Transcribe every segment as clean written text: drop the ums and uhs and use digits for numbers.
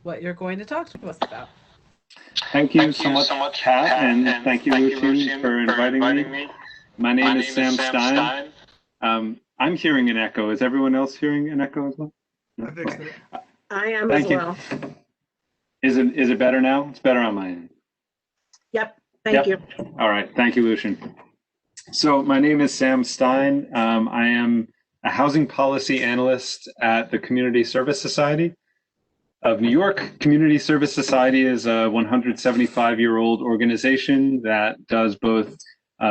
what you're going to talk to us about. Thank you so much, Pat, and thank you, Lucian, for inviting me. My name is Sam Stein. I'm hearing an echo. Is everyone else hearing an echo as well? I fixed it. I am Thank as you. well. Is it better now? It's better on my end. Yep. Thank you. All right. Thank you, Lucian. So my name is Sam Stein. I am a housing policy analyst at the Community Service Society of New York. Community Service Society is a 175-year-old organization that does both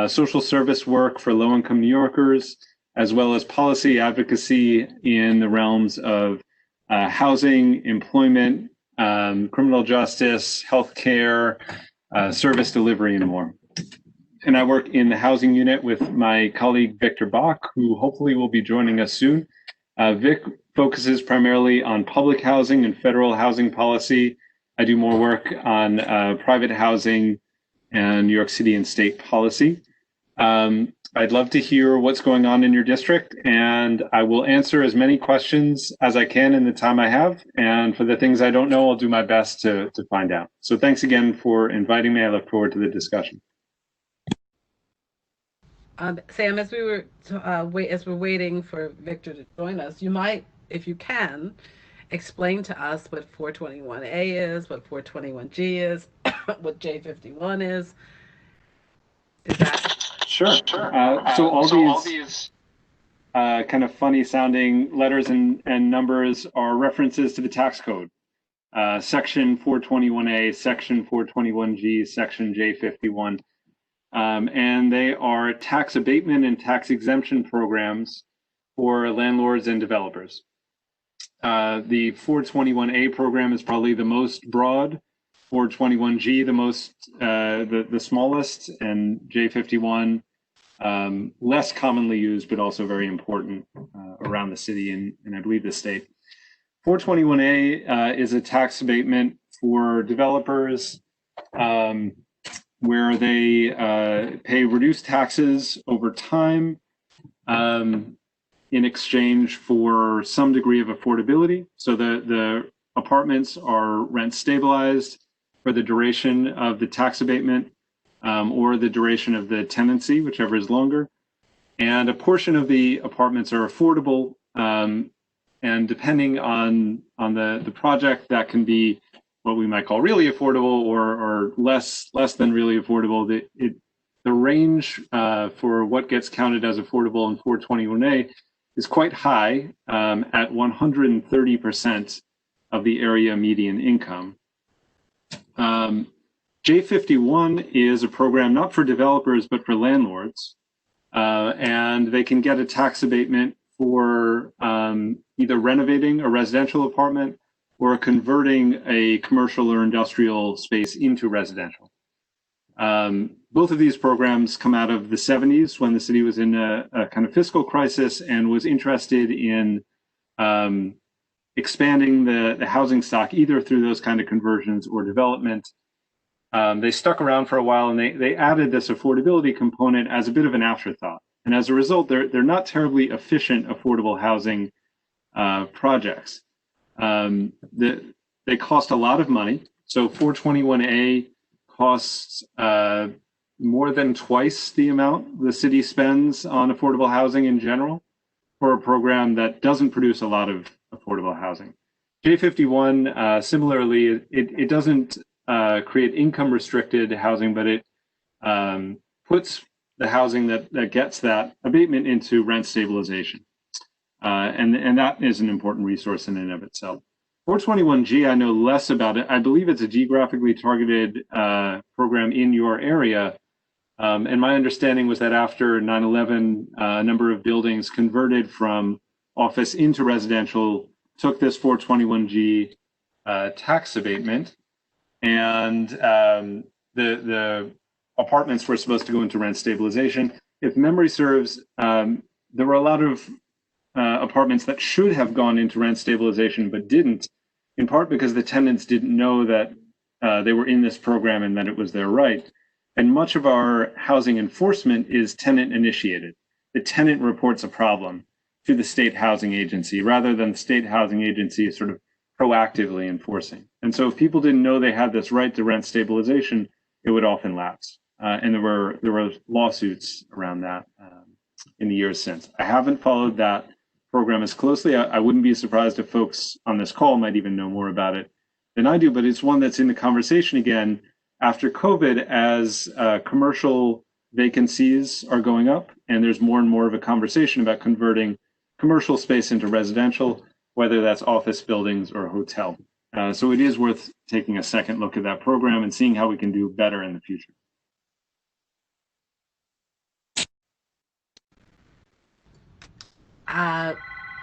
social service work for low-income New Yorkers, as well as policy advocacy in the realms of housing, employment, criminal justice, healthcare, service delivery, and more. And I work in the housing unit with my colleague, Victor Bach, who hopefully will be joining us soon. Vic focuses primarily on public housing and federal housing policy. I do more work on private housing and New York City and state policy. I'd love to hear what's going on in your district, and I will answer as many questions as I can in the time I have. And for the things I don't know, I'll do my best to find out. So thanks again for inviting me. I look forward to the discussion. Sam, as we're waiting for Victor to join us, you might, if you can, explain to us what 421A is, what 421G is, what J51 is. Is that sure? So all these kind of funny sounding letters and numbers are references to the tax code. Section 421A, Section 421G, Section J51. And they are tax abatement and tax exemption programs for landlords and developers. The 421A program is probably the most broad, 421G the smallest, and J51 less commonly used, but also very important around the city and I believe the state. 421A is a tax abatement for developers where they pay reduced taxes over time in exchange for some degree of affordability. So the apartments are rent stabilized for the duration of the tax abatement or the duration of the tenancy, whichever is longer. And a portion of the apartments are affordable. And depending on the project, that can be what we might call really affordable or less than really affordable. The range for what gets counted as affordable in 421A is quite high at 130% of the area median income. J51 is a program not for developers, but for landlords. And they can get a tax abatement for either renovating a residential apartment or converting a commercial or industrial space into residential. Both of these programs come out of the 70s when the city was in a kind of fiscal crisis and was interested in expanding the housing stock either through those kind of conversions or development. They stuck around for a while and they added this affordability component as a bit of an afterthought. And as a result, they're not terribly efficient affordable housing projects. They cost a lot of money. So 421A costs more than twice the amount the city spends on affordable housing in general for a program that doesn't produce a lot of affordable housing. J51, similarly, it doesn't create income restricted housing, but it puts the housing that gets that abatement into rent stabilization. And that is an important resource in and of itself. 421G, I know less about it. I believe it's a geographically targeted program in your area. And my understanding was that after 9/11, a number of buildings converted from office into residential took this 421G tax abatement. And the apartments were supposed to go into rent stabilization. If memory serves, there were a lot of apartments that should have gone into rent stabilization but didn't, in part because the tenants didn't know that they were in this program and that it was their right. And much of our housing enforcement is tenant initiated. The tenant reports a problem to the state housing agency rather than the state housing agency sort of proactively enforcing. And so if people didn't know they had this right to rent stabilization, it would often lapse. And there were lawsuits around that in the years since. I haven't followed that program as closely. I wouldn't be surprised if folks on this call might even know more about it than I do, but it's one that's in the conversation again after COVID as commercial vacancies are going up, and there's more and more of a conversation about converting commercial space into residential, whether that's office buildings or a hotel. So it is worth taking a second look at that program and seeing how we can do better in the future.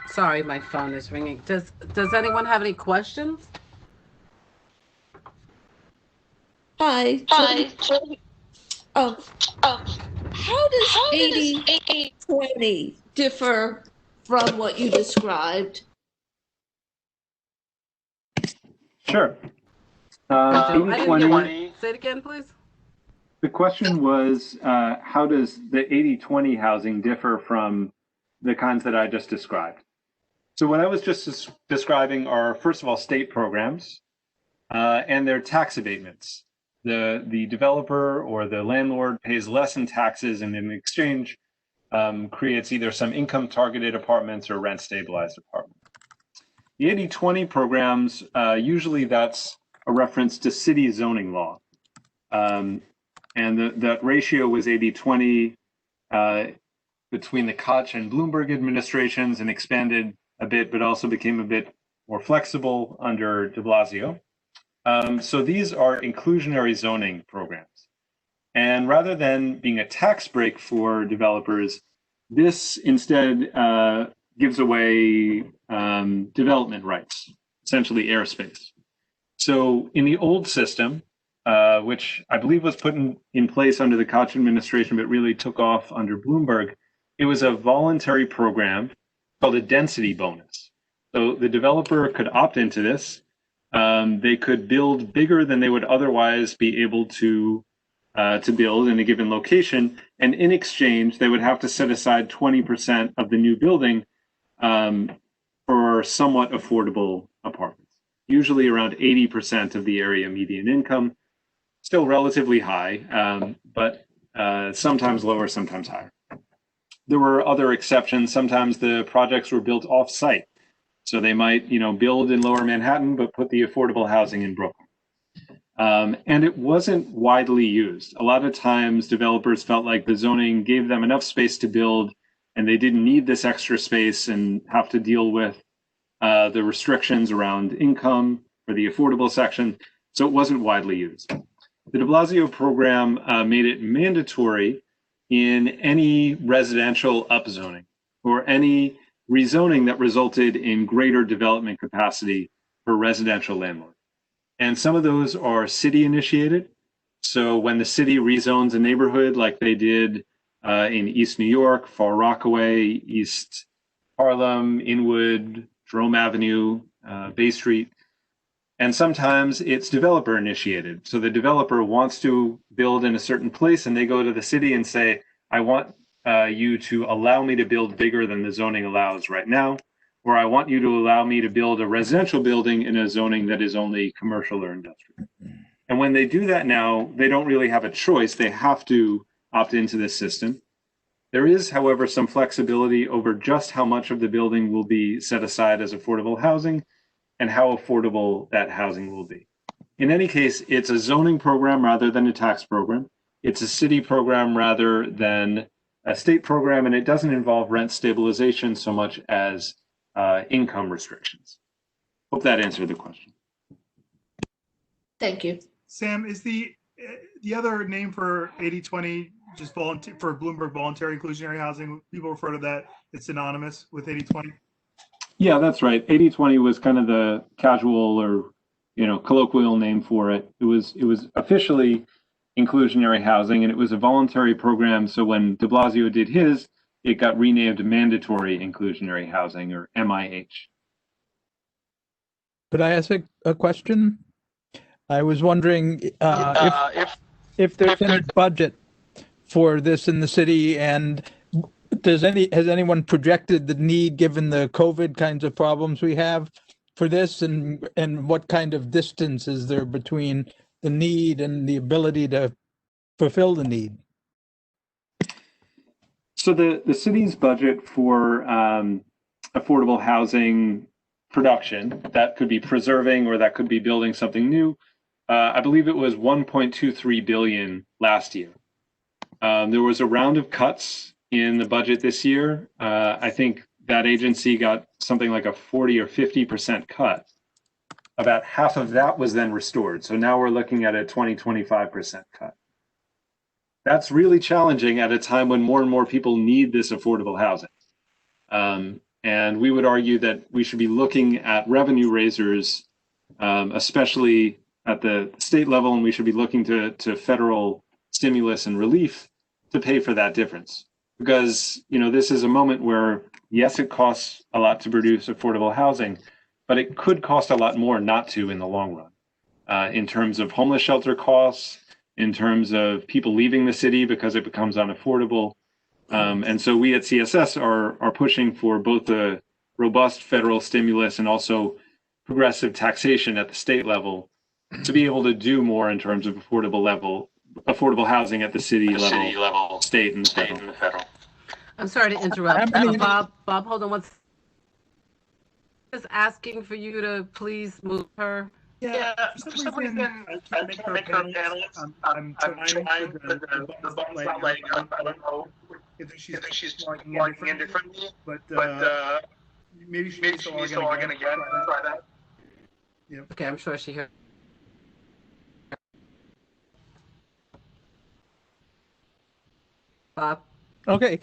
Sorry, my phone is ringing. Does anyone have any questions? Hi. How does 80-20 differ from what you described? Sure. I didn't get 80-20. one. Say it again, please. The question was, how does the 80-20 housing differ from the kinds that I just described? So what I was just describing are, first of all, state programs and their tax abatements. The developer or the landlord pays less in taxes and in exchange creates either some income targeted apartments or rent stabilized apartments. The 80-20 programs, usually that's a reference to city zoning law. And that ratio was 80-20 between the Koch and Bloomberg administrations and expanded a bit, but also became a bit more flexible under de Blasio. So these are inclusionary zoning programs. And rather than being a tax break for developers, this instead gives away development rights, essentially airspace. So in the old system, which I believe was put in place under the Koch administration, but really took off under Bloomberg, it was a voluntary program called a density bonus. So the developer could opt into this. They could build bigger than they would otherwise be able to build in a given location. And in exchange, they would have to set aside 20% of the new building for somewhat affordable apartments, usually around 80% of the area median income, still relatively high, but sometimes lower, sometimes higher. There were other exceptions. Sometimes the projects were built off-site. So they might, build in Lower Manhattan, but put the affordable housing in Brooklyn. And it wasn't widely used. A lot of times developers felt like the zoning gave them enough space to build and they didn't need this extra space and have to deal with the restrictions around income for the affordable section. So it wasn't widely used. The de Blasio program made it mandatory in any residential upzoning or any rezoning that resulted in greater development capacity for residential landlords. And some of those are city initiated. So when the city rezones a neighborhood like they did in East New York, Far Rockaway, East Harlem, Inwood, Jerome Avenue, Bay Street. And sometimes it's developer initiated. So the developer wants to build in a certain place and they go to the city and say, I want you to allow me to build bigger than the zoning allows right now, or I want you to allow me to build a residential building in a zoning that is only commercial or industrial. And when they do that now, they don't really have a choice. They have to opt into this system. There is, however, some flexibility over just how much of the building will be set aside as affordable housing and how affordable that housing will be. In any case, it's a zoning program rather than a tax program. It's a city program rather than a state program, and it doesn't involve rent stabilization so much as income restrictions. Hope that answered the question. Thank you. Sam, is the other name for 80-20 just volunteer for Bloomberg voluntary inclusionary housing? People refer to that, it's synonymous with 80-20? Yeah, that's right. 80-20 was kind of the casual or colloquial name for it. It was officially inclusionary housing, and it was a voluntary program. So when de Blasio did his, it got renamed mandatory inclusionary housing, or MIH. Could I ask a question? I was wondering if there's any budget for this in the city, and has anyone projected the need, given the COVID kinds of problems we have, for this, and what kind of distance is there between the need and the ability to fulfill the need? So the city's budget for affordable housing production, that could be preserving or that could be building something new, I believe it was 1.23 billion last year. There was a round of cuts in the budget this year. I think that agency got something like a 40 or 50% cut. About half of that was then restored. So now we're looking at a 20-25% cut. That's really challenging at a time when more and more people need this affordable housing. And we would argue that we should be looking at revenue raisers, especially at the state level, and we should be looking to federal stimulus and relief to pay for that difference. Because, you know, this is a moment where, yes, it costs a lot to produce affordable housing, but it could cost a lot more not to in the long run, in terms of homeless shelter costs, in terms of people leaving the city because it becomes unaffordable. And so we at CSS are pushing for both a robust federal stimulus and also progressive taxation at the state level to be able to do more in terms of affordable housing at the city level, state and federal. I'm sorry to interrupt. Bob, hold on. Just asking for you to please move her. Yeah, for some reason, I can't make her panic. I'm trying with the button spotlight. I don't know if she's logging in differently, but maybe she's logging again. Try that. Yeah. Okay, I'm sure she heard. Bob. Okay.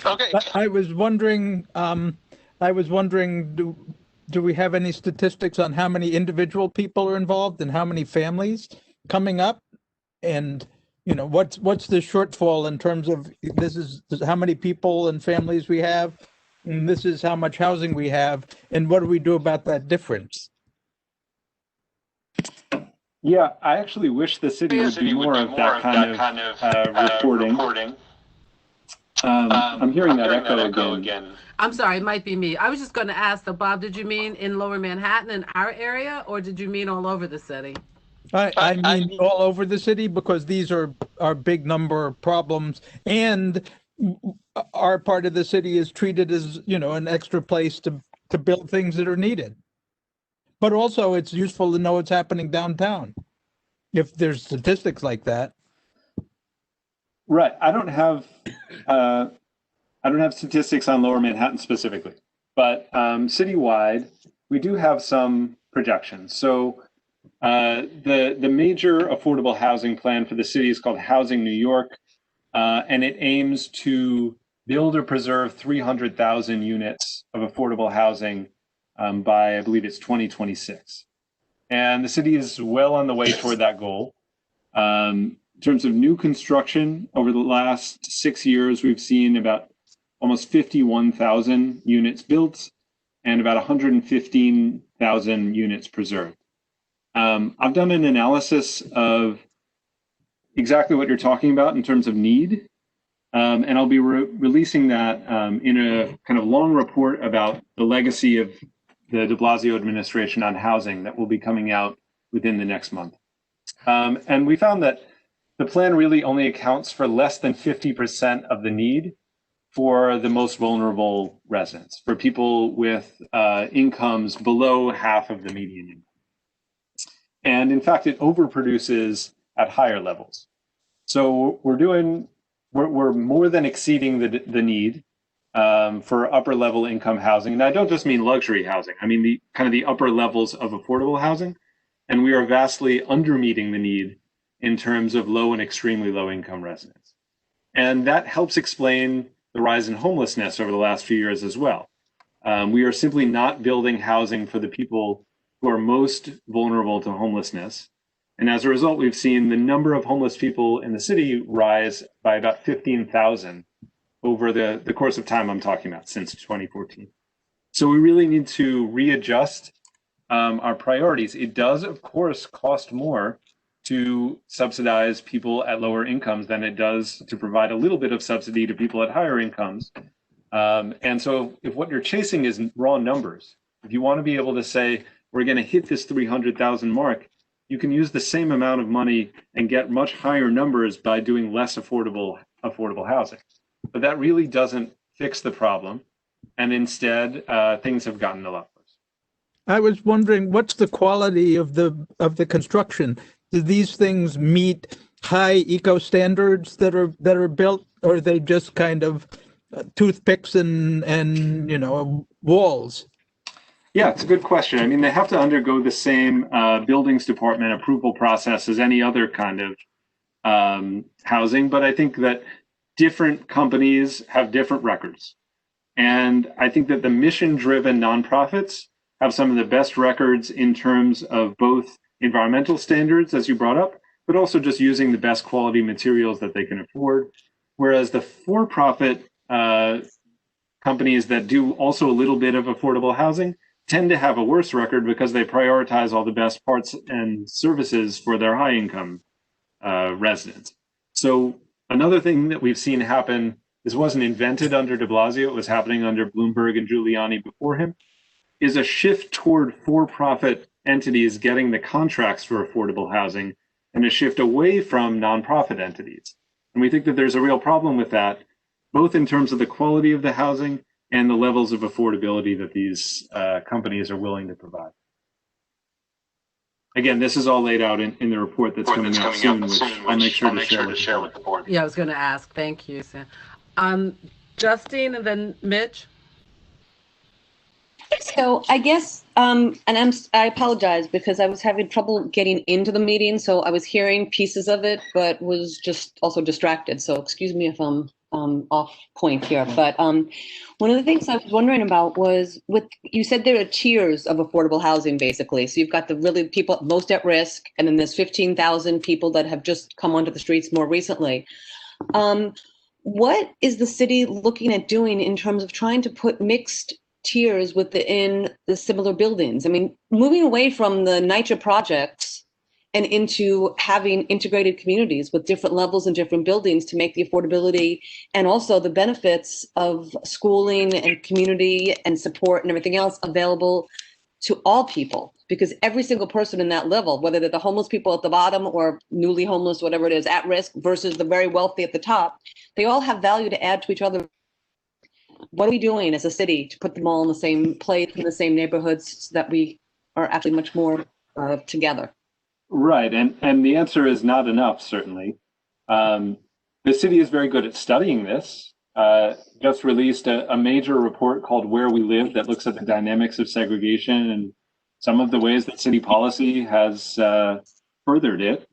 I was wondering, do we have any statistics on how many individual people are involved and how many families coming up? And, you know, what's the shortfall in terms of this is how many people and families we have, and this is how much housing we have, and what do we do about that difference? Yeah, I actually wish the city would do more of that kind of reporting. I'm hearing that echo again. I'm sorry, it might be me. I was just going to ask, though, Bob, did you mean in Lower Manhattan, in our area, or did you mean all over the city? I mean all over the city, because these are big number problems, and our part of the city is treated as, you know, an extra place to build things that are needed. But also it's useful to know what's happening downtown, if there's statistics like that. Right. I don't have statistics on Lower Manhattan specifically, but citywide, we do have some projections. So the major affordable housing plan for the city is called Housing New York, and it aims to build or preserve 300,000 units of affordable housing by, I believe it's 2026. And the city is well on the way toward that goal. In terms of new construction, over the last 6 years, we've seen about almost 51,000 units built and about 115,000 units preserved. I've done an analysis of exactly what you're talking about in terms of need, and I'll be releasing that in a kind of long report about the legacy of the de Blasio administration on housing that will be coming out within the next month. And we found that the plan really only accounts for less than 50% of the need for the most vulnerable residents, for people with incomes below half of the median income. And in fact, it overproduces at higher levels. So we're more than exceeding the need for upper level income housing. And I don't just mean luxury housing. I mean the upper levels of affordable housing. And we are vastly under meeting the need in terms of low and extremely low income residents. And that helps explain the rise in homelessness over the last few years as well. We are simply not building housing for the people who are most vulnerable to homelessness. And as a result, we've seen the number of homeless people in the city rise by about 15,000 over the course of time I'm talking about, since 2014. So we really need to readjust our priorities. It does, of course, cost more to subsidize people at lower incomes than it does to provide a little bit of subsidy to people at higher incomes. And so if what you're chasing is raw numbers, if you want to be able to say, we're going to hit this 300,000 mark, you can use the same amount of money and get much higher numbers by doing less affordable housing. But that really doesn't fix the problem. And instead, things have gotten a lot worse. I was wondering, what's the quality of the construction? Do these things meet high eco standards that are built, or are they just kind of toothpicks and walls? Yeah, it's a good question. I mean, they have to undergo the same buildings department approval process as any other kind of housing, but I think that different companies have different records. And I think that the mission-driven nonprofits have some of the best records in terms of both environmental standards, as you brought up, but also just using the best quality materials that they can afford. Whereas the for-profit companies that do also a little bit of affordable housing tend to have a worse record because they prioritize all the best parts and services for their high-income residents. So another thing that we've seen happen, this wasn't invented under de Blasio, it was happening under Bloomberg and Giuliani before him, is a shift toward for-profit entities getting the contracts for affordable housing and a shift away from nonprofit entities. And we think that there's a real problem with that, both in terms of the quality of the housing and the levels of affordability that these companies are willing to provide. Again, this is all laid out in the report that's coming out soon, which I'll make sure to share with the board. Yeah, I was going to ask. Thank you, Sam. Justine and then Mitch. So I guess, and I apologize because I was having trouble getting into the meeting, so I was hearing pieces of it, but was just also distracted. So excuse me if I'm off point here. But one of the things I was wondering about was you said there are tiers of affordable housing, basically. So you've got the really people most at risk, and then there's 15,000 people that have just come onto the streets more recently. What is the city looking at doing in terms of trying to put mixed tiers within the similar buildings? I mean, moving away from the NYCHA projects and into having integrated communities with different levels and different buildings to make the affordability and also the benefits of schooling and community and support and everything else available to all people, because every single person in that level, whether they're the homeless people at the bottom or newly homeless, whatever it is, at risk versus the very wealthy at the top, they all have value to add to each other. What are we doing as a city to put them all in the same place, in the same neighborhoods, so that we are actually much more together? Right, and the answer is not enough, certainly. The city is very good at studying this. Just released a major report called Where We Live that looks at the dynamics of segregation and some of the ways that city policy has furthered it.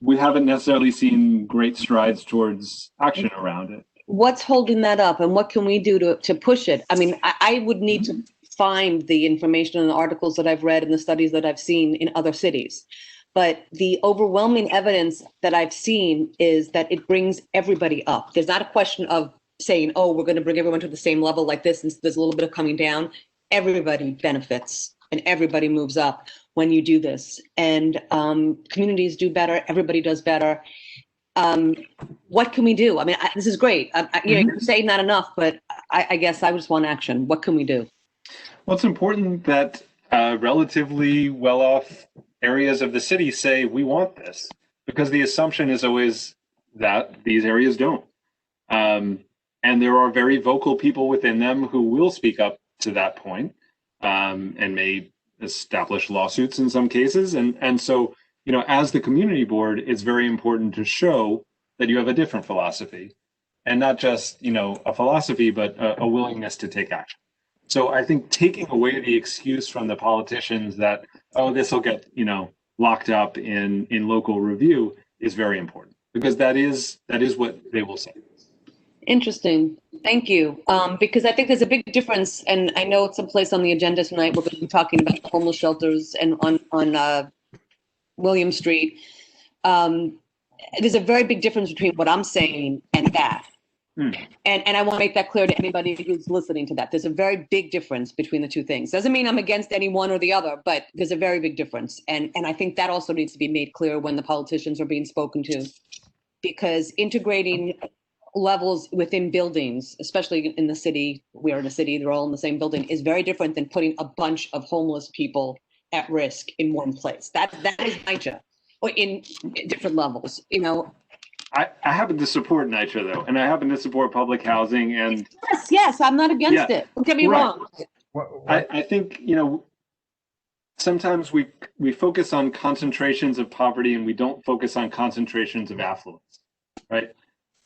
We haven't necessarily seen great strides towards action around it. What's holding that up, and what can we do to push it? I mean, I would need to find the information in the articles that I've read and the studies that I've seen in other cities. But the overwhelming evidence that I've seen is that it brings everybody up. There's not a question of saying, oh, we're going to bring everyone to the same level like this, and there's a little bit of coming down. Everybody benefits and everybody moves up when you do this. And communities do better. Everybody does better. What can we do? I mean, this is great. You're saying not enough, but I guess I just want action. What can we do? Well, it's important that relatively well-off areas of the city say, we want this, because the assumption is always that these areas don't. And there are very vocal people within them who will speak up to that point, and may establish lawsuits in some cases. And so, as the community board, it's very important to show that you have a different philosophy, and not just, a philosophy, but a willingness to take action. So I think taking away the excuse from the politicians that, oh, this will get, locked up in local review is very important, because that is what they will say. Interesting. Thank you. Because I think there's a big difference, and I know it's someplace on the agenda tonight. We're going to be talking about the homeless shelters and on William Street. There's a very big difference between what I'm saying and that. And I want to make that clear to anybody who's listening to that. There's a very big difference between the two things. Doesn't mean I'm against any one or the other, but there's a very big difference. And I think that also needs to be made clear when the politicians are being spoken to, because integrating levels within buildings, especially in the city, we are in a city, they're all in the same building, is very different than putting a bunch of homeless people at risk in one place. That is NYCHA, or in different levels, you know. I happen to support NYCHA though, and I happen to support public housing, and Yes, I'm not against Yeah, it. Don't get me right. wrong. I think, you know, sometimes we focus on concentrations of poverty and we don't focus on concentrations of affluence, right?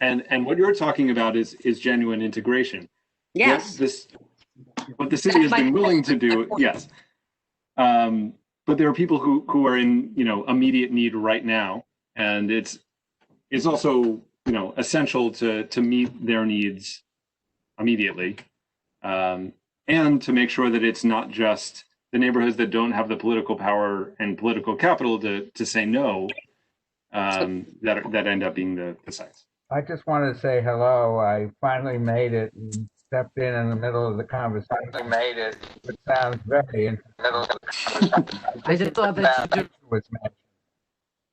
And what you're talking about is genuine integration. Yes. What the city has been willing to do, yes. But there are people who are in, you know, immediate need right now, and it's also, you know, essential to meet their needs immediately, and to make sure that it's not just the neighborhoods that don't have the political power and political capital to say no, that end up being the sites. I just wanted to say hello. I finally made it and stepped in the middle of the conversation. It sounds very interesting. I just thought that you Was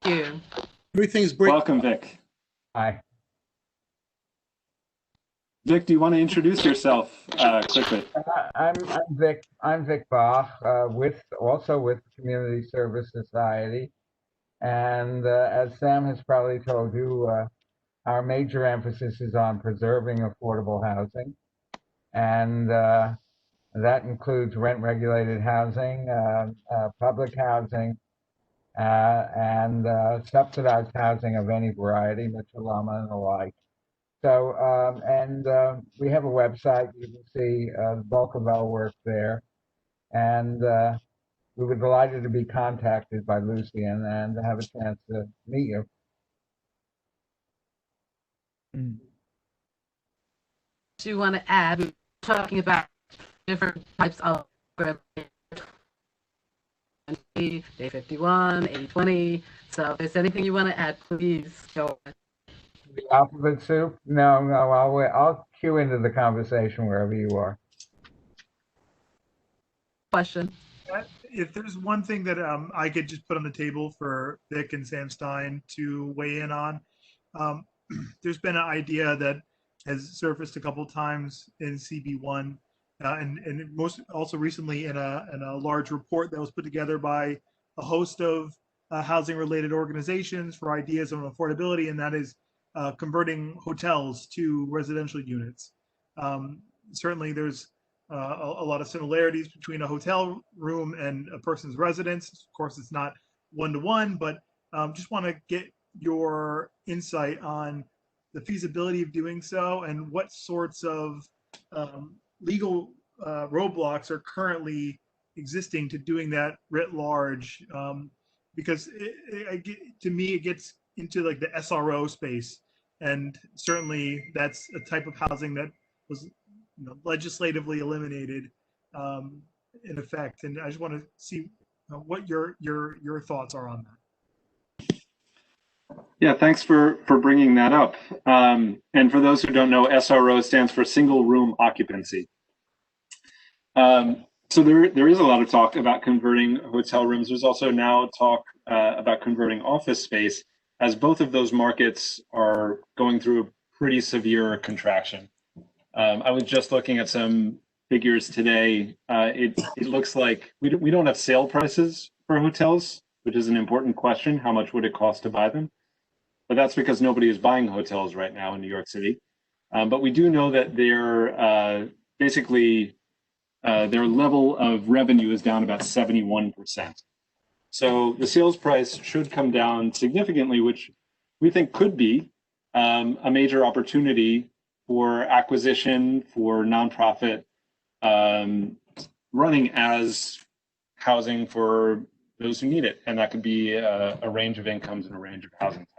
mentioned. do. Everything's breaking. Welcome, Vic. Hi. Vic, do you want to introduce yourself quickly? I'm Vic. I'm Vic Bach, with Community Service Society, and as Sam has probably told you, our major emphasis is on preserving affordable housing, and that includes rent-regulated housing, public housing, and subsidized housing of any variety, Mitchell-Lama and the like. So, we have a website. You can see the bulk of our work there. And we were delighted to be contacted by Lucian and to have a chance to meet you. Do you want to add? We're talking about different types of Day 51, 80/20. So if there's anything you want to add, please go ahead. The alphabet soup? No, I'll cue into the conversation wherever you are. Question. If there's one thing that I could just put on the table for Vic and Sam Stein to weigh in on, there's been an idea that has surfaced a couple times in CB1, and most also recently in a large report that was put together by a host of housing-related organizations for ideas on affordability, and that is converting hotels to residential units. Certainly, there's a lot of similarities between a hotel room and a person's residence. Of course, it's not one-to-one, but just want to get your insight on the feasibility of doing so and what sorts of legal roadblocks are currently existing to doing that writ large. Because to me, it gets into like the SRO space. And certainly that's a type of housing that was legislatively eliminated in effect. And I just want to see what your thoughts are on that. Yeah, thanks for bringing that up. And for those who don't know, SRO stands for single room occupancy. So there is a lot of talk about converting hotel rooms. There's also now talk about converting office space, as both of those markets are going through a pretty severe contraction. I was just looking at some figures today. It looks like we don't have sale prices for hotels, which is an important question. How much would it cost to buy them? But that's because nobody is buying hotels right now in New York City. But we do know that their their level of revenue is down about 71%. So the sales price should come down significantly, which we think could be a major opportunity for acquisition for nonprofit running as housing for those who need it. And that could be a range of incomes and a range of housing types.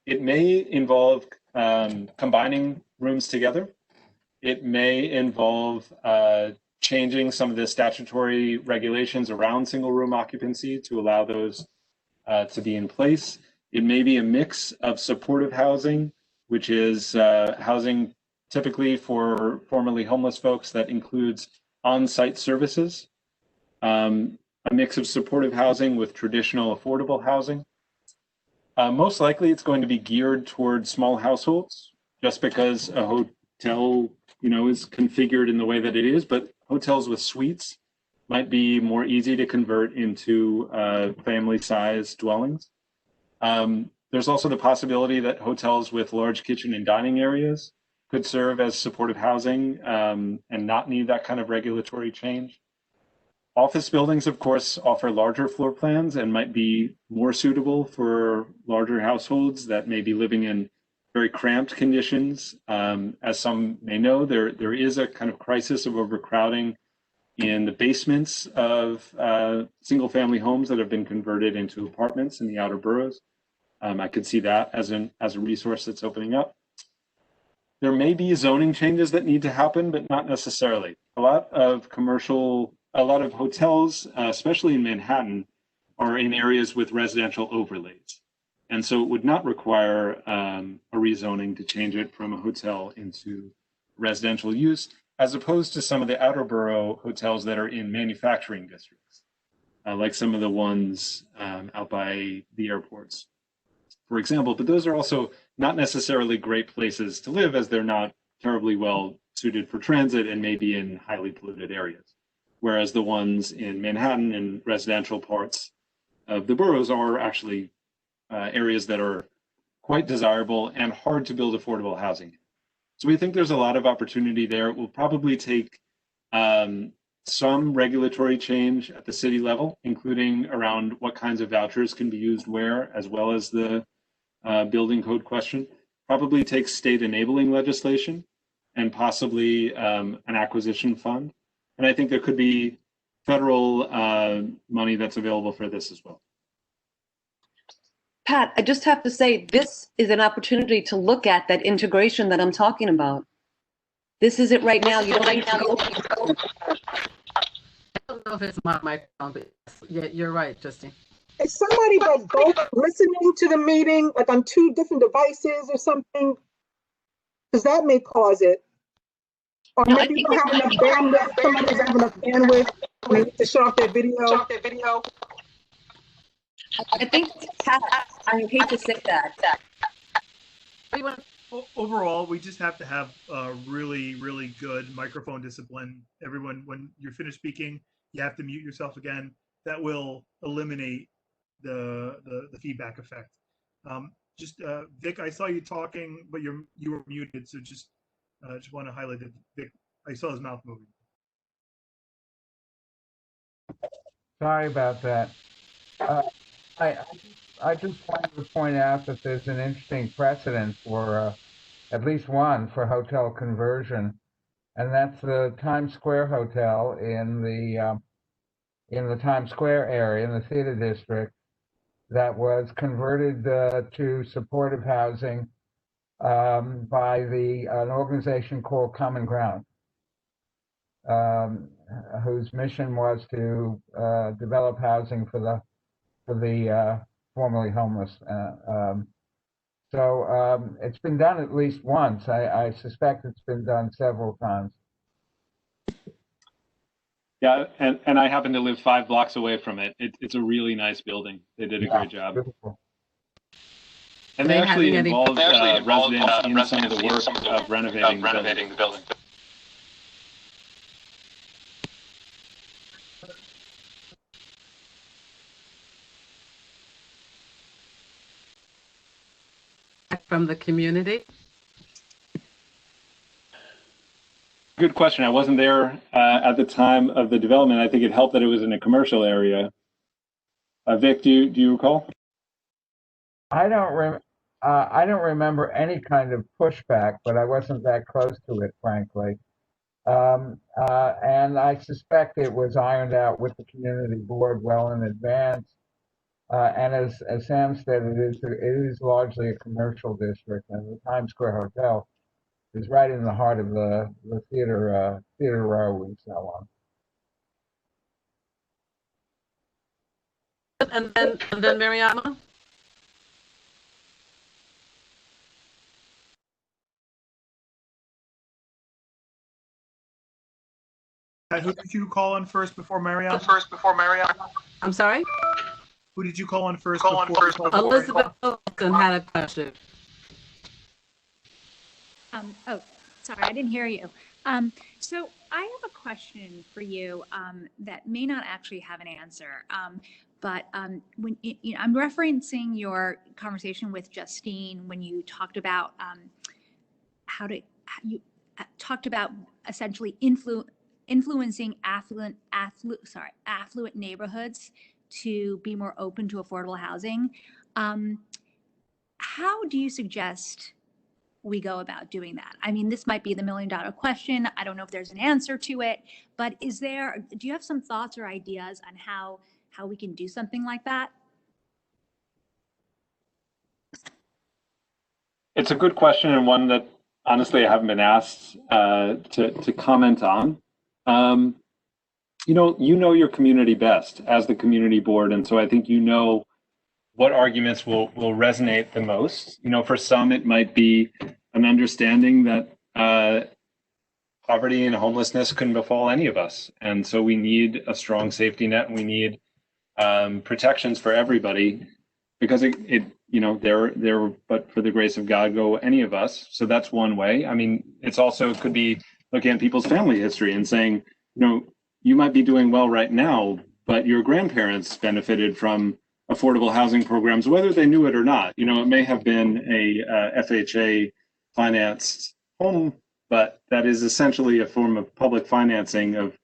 It may involve combining rooms together. It may involve changing some of the statutory regulations around single room occupancy to allow those to be in place. It may be a mix of supportive housing, which is housing typically for formerly homeless folks that includes on-site services, a mix of supportive housing with traditional affordable housing. Most likely it's going to be geared towards small households, just because a hotel is configured in the way that it is, but hotels with suites might be more easy to convert into family-sized dwellings. There's also the possibility that hotels with large kitchen and dining areas could serve as supportive housing and not need that kind of regulatory change. Office buildings, of course, offer larger floor plans and might be more suitable for larger households that may be living in very cramped conditions. As some may know, there is a kind of crisis of overcrowding in the basements of single-family homes that have been converted into apartments in the outer boroughs. I could see that as a resource that's opening up. There may be zoning changes that need to happen, but not necessarily. A lot of hotels, especially in Manhattan, are in areas with residential overlays. And so it would not require a rezoning to change it from a hotel into residential use, as opposed to some of the outer borough hotels that are in manufacturing districts, like some of the ones out by the airports, for example. But those are also not necessarily great places to live, as they're not terribly well suited for transit and maybe in highly polluted areas. Whereas the ones in Manhattan and residential parts of the boroughs are actually areas that are quite desirable and hard to build affordable housing. So we think there's a lot of opportunity there. It will probably take some regulatory change at the city level, including around what kinds of vouchers can be used where, as well as the building code question. Probably takes state enabling legislation and possibly an acquisition fund. And I think there could be federal money that's available for this as well. Pat, I just have to say, this is an opportunity to look at that integration that I'm talking about. This is it right now. You don't need to go. I don't know if it's my microphone, but yeah, you're right, Justine. Is somebody but both listening to the meeting, like on two different devices or something? Because that may cause it. Or maybe you don't have enough bandwidth. Somebody doesn't have enough bandwidth. They need to shut off their video. I think, Pat, I hate to say that. Overall, we just have to have really, really good microphone discipline. Everyone, when you're finished speaking, you have to mute yourself again. That will eliminate the feedback effect. Vic, I saw you talking, but you were muted. So just want to highlight that Vic, I saw his mouth moving. Sorry about that. I just wanted to point out that there's an interesting precedent for at least one for hotel conversion, and that's the Times Square Hotel in the Times Square area in the theater district that was converted to supportive housing by an organization called Common Ground, whose mission was to develop housing for the formerly homeless. So it's been done at least once. I suspect it's been done several times. Yeah, and I happen to live 5 blocks away from it. It's a really nice building. They did a great job. Beautiful. And they actually involved residents in some of the work of renovating the building. From the community? Good question. I wasn't there at the time of the development. I think it helped that it was in a commercial area. Vic, do you recall? I don't remember any kind of pushback, but I wasn't that close to it, frankly. And I suspect it was ironed out with the community board well in advance. And as Sam said, it is largely a commercial district, and the Times Square Hotel is right in the heart of the theater row and so on. And then Mariana? Who did you call on first before Mariana? I'm sorry? Who did you call on first? Elizabeth Wilson had a question. Oh, sorry, I didn't hear you. So I have a question for you that may not actually have an answer. But when I'm referencing your conversation with Justine when you talked about you talked about essentially influencing affluent neighborhoods to be more open to affordable housing. How do you suggest we go about doing that? I mean, this might be the $1 million question. I don't know if there's an answer to it, but do you have some thoughts or ideas on how we can do something like that? It's a good question, and one that honestly I haven't been asked to comment on. You know your community best as the community board, and so I think what arguments will resonate the most. For some it might be an understanding that poverty and homelessness can befall any of us, and so we need a strong safety net, and we need protections for everybody, because there but for the grace of God go any of us. So that's one way. I mean, it could be looking at people's family history and saying, you might be doing well right now, but your grandparents benefited from affordable housing programs, whether they knew it or not. It may have been a FHA financed home, but that is essentially a form of public financing of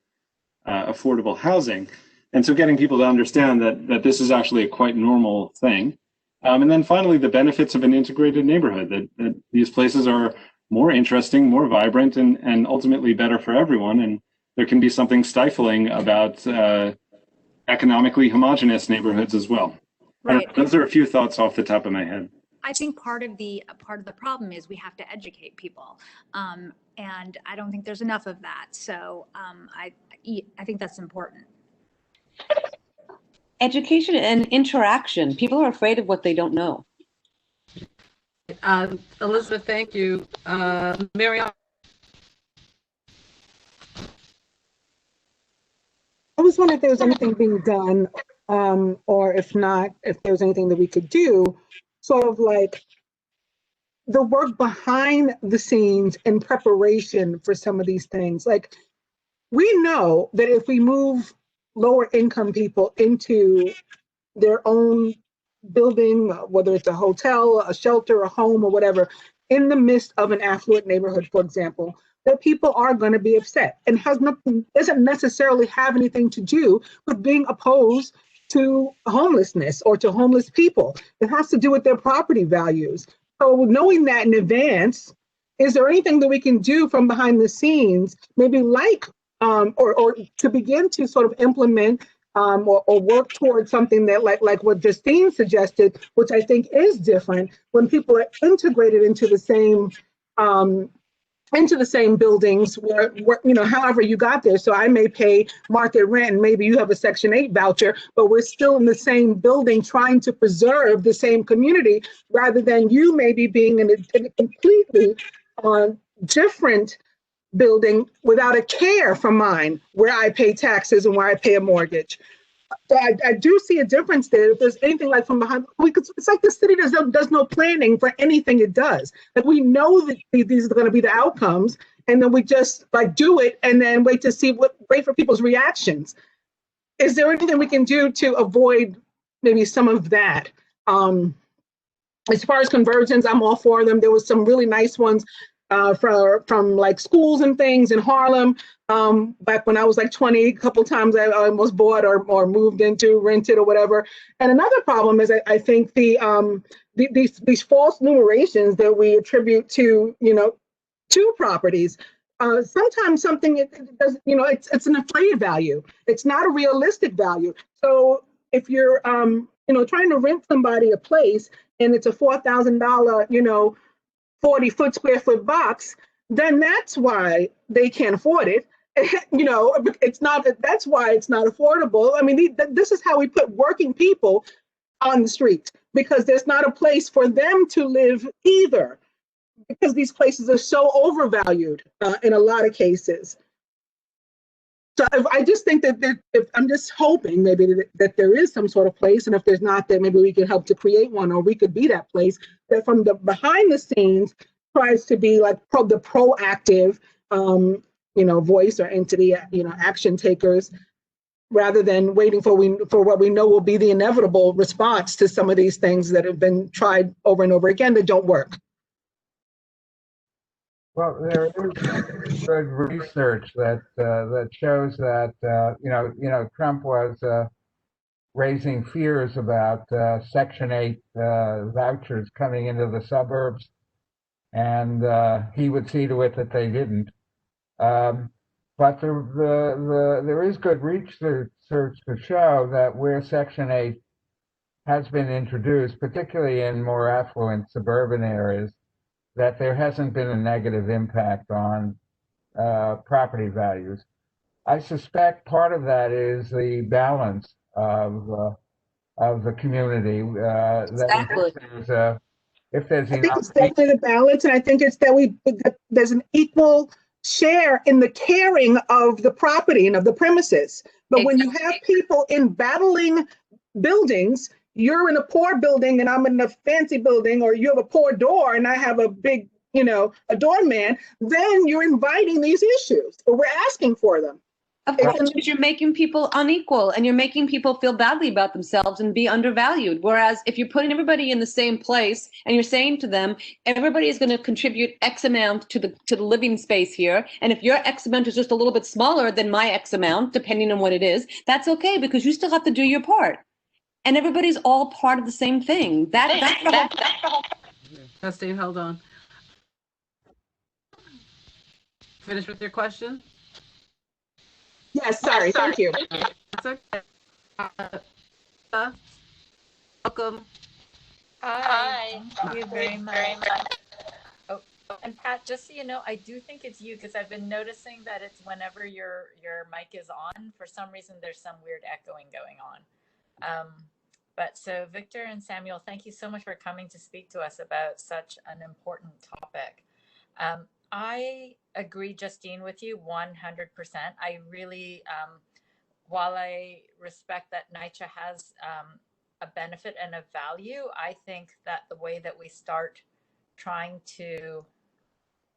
affordable housing. And so getting people to understand that this is actually a quite normal thing. And then finally, the benefits of an integrated neighborhood, that these places are more interesting, more vibrant, and ultimately better for everyone. And there can be something stifling about economically homogeneous neighborhoods as well. Right. Those are a few thoughts off the top of my head. I think part of the problem is we have to educate people, and I don't think there's enough of that. So I think that's important. Education and interaction. People are afraid of what they don't know. Elizabeth, thank you. Marianne. I was wondering if there was anything being done, or if not, if there was anything that we could do, sort of like the work behind the scenes in preparation for some of these things. Like, we know that if we move lower income people into their own building, whether it's a hotel, a shelter, a home, or whatever, in the midst of an affluent neighborhood, for example, that people are going to be upset, and doesn't necessarily have anything to do with being opposed to homelessness or to homeless people. It has to do with their property values. So knowing that in advance, is there anything that we can do from behind the scenes, maybe or to begin to sort of implement or work towards something that like what Justine suggested, which I think is different when people are integrated into the same buildings where however you got there. So I may pay market rent and maybe you have a Section 8 voucher, but we're still in the same building trying to preserve the same community, rather than you maybe being in a completely different building without a care for mine, where I pay taxes and where I pay a mortgage. So I do see a difference there. If there's anything like from behind, it's like the city does no planning for anything it does. Like, we know that these are going to be the outcomes, and then we just do it and then wait for people's reactions. Is there anything we can do to avoid maybe some of that? As far as conversions, I'm all for them. There was some really nice ones from like schools and things in Harlem. Back when I was like 20, a couple times I almost bought or moved into, rented or whatever. And another problem is I think these false numerations that we attribute to properties. Sometimes something it does, it's an inflated value. It's not a realistic value. So if you're trying to rent somebody a place and it's a $4,000 square foot box, then that's why they can't afford it. It's not, that's why it's not affordable. I mean, this is how we put working people on the street, because there's not a place for them to live either, because these places are so overvalued in a lot of cases. So I just think that I'm just hoping maybe that there is some sort of place, and if there's not, that maybe we can help to create one, or we could be that place that from the behind the scenes tries to be like the proactive voice or entity, action takers, rather than waiting for what we know will be the inevitable response to some of these things that have been tried over and over again that don't work. Well, there is good research that shows that Trump was raising fears about Section 8 vouchers coming into the suburbs, and he would see to it that they didn't. But there is good research to show that where Section 8 has been introduced, particularly in more affluent suburban areas, that there hasn't been a negative impact on property values. I suspect part of that is the balance of the community. Exactly. If there's I think enough it's definitely the balance, and I think it's that there's an equal share in the caring of the property and of the premises. But when you have people in battling buildings, you're in a poor building and I'm in a fancy building, or you have a poor door and I have a big, a doorman, then you're inviting these issues, or we're asking for them. Of course, because you're making people unequal and you're making people feel badly about themselves and be undervalued. Whereas if you're putting everybody in the same place and you're saying to them, everybody is going to contribute X amount to the living space here. And if your X amount is just a little bit smaller than my X amount, depending on what it is, that's okay, because you still have to do your part. And everybody's all part of the same thing. That's the whole. Justine, hold on. Finish with your question? Yes, sorry. Thank you. That's okay. Welcome. Hi. Thank you very much. Oh, and Pat, just so you know, I do think it's you, because I've been noticing that it's whenever your mic is on, for some reason there's some weird echoing going on. But so Victor and Samuel, thank you so much for coming to speak to us about such an important topic. I agree, Justine, with you 100%. I really, while I respect that NYCHA has a benefit and a value, I think that the way that we start trying to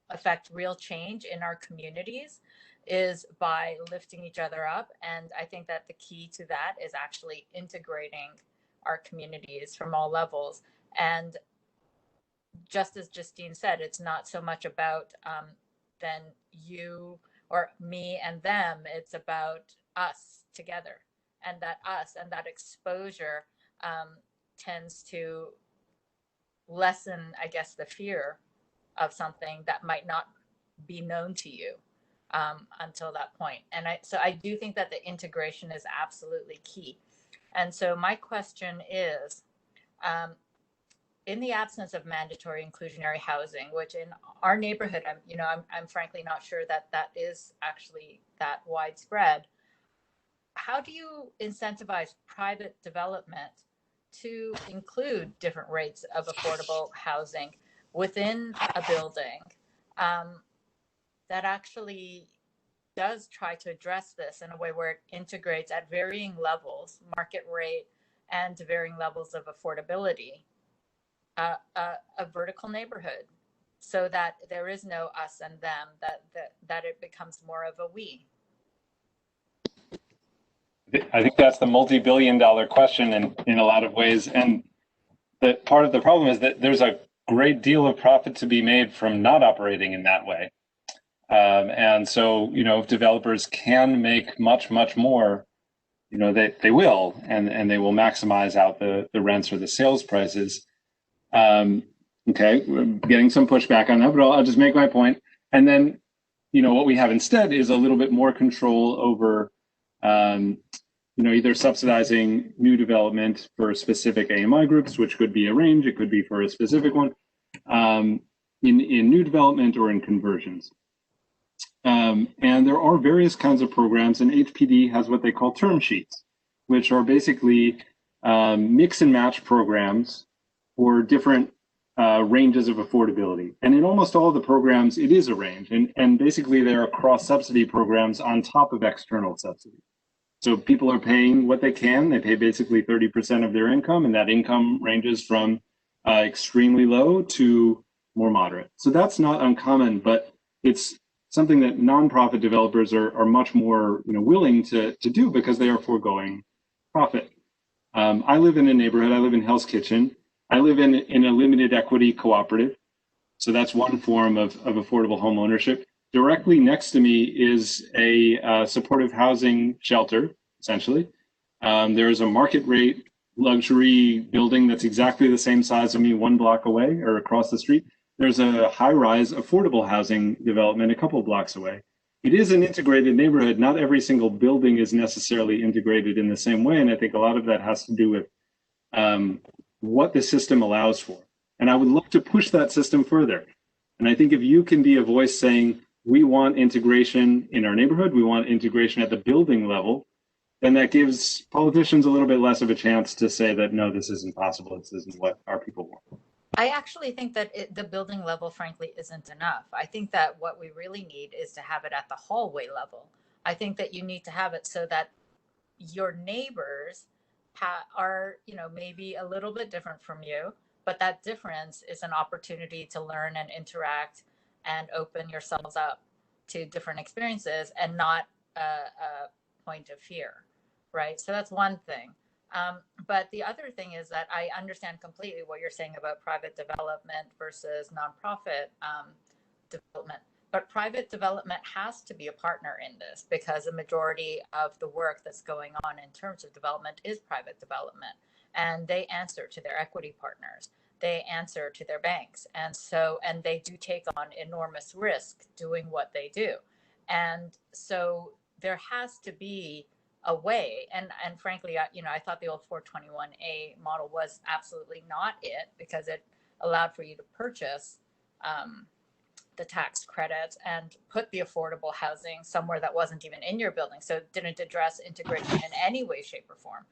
affect real change in our communities is by lifting each other up. And I think that the key to that is actually integrating our communities from all levels. And just as Justine said, it's not so much about then you or me and them, it's about us together. And that us and that exposure tends to lessen, I guess, the fear of something that might not be known to you until that point. And so I do think that the integration is absolutely key. And so my question is, in the absence of mandatory inclusionary housing, which in our neighborhood, I'm frankly not sure that is actually that widespread. How do you incentivize private development to include different rates of affordable housing within a building that actually does try to address this in a way where it integrates at varying levels, market rate, and to varying levels of affordability, a vertical neighborhood, so that there is no us and them, that it becomes more of a we? I think that's the multi-billion-dollar question in a lot of ways. And that part of the problem is that there's a great deal of profit to be made from not operating in that way. And so, if developers can make much, much more, they will, and they will maximize out the rents or the sales prices. Okay, we're getting some pushback on that, but I'll just make my point. And then, what we have instead is a little bit more control over, either subsidizing new development for specific AMI groups, which could be a range, it could be for a specific one, in new development or in conversions. And there are various kinds of programs, and HPD has what they call term sheets, which are basically mix and match programs for different ranges of affordability. And in almost all of the programs, it is a range. And basically, there are cross-subsidy programs on top of external subsidy. So people are paying what they can. They pay basically 30% of their income, and that income ranges from extremely low to more moderate. So that's not uncommon, but it's something that nonprofit developers are much more willing to do because they are foregoing profit. I live in a neighborhood. I live in Hell's Kitchen. I live in a limited equity cooperative. So that's one form of affordable home ownership. Directly next to me is a supportive housing shelter, essentially. There is a market rate luxury building that's exactly the same size as me, 1 block away or across the street. There's a high-rise affordable housing development a couple blocks away. It is an integrated neighborhood. Not every single building is necessarily integrated in the same way. And I think a lot of that has to do with what the system allows for. And I would look to push that system further. And I think if you can be a voice saying, we want integration in our neighborhood, we want integration at the building level, then that gives politicians a little bit less of a chance to say that, no, this isn't possible. This isn't what our people want. I actually think that the building level, frankly, isn't enough. I think that what we really need is to have it at the hallway level. I think that you need to have it so that your neighbors are, maybe a little bit different from you, but that difference is an opportunity to learn and interact and open yourselves up to different experiences and not a point of fear, right? So that's one thing. But the other thing is that I understand completely what you're saying about private development versus nonprofit development. But private development has to be a partner in this because the majority of the work that's going on in terms of development is private development. And they answer to their equity partners. They answer to their banks. And they do take on enormous risk doing what they do. And so there has to be a way, and frankly, I thought the old 421A model was absolutely not it because it allowed for you to purchase the tax credits and put the affordable housing somewhere that wasn't even in your building. So it didn't address integration in any way, shape, or form.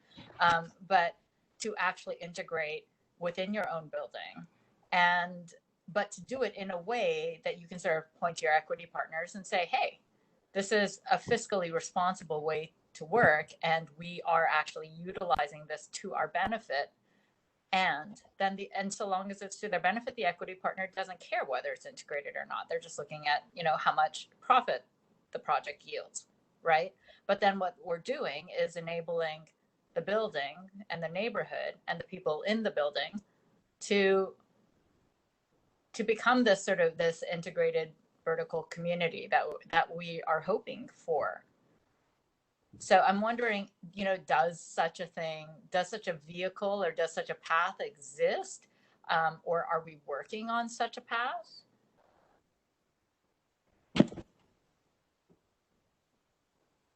But to actually integrate within your own building, but to do it in a way that you can sort of point to your equity partners and say, hey, this is a fiscally responsible way to work, and we are actually utilizing this to our benefit. And so long as it's to their benefit, the equity partner doesn't care whether it's integrated or not. They're just looking at, how much profit the project yields, right? But then what we're doing is enabling the building and the neighborhood and the people in the building to become this integrated vertical community that we are hoping for. So I'm wondering, does such a vehicle or does such a path exist? Or are we working on such a path?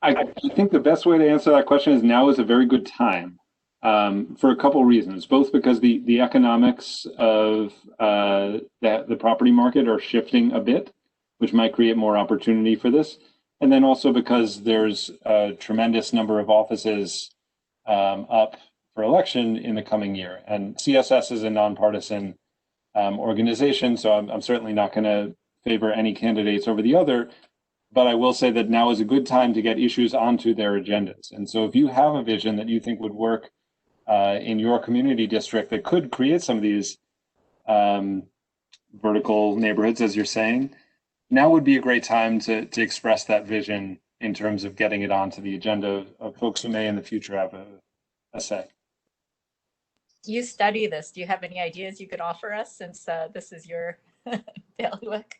I think the best way to answer that question is now is a very good time for a couple reasons, both because the economics of the property market are shifting a bit, which might create more opportunity for this. And then also because there's a tremendous number of offices up for election in the coming year. And CSS is a nonpartisan organization, so I'm certainly not going to favor any candidates over the other. But I will say that now is a good time to get issues onto their agendas. And so if you have a vision that you think would work in your community district that could create some of these vertical neighborhoods, as you're saying, now would be a great time to express that vision in terms of getting it onto the agenda of folks who may in the future have a say. You study this. Do you have any ideas you could offer us since this is your bailiwick?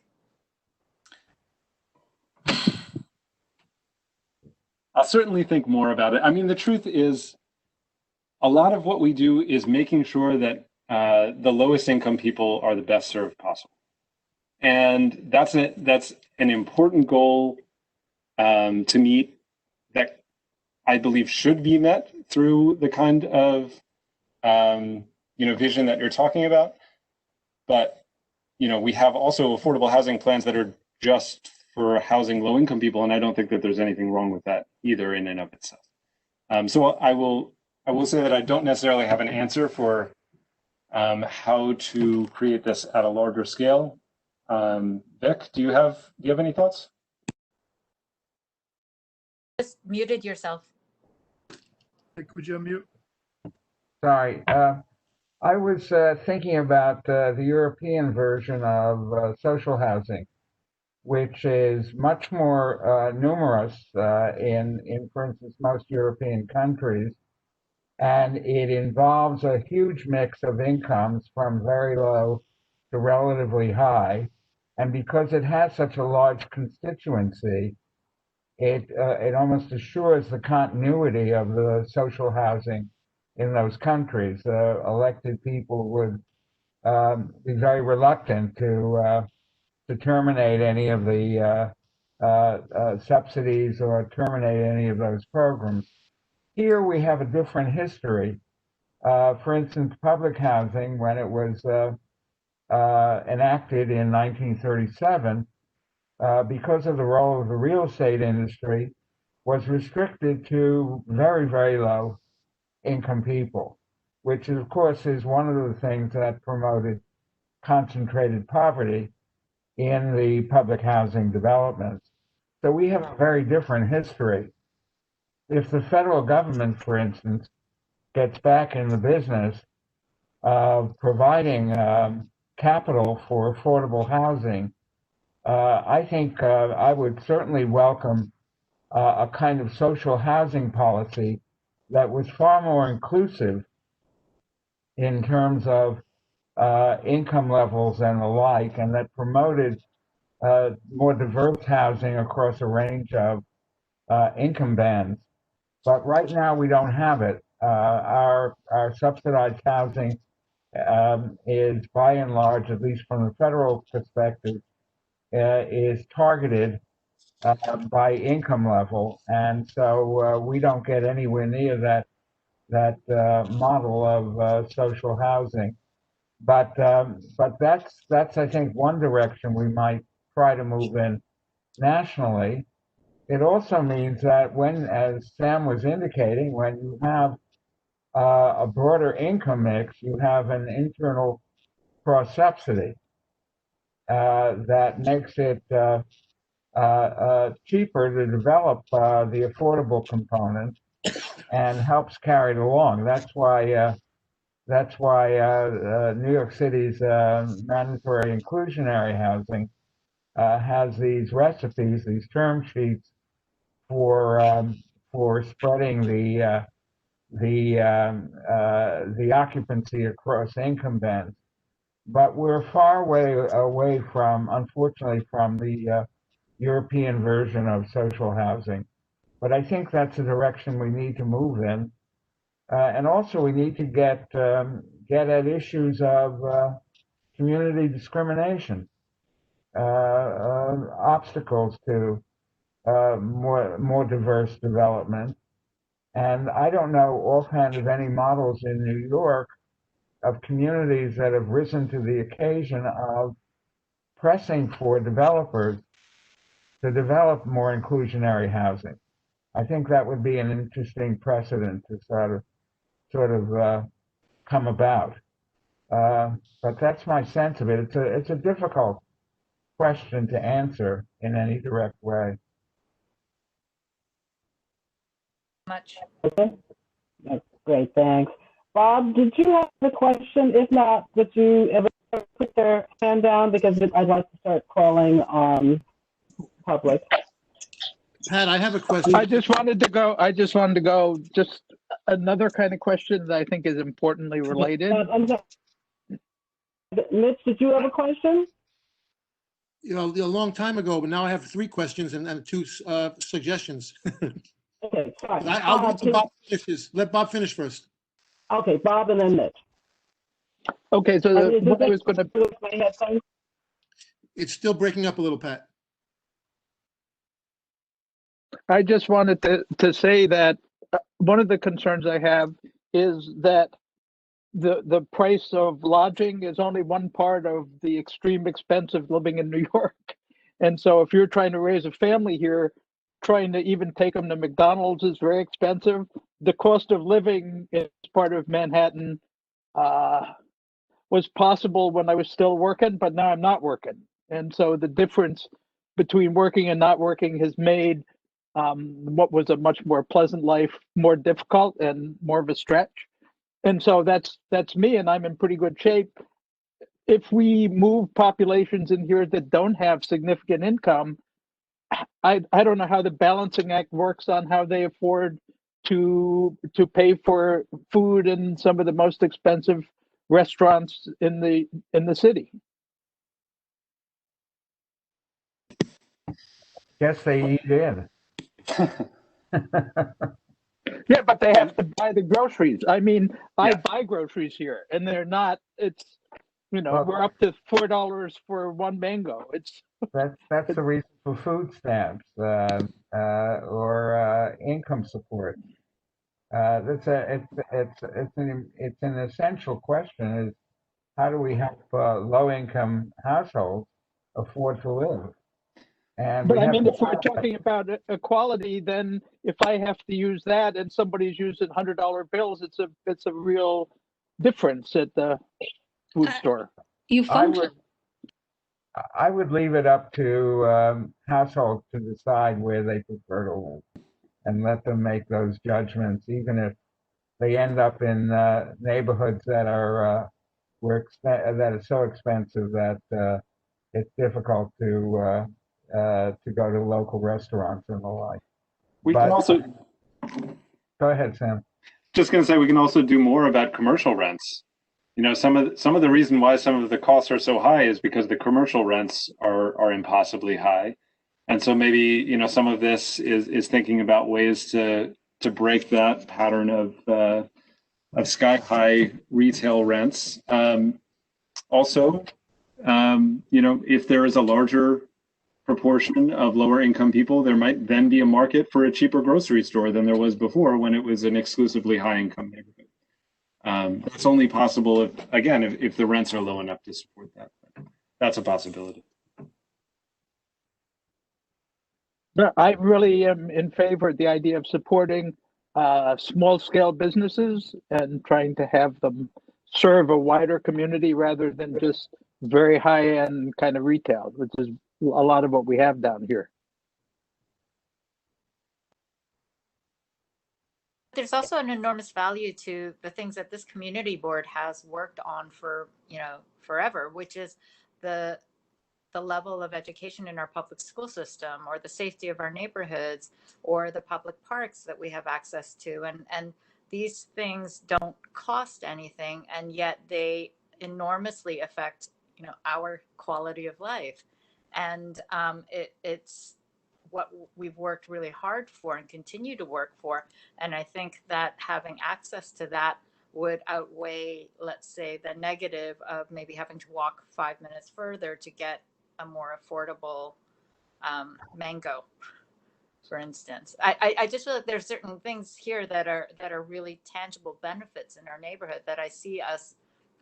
I'll certainly think more about it. I mean, the truth is a lot of what we do is making sure that the lowest income people are the best served possible. And that's an important goal to meet that I believe should be met through the kind of vision that you're talking about. But we have also affordable housing plans that are just for housing low income people, and I don't think that there's anything wrong with that either in and of itself. So I will say that I don't necessarily have an answer for how to create this at a larger scale. Vic, do you have any thoughts? Just muted yourself. Could you unmute? Sorry. I was thinking about the European version of social housing, which is much more numerous in, for instance, most European countries. And it involves a huge mix of incomes from very low to relatively high. And because it has such a large constituency, it almost assures the continuity of the social housing in those countries. Elected people would be very reluctant to terminate any of the subsidies or terminate any of those programs. Here we have a different history. For instance, public housing, when it was enacted in 1937, because of the role of the real estate industry, was restricted to very, very low income people, which of course is one of the things that promoted concentrated poverty in the public housing developments. So we have a very different history. If the federal government, for instance, gets back in the business of providing capital for affordable housing, I think I would certainly welcome a kind of social housing policy that was far more inclusive in terms of income levels and the like, and that promoted more diverse housing across a range of income bands. But right now we don't have it. Our subsidized housing is by and large, at least from the federal perspective, is targeted by income level, and so we don't get anywhere near that model of social housing. But that's I think one direction we might try to move in nationally. It also means that when, as Sam was indicating, when you have a broader income mix, you have an internal cross subsidy that makes it cheaper to develop the affordable component and helps carry it along. That's why New York City's mandatory inclusionary housing has these recipes, these term sheets for spreading the occupancy across income bands. But we're far away from, unfortunately, from the European version of social housing. But I think that's the direction we need to move in. And also we need to get at issues of community discrimination, obstacles to more diverse development. And I don't know offhand of any models in New York of communities that have risen to the occasion of pressing for developers to develop more inclusionary housing. I think that would be an interesting precedent to sort of come about. But that's my sense of it. It's a difficult question to answer in any direct way. Much. Okay, that's great, thanks. Bob, did you have a question? If not, would you ever put your hand down, because I'd like to start calling on public. Pat, I have a question. I just wanted to go just another kind of question that I think is importantly related. Mitch, did you have a question? You know, a long time ago, but now I have 3 questions and 2 suggestions. Okay, sorry. I'll let Bob finish. Let Bob finish first. Okay, Bob and then Mitch. Okay, so what I was going to... It's still breaking up a little, Pat. I just wanted to say that one of the concerns I have is that the price of lodging is only one part of the extreme expense of living in New York. And so if you're trying to raise a family here, trying to even take them to McDonald's is very expensive. The cost of living in part of Manhattan was possible when I was still working, but now I'm not working. And so the difference between working and not working has made what was a much more pleasant life more difficult and more of a stretch. And so that's me, and I'm in pretty good shape. if we move populations in here that don't have significant income, I don't know how the balancing act works on how they afford to pay for food in some of the most expensive restaurants in the city. Guess they eat in. Yeah, but they have to buy the groceries. I mean, I Yeah. buy groceries here, and they're not. It's Well, we're up to $4 for one mango. It's that's the reason for food stamps or income support. It's an essential question: is how do we help low-income households afford to live? And But we I have mean, to if we're talking about equality, then if I have to use that and somebody's using $100 bills, it's a real difference at the food store. You function. I would leave it up to households to decide where they prefer to live, and let them make those judgments, even if they end up in neighborhoods that are that are so expensive that it's difficult to go to local restaurants and the like. We can also, Go ahead, Sam. just going to say, we can also do more about commercial rents. Some of the reason why some of the costs are so high is because the commercial rents are impossibly high. And so maybe, some of this is thinking about ways to break that pattern of sky high retail rents. Also, if there is a larger proportion of lower income people, there might then be a market for a cheaper grocery store than there was before when it was an exclusively high income neighborhood. It's only possible if the rents are low enough to support that. That's a possibility. No, I really am in favor of the idea of supporting small scale businesses and trying to have them serve a wider community rather than just very high end kind of retail, which is a lot of what we have down here. There's also an enormous value to the things that this community board has worked on for, forever, which is the level of education in our public school system, or the safety of our neighborhoods, or the public parks that we have access to. And these things don't cost anything, and yet they enormously affect, our quality of life. And it's what we've worked really hard for and continue to work for. And I think that having access to that would outweigh, let's say, the negative of maybe having to walk 5 minutes further to get a more affordable mango, for instance. I just feel like there's certain things here that are really tangible benefits in our neighborhood that I see us,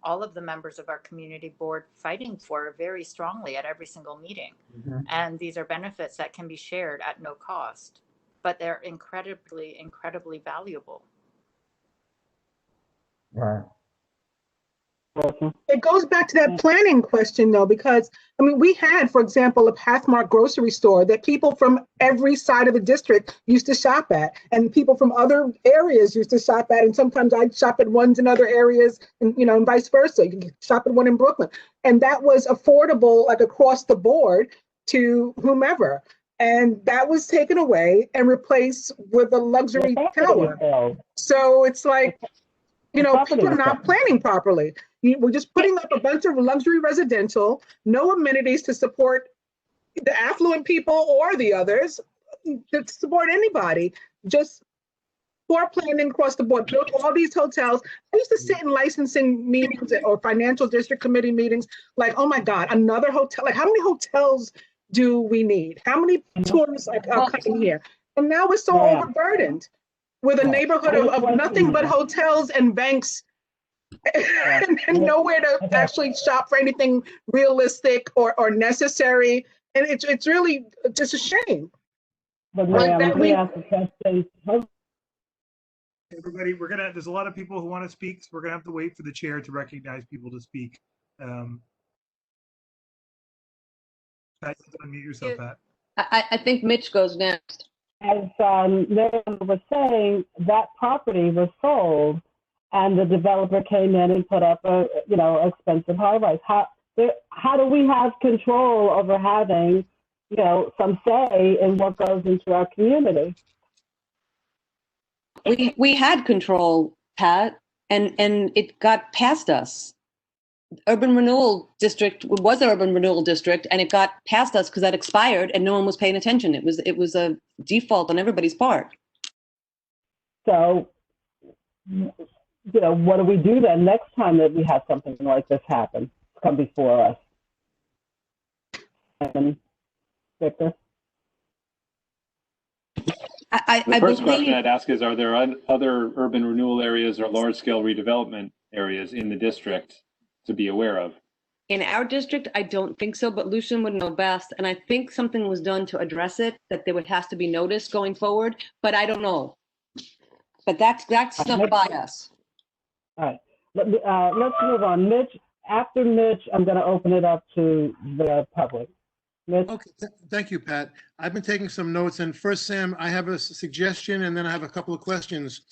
all of the members of our community board, fighting for very strongly at every single meeting. Mm-hmm. And these are benefits that can be shared at no cost, but they're incredibly, incredibly valuable. Right. It goes back to that planning question, though, because, we had, for example, a Pathmark grocery store that people from every side of the district used to shop at, and people from other areas used to shop at, and sometimes I'd shop at ones in other areas, and, and vice versa. You could shop at one in Brooklyn. And that was affordable, like across the board to whomever. And that was taken away and replaced with a luxury tower. So it's like, people are not planning properly. We're just putting up a bunch of luxury residential, no amenities to support the affluent people or the others, to support anybody. Just poor planning across the board. Built all these hotels. I used to sit in licensing meetings or financial district committee meetings, like, oh my God, another hotel. Like, how many hotels do we need? How many tourists are coming here? And now we're so overburdened with a neighborhood of nothing but hotels and banks, and nowhere to actually shop for anything realistic or necessary. And it's really just a shame. But let me ask a question. Everybody, there's a lot of people who want to speak, so we're gonna have to wait for the chair to recognize people to speak. Pat, unmute yourself, Pat. I think Mitch goes next. As Miriam was saying, that property was sold, and the developer came in and put up a expensive high-rise. how do we have control over having, some say in what goes into our community? We had control, Pat, and it got past us. Urban Renewal District was the Urban Renewal District, and it got past us because that expired and no one was paying attention. It was a default on everybody's part. So, what do we do then next time that we have something like this happen, come before us? And Victor? The first question I'd ask is, are there other urban renewal areas or large-scale redevelopment areas in the district to be aware of? In our district, I don't think so, but Lucian would know best. And I think something was done to address it, that there would have to be notice going forward, but I don't know. But that's not by us. All right, let's move on. Mitch, after Mitch, I'm going to open it up to the public. Mitch? Okay, thank you, Pat. I've been taking some notes, and first, Sam, I have a suggestion, and then I have a couple of questions.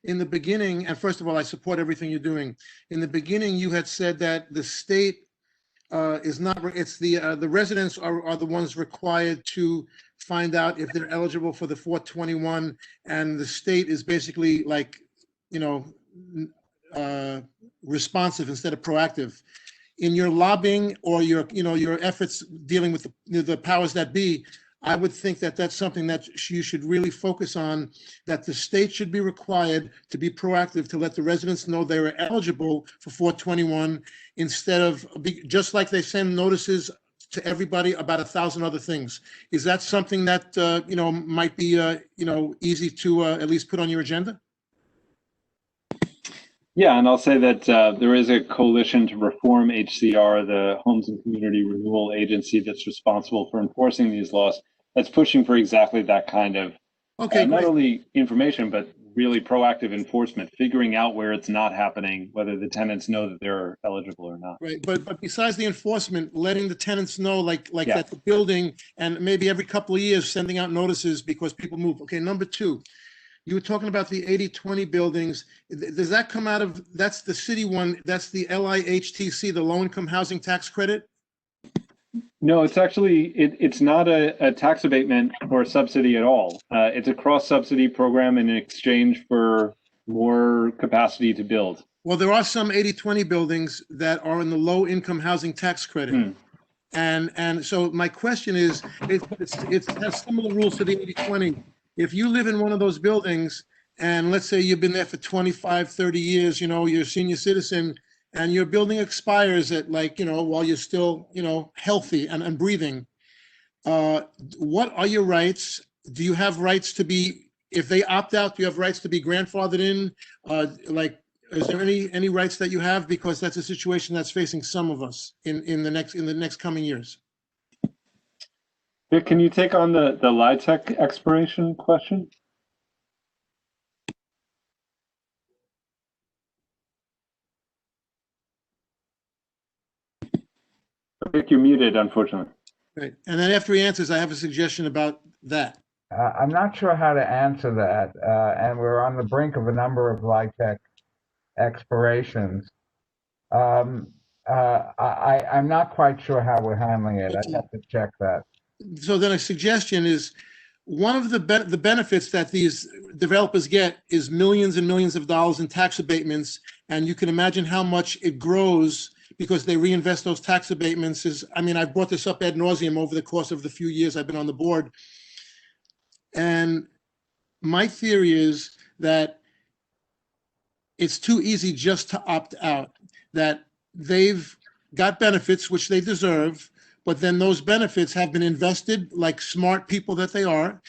In the beginning, and first of all, I support everything you're doing. In the beginning, you had said that the state is not, it's the residents are the ones required to find out if they're eligible for the 421, and the state is basically like, responsive instead of proactive. In your lobbying or your efforts dealing with the powers that be, I would think that that's something that you should really focus on, that the state should be required to be proactive to let the residents know they are eligible for 421 instead of, just like they send notices to everybody about 1,000 other things. Is that something that, might be, easy to at least put on your agenda? Yeah, and I'll say that there is a coalition to reform HCR, the Homes and Community Renewal Agency that's responsible for enforcing these laws, that's pushing for exactly that kind of not only information, but really proactive enforcement, figuring out where it's not happening, whether the tenants know that they're eligible or not. Right, but besides the enforcement, letting the tenants know, like that the building, and maybe every couple of years sending out notices because people move. Okay, number two. You were talking about the 80/20 buildings. Does that come out of, that's the city one, that's the LIHTC, the low income housing tax credit? No, it's actually, it's not a tax abatement or a subsidy at all. It's a cross subsidy program in exchange for more capacity to build. Well, there are some 80/20 buildings that are in the low income housing tax credit. And so my question is, it has similar rules to the 80/20. If you live in one of those buildings, and let's say you've been there for 25, 30 years, you're a senior citizen, and your building expires at while you're still, healthy and breathing, what are your rights? Do you have rights to be, if they opt out, do you have rights to be grandfathered in? Is there any rights that you have? Because that's a situation that's facing some of us in the next coming years. Vic, can you take on the LIHTC expiration question? Vic, you're muted, unfortunately. Right, and then after he answers, I have a suggestion about that. I'm not sure how to answer that, and we're on the brink of a number of LIHTC expirations. I'm not quite sure how we're handling it. I'd have to check that. So then a suggestion is, one of the benefits that these developers get is millions and millions of dollars in tax abatements, and you can imagine how much it grows because they reinvest those tax abatements. I've brought this up ad nauseum over the course of the few years I've been on the board. And my theory is that it's too easy just to opt out, that they've got benefits, which they deserve, but then those benefits have been invested, like smart people that they are,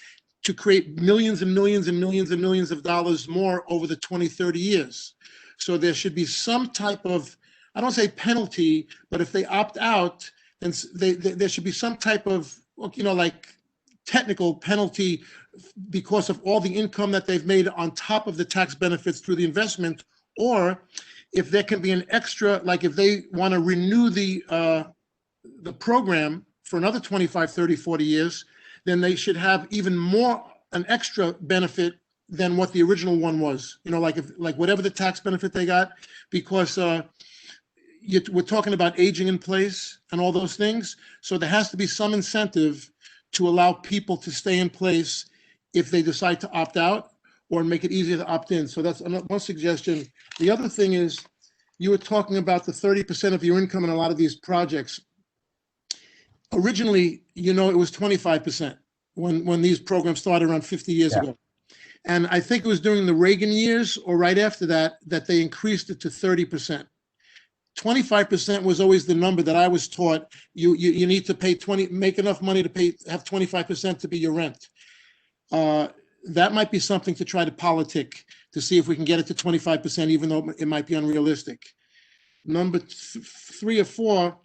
to create millions and millions and millions and millions of dollars more over the 20, 30 years. So there should be some type of, I don't say penalty, but if they opt out, then there should be some type of, technical penalty because of all the income that they've made on top of the tax benefits through the investment. Or if there can be an extra, like if they want to renew the program for another 25, 30, 40 years, then they should have even more, an extra benefit than what the original one was. Like whatever the tax benefit they got, because we're talking about aging in place and all those things. So there has to be some incentive to allow people to stay in place if they decide to opt out, or make it easier to opt in. So that's one suggestion. The other thing is, you were talking about the 30% of your income in a lot of these projects. Originally, it was 25% when these programs started around 50 years ago. And I think it was during the Reagan years or right after that they increased it to 30%. 25% was always the number that I was taught. You need to make enough money to have 25% to be your rent. That might be something to try to politic to see if we can get it to 25%, even though it might be unrealistic. Number 3 or 4,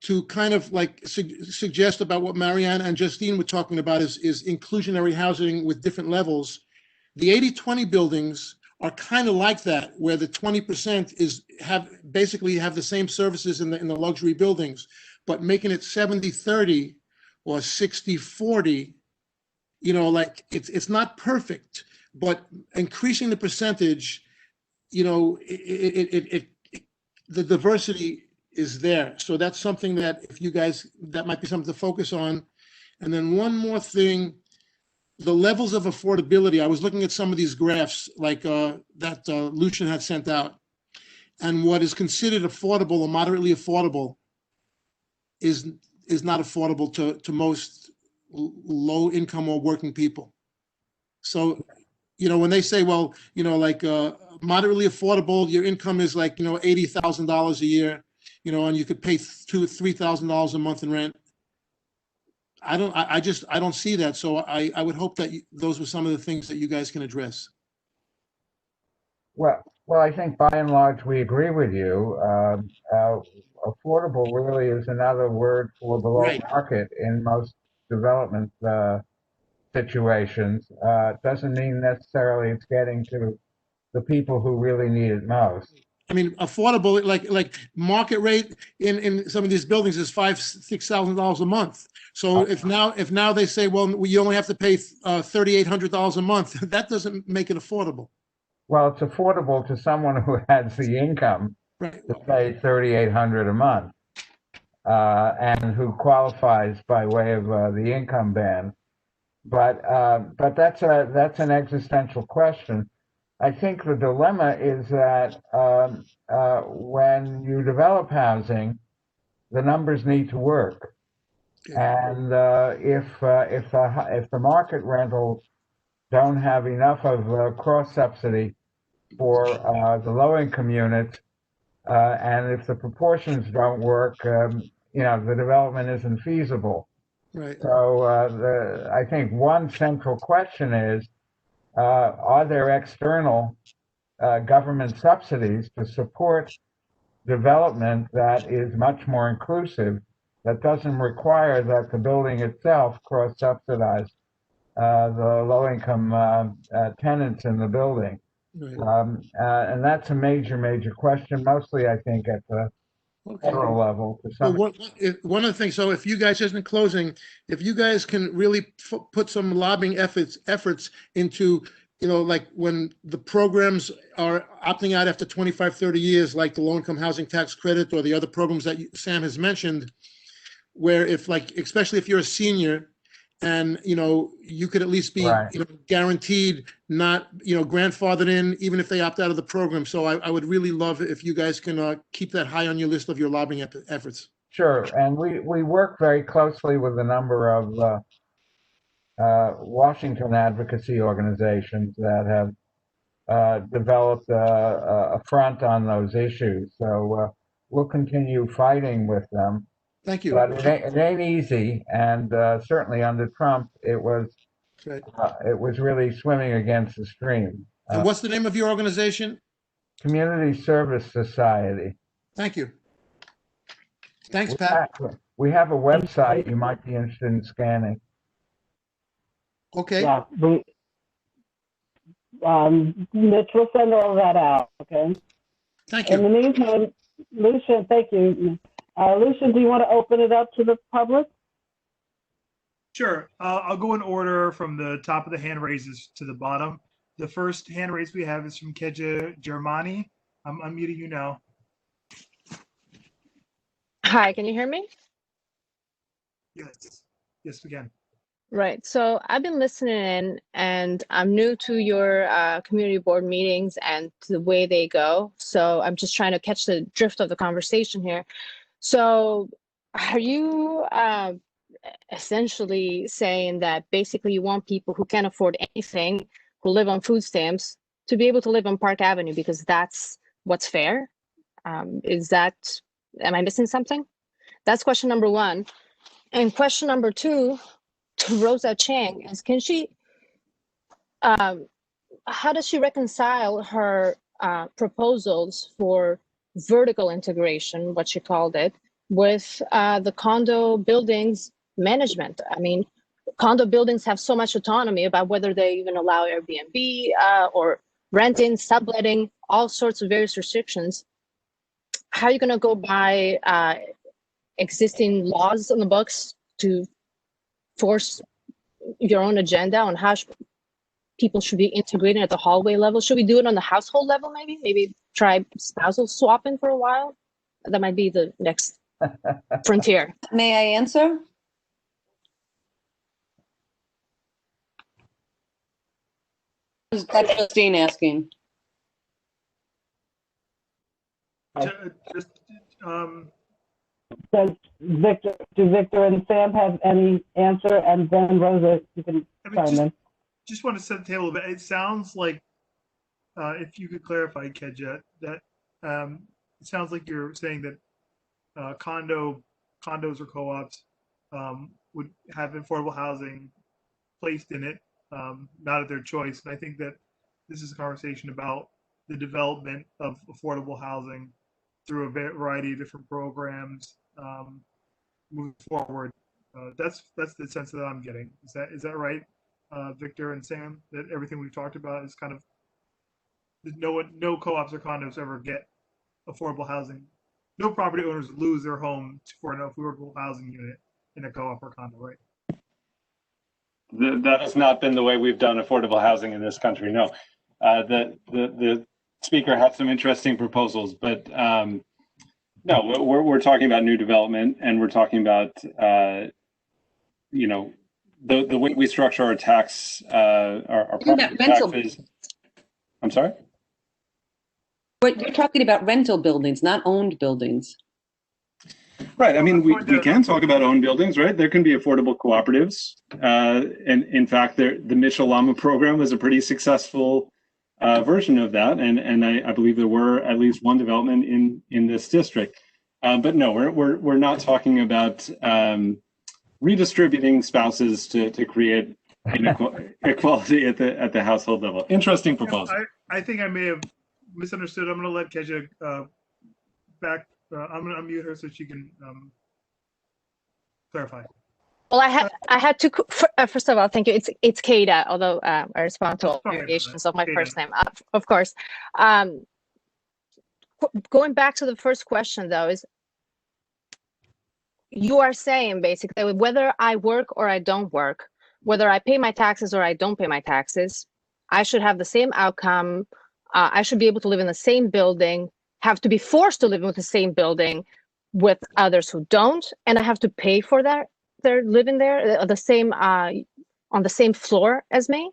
to kind of like suggest about what Marianne and Justine were talking about is inclusionary housing with different levels. The 80-20 buildings are kind of like that, where the 20% basically have the same services in the luxury buildings, but making it 70-30 or 60-40. It's not perfect, but increasing the percentage, the diversity is there. So that's something that that might be something to focus on. And then one more thing, the levels of affordability. I was looking at some of these graphs like that Lucian had sent out, and what is considered affordable or moderately affordable is not affordable to most low income or working people. So, when they say, well, moderately affordable, your income is like, $80,000 a year, and you could pay $2,000 or $3,000 a month in rent. I don't see that. So I would hope that those were some of the things that you guys can address. Well, I think by and large we agree with you. Affordable really is another word for below market in most development situations. Doesn't mean necessarily it's getting to the people who really need it most. I mean, affordable, like market rate in some of these buildings is $5,000-$6,000 a month. So if now they say, well, you only have to pay $3,800 a month, that doesn't make it affordable. Well, it's affordable to someone who has the income to pay $3,800 a month, and who qualifies by way of the income band. But that's an existential question. I think the dilemma is that when you develop housing, the numbers need to work, and if the market rentals don't have enough of cross subsidy for the low income units, and if the proportions don't work, the development isn't feasible. Right. So I think one central question is, are there external government subsidies to support development that is much more inclusive, that doesn't require that the building itself cross-subsidize the low-income tenants in the building? Right. And that's a major question, mostly I think at the federal level. One of the things, so if you guys, just in closing, if you guys can really put some lobbying efforts into, like when the programs are opting out after 25, 30 years, like the low-income housing tax credit or the other programs that Sam has mentioned, where especially if you're a senior and, you could at least be guaranteed, not, grandfathered in, even if they opt out of the program. So I would really love if you guys can keep that high on your list of your lobbying efforts. Sure, and we work very closely with a number of Washington advocacy organizations that have developed a front on those issues. So we'll continue fighting with them. Thank you. But it ain't easy, and certainly under Trump, it was really swimming against the stream. And what's the name of your organization? Community Service Society. Thank you. Thanks, Pat. We have a website you might be interested in scanning. Okay. Yeah, Mitch will send all that out, okay? Thank you. In the meantime, Lucian, thank you. Lucian, do you want to open it up to the public? Sure. I'll go in order from the top of the hand raises to the bottom. The first hand raise we have is from Keja Germani. I'm unmuting you now. Hi, can you hear me? Yes, yes, we can. Right. So I've been listening in, and I'm new to your community board meetings and to the way they go. So I'm just trying to catch the drift of the conversation here. So are you essentially saying that basically you want people who can't afford anything, who live on food stamps, to be able to live on Park Avenue because that's what's fair? Am I missing something? That's question number one. And question number two to Rosa Chang is, how does she reconcile her proposals for vertical integration, what she called it, with the condo buildings management? I mean, condo buildings have so much autonomy about whether they even allow Airbnb or renting, subletting, all sorts of various restrictions. How are you going to go by existing laws on the books to force your own agenda on how people should be integrated at the hallway level? Should we do it on the household level, maybe? Maybe try spousal swapping for a while? That might be the next frontier. May I answer? That's Justine asking. Just, Does do Victor and Sam have any answer? And then Rosa, you can chime in. just want to set the table a bit. It sounds like, if you could clarify, Kedja, that it sounds like you're saying that condos or co-ops would have affordable housing placed in it, not at their choice. And I think that this is a conversation about the development of affordable housing through a variety of different programs moving forward. That's the sense that I'm getting. Is that right, Victor and Sam? That everything we've talked about is kind of no co-ops or condos ever get affordable housing. No property owners lose their home for an affordable housing unit in a co-op or condo, right? That has not been the way we've done affordable housing in this country. No, the speaker had some interesting proposals, but no, we're talking about new development, and we're talking about you know, the way we structure our tax, our property taxes. I'm sorry. But you're talking about rental buildings, not owned buildings. Right. I mean, we can talk about owned buildings, right? There can be affordable cooperatives. And in fact, the Mitchell-Lama program was a pretty successful version of that. And I believe there were at least one development in this district. But no, we're not talking about redistributing spouses to create equality at the household level. Interesting proposal. I think I may have misunderstood. I'm going to let Kedja back. I'm going to unmute her so she can clarify. Well, I had to, first of all, thank you. It's Kada, although I respond to all variations of my first name, of course. Going back to the first question, though, is you are saying basically whether I work or I don't work, whether I pay my taxes or I don't pay my taxes, I should have the same outcome. I should be able to live in the same building, have to be forced to live in the same building with others who don't, and I have to pay for that. They're living there the same on the same floor as me,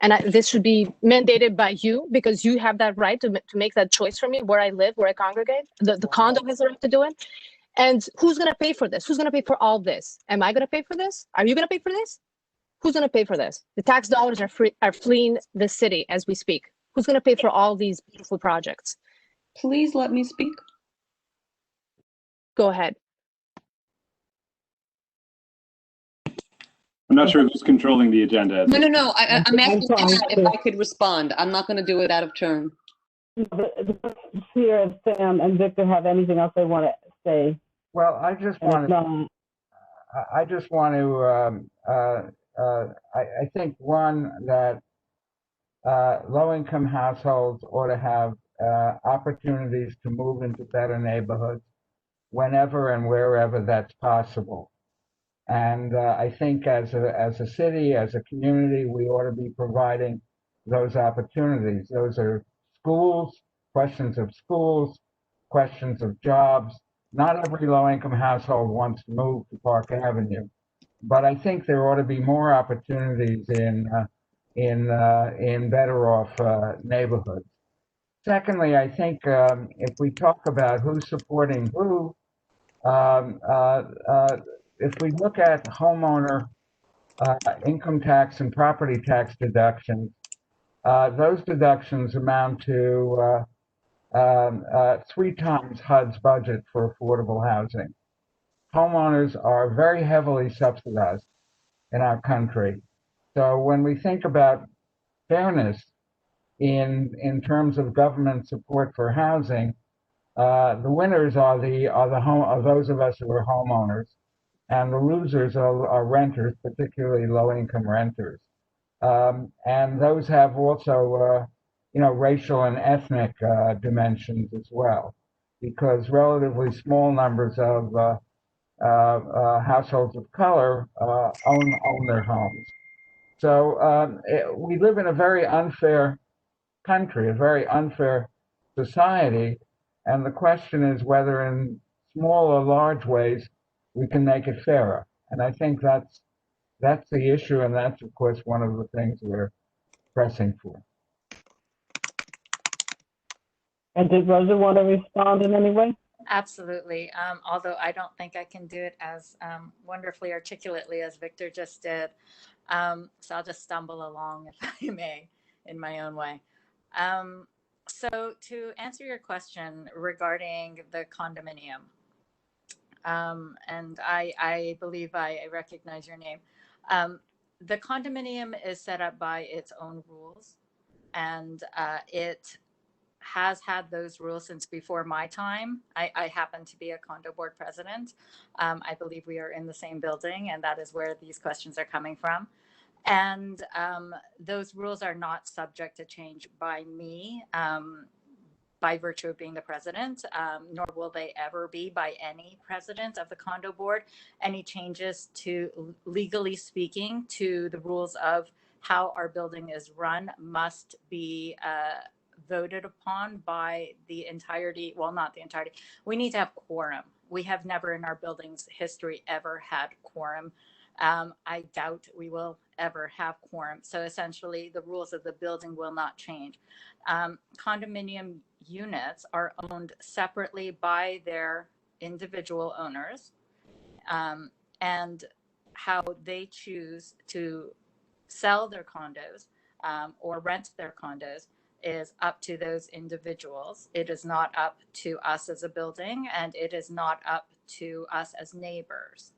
and this should be mandated by you because you have that right to make that choice for me where I live, where I congregate. The condo has the right to do it. And who's going to pay for this? Who's going to pay for all this? Am I going to pay for this? Are you going to pay for this? Who's going to pay for this? The tax dollars are fleeing the city as we speak. Who's going to pay for all these beautiful projects? Please let me speak. Go ahead. I'm not sure who's controlling the agenda. No. I'm asking if I could respond. I'm not going to do it out of turn. Here, Sam and Victor have anything else they want to say? Well, I just want to. I think one that low-income households ought to have opportunities to move into better neighborhoods whenever and wherever that's possible. And I think as a city, as a community, we ought to be providing those opportunities. Those are schools, questions of jobs, Not every low-income household wants to move to Park Avenue, but I think there ought to be more opportunities in better off neighborhoods. Secondly, I think if we talk about who's supporting who, um, uh, uh, if we look at homeowner income tax and property tax deductions, those deductions amount to 3 times HUD's budget for affordable housing. Homeowners are very heavily subsidized in our country. So when we think about fairness in terms of government support for housing, the winners are those of us who are homeowners, and the losers are renters, particularly low-income renters. And those have also, racial and ethnic dimensions as well, because relatively small numbers of households of color own their homes. So we live in a very unfair country, a very unfair society, and the question is whether in small or large ways we can make it fairer. And I think that's the issue, and that's of course one of the things we're pressing for. And did Rosa want to respond in any way? Absolutely. Although I don't think I can do it as wonderfully articulately as Victor just did. So I'll just stumble along, if I may, in my own way. So to answer your question regarding the condominium, and I believe I recognize your name. The condominium is set up by its own rules, and it has had those rules since before my time. I happen to be a condo board president. I believe we are in the same building, and that is where these questions are coming from. And those rules are not subject to change by me by virtue of being the president, nor will they ever be by any president of the condo board. Any changes to, legally speaking, to the rules of how our building is run must be voted upon by the entirety, well, not the entirety. We need to have quorum. We have never in our building's history ever had quorum. I doubt we will ever have quorum. So essentially the rules of the building will not change. Condominium units are owned separately by their individual owners, and how they choose to sell their condos or rent their condos is up to those individuals. It is not up to us as a building, and it is not up to us as neighbors.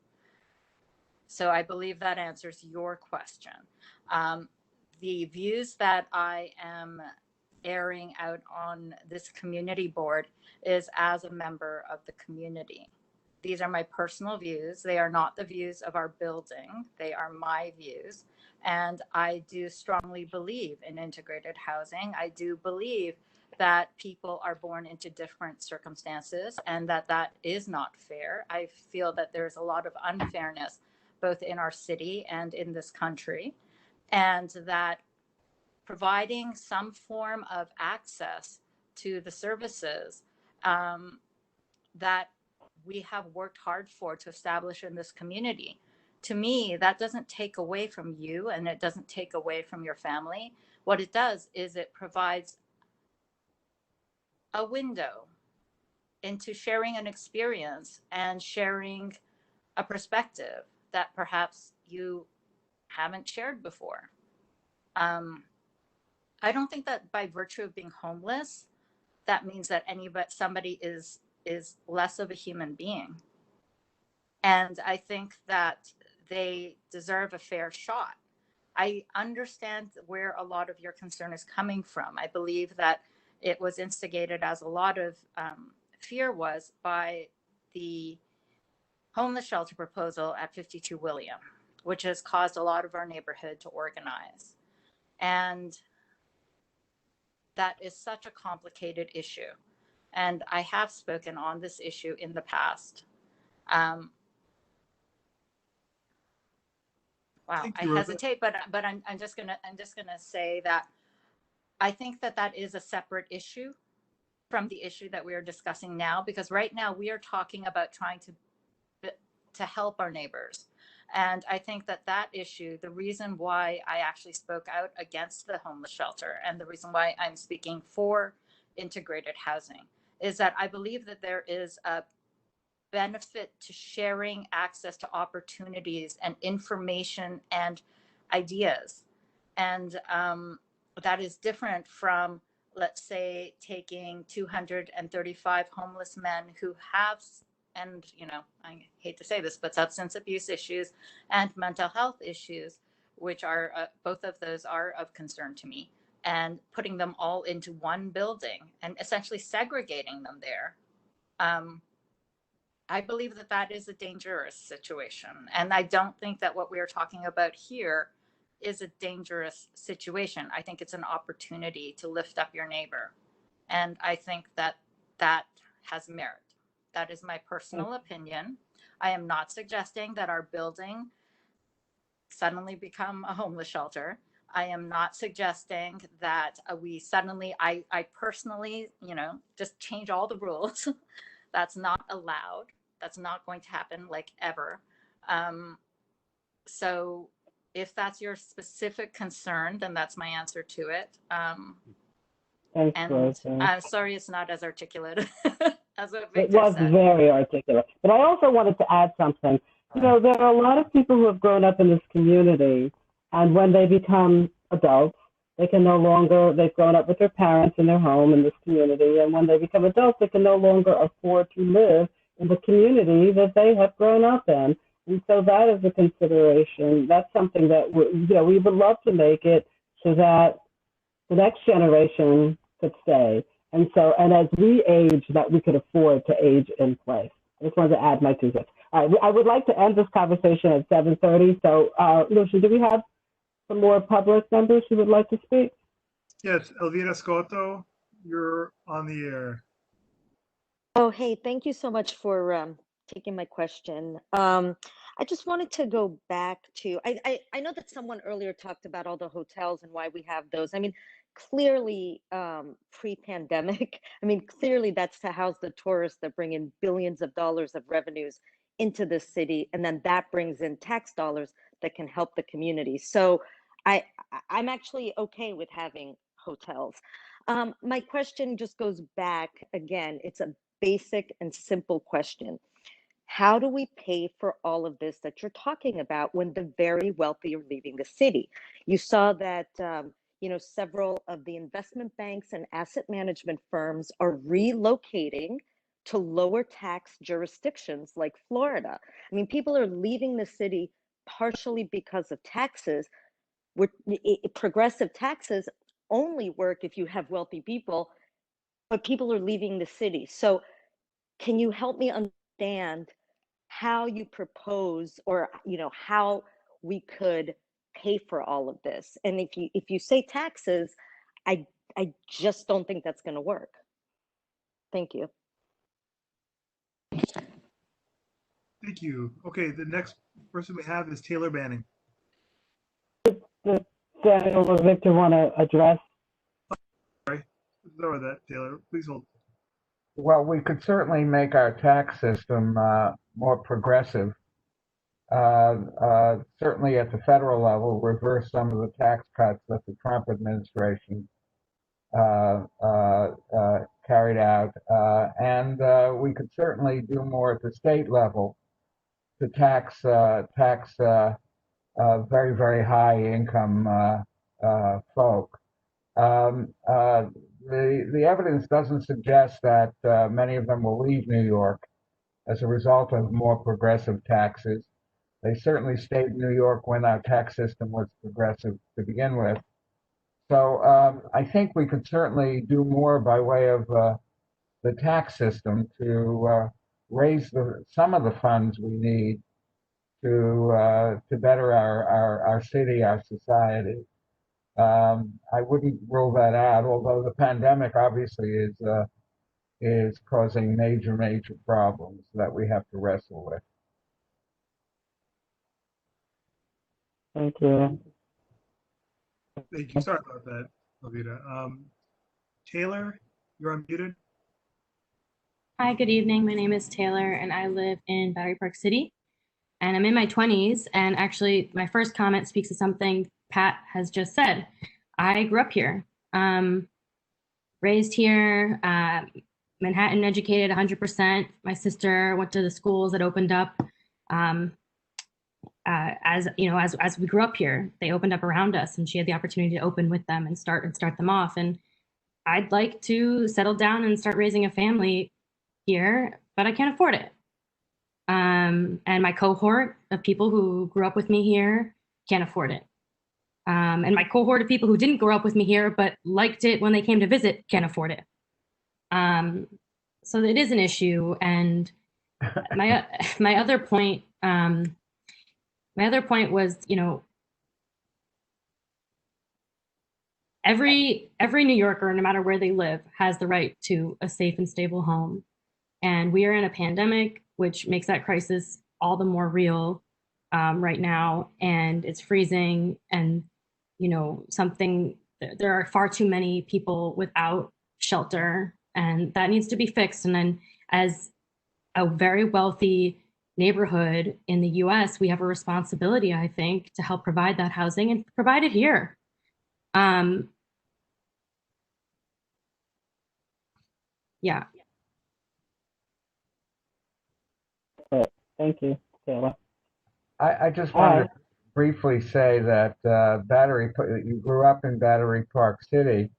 So I believe that answers your question. The views that I am airing out on this community board is as a member of the community. These are my personal views. They are not the views of our building. They are my views. And I do strongly believe in integrated housing. I do believe that people are born into different circumstances and that is not fair. I feel that there's a lot of unfairness both in our city and in this country, and that providing some form of access to the services that we have worked hard for to establish in this community. To me, that doesn't take away from you, and it doesn't take away from your family. What it does is it provides a window into sharing an experience and sharing a perspective that perhaps you haven't shared before. I don't think that by virtue of being homeless, that means that somebody is less of a human being. And I think that they deserve a fair shot. I understand where a lot of your concern is coming from. I believe that it was instigated, as a lot of fear was, by the homeless shelter proposal at 52 William, which has caused a lot of our neighborhood to organize. And that is such a complicated issue. And I have spoken on this issue in the past. Wow, I hesitate, but I'm just gonna say that I think that is a separate issue from the issue that we are discussing now, because right now we are talking about trying to help our neighbors. And I think that that issue, the reason why I actually spoke out against the homeless shelter and the reason why I'm speaking for integrated housing is that I believe that there is a benefit to sharing access to opportunities and information and ideas. And that is different from, let's say, taking 235 homeless men who have, and you know, I hate to say this, but substance abuse issues and mental health issues, which are both of those are of concern to me, and putting them all into one building and essentially segregating them there. I believe that that is a dangerous situation. And I don't think that what we are talking about here is a dangerous situation. I think it's an opportunity to lift up your neighbor. And I think that that has merit. That is my personal opinion. I am not suggesting that our building suddenly become a homeless shelter. I am not suggesting that we suddenly, I personally, you know, just change all the rules. That's not allowed. That's not going to happen, like, ever. So if that's your specific concern, then that's my answer to it. Thanks, And Rosie. I'm sorry it's not as articulate as what It Victor was said. very articulate. But I also wanted to add something. You know, there are a lot of people who have grown up in this community, and when they become adults, they can no longer, they've grown up with their parents in their home in this community, and when they become adults, they can no longer afford to live in the community that they have grown up in. And so that is a consideration. That's something that we would love to make it so that the next generation could stay. And so, and as we age, that we could afford to age in place. I just wanted to add my 2 cents. All right, I would like to end this conversation at 7:30. So, Lucia, do we have some more public members who would like to speak? Yes, Elvira Scotto, you're on the air. Oh, hey, thank you so much for taking my question. I just wanted to go back to, I know that someone earlier talked about all the hotels and why we have those. I mean, clearly pre-pandemic, I mean, clearly that's to house the tourists that bring in billions of dollars of revenues into the city. And then that brings in tax dollars that can help the community. So I'm actually okay with having hotels. My question just goes back again. It's a basic and simple question. How do we pay for all of this that you're talking about when the very wealthy are leaving the city? You saw that, several of the investment banks and asset management firms are relocating to lower tax jurisdictions like Florida. I mean, people are leaving the city partially because of taxes. Progressive taxes only work if you have wealthy people, but people are leaving the city. So can you help me understand how you propose, or how we could pay for all of this? And if you say taxes, I just don't think that's going to work. Thank you. Thank you. Okay, the next person we have is Taylor Banning. Does Daniel or Victor want to address? Sorry about that, Taylor. Please hold. Well, we could certainly make our tax system more progressive. Certainly at the federal level, reverse some of the tax cuts that the Trump administration carried out. And we could certainly do more at the state level to tax very, very high income folk. The evidence doesn't suggest that many of them will leave New York as a result of more progressive taxes. They certainly stayed in New York when our tax system was progressive to begin with. So I think we could certainly do more by way of the tax system to raise some of the funds we need to better our city, our society. I wouldn't rule that out, although the pandemic obviously is causing major problems that we have to wrestle with. Thank you. Thank you. Sorry about that, Elvira. Taylor, you're unmuted. Hi, good evening. My name is Taylor and I live in Battery Park City. And I'm in my 20s. And actually, my first comment speaks to something Pat has just said. I grew up here, raised here, Manhattan educated 100%. My sister went to the schools that opened up as we grew up here. They opened up around us, and she had the opportunity to open with them and start them off. And I'd like to settle down and start raising a family here, but I can't afford it. And my cohort of people who grew up with me here can't afford it. And my cohort of people who didn't grow up with me here but liked it when they came to visit can't afford it. So it is an issue. And my other point was, every New Yorker, no matter where they live, has the right to a safe and stable home. And we are in a pandemic, which makes that crisis all the more real right now. And it's freezing, and there are far too many people without shelter, and that needs to be fixed. And then, as a very wealthy neighborhood in the US, we have a responsibility, I think, to help provide that housing and provide it here. Yeah. Thank you, Taylor. I just wanted to briefly say that you grew up in Battery Park City.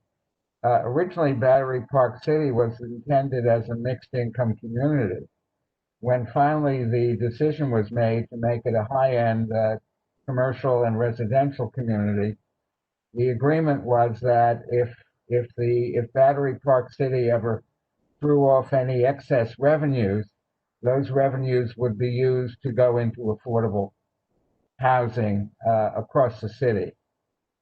Originally, Battery Park City was intended as a mixed income community. When finally the decision was made to make it a high-end commercial and residential community, the agreement was that if Battery Park City ever threw off any excess revenues, those revenues would be used to go into affordable housing across the city.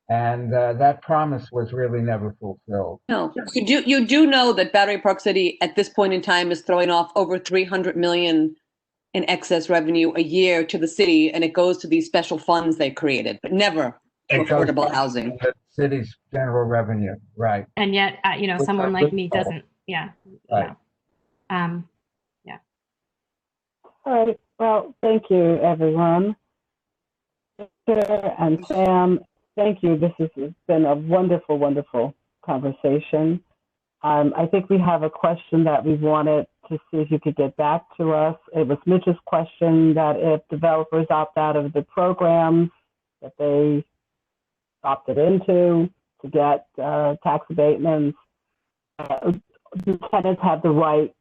And that promise was really never fulfilled. No, you do know that Battery Park City at this point in time is throwing off over 300 million in excess revenue a year to the city, and it goes to these special funds they created, but never to affordable housing. The city's general revenue, right? And yet, someone like me doesn't. Yeah. Right. Yeah. All right. Well, thank you, everyone. Victor and Sam, thank you. This has been a wonderful, wonderful conversation. I think we have a question that we wanted to see if you could get back to us. It was Mitch's question that if developers opt out of the programs that they opted into to get tax abatements, do tenants have the right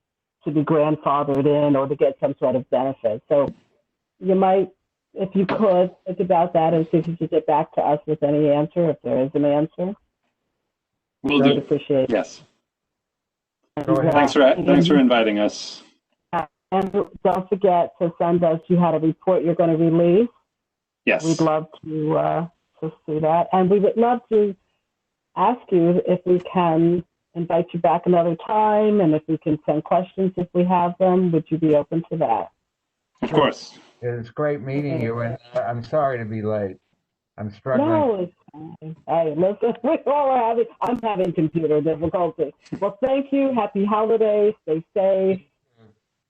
to be grandfathered in or to get some sort of benefit? So you might, if you could, think about that and see if you could get back to us with any answer, if there is an answer. Will I'd do. appreciate it. Yes. Thanks for inviting us. And don't forget to send us, you had a report you're going to release. Yes. We'd love to see that. And we would love to ask you if we can invite you back another time, and if we can send questions if we have them. Would you be open to that? Of course. It was great meeting you, and I'm sorry to be late. I'm struggling. No, it's fine. Hey, listen, I'm having computer difficulty. Well, thank you. Happy holidays. Stay safe.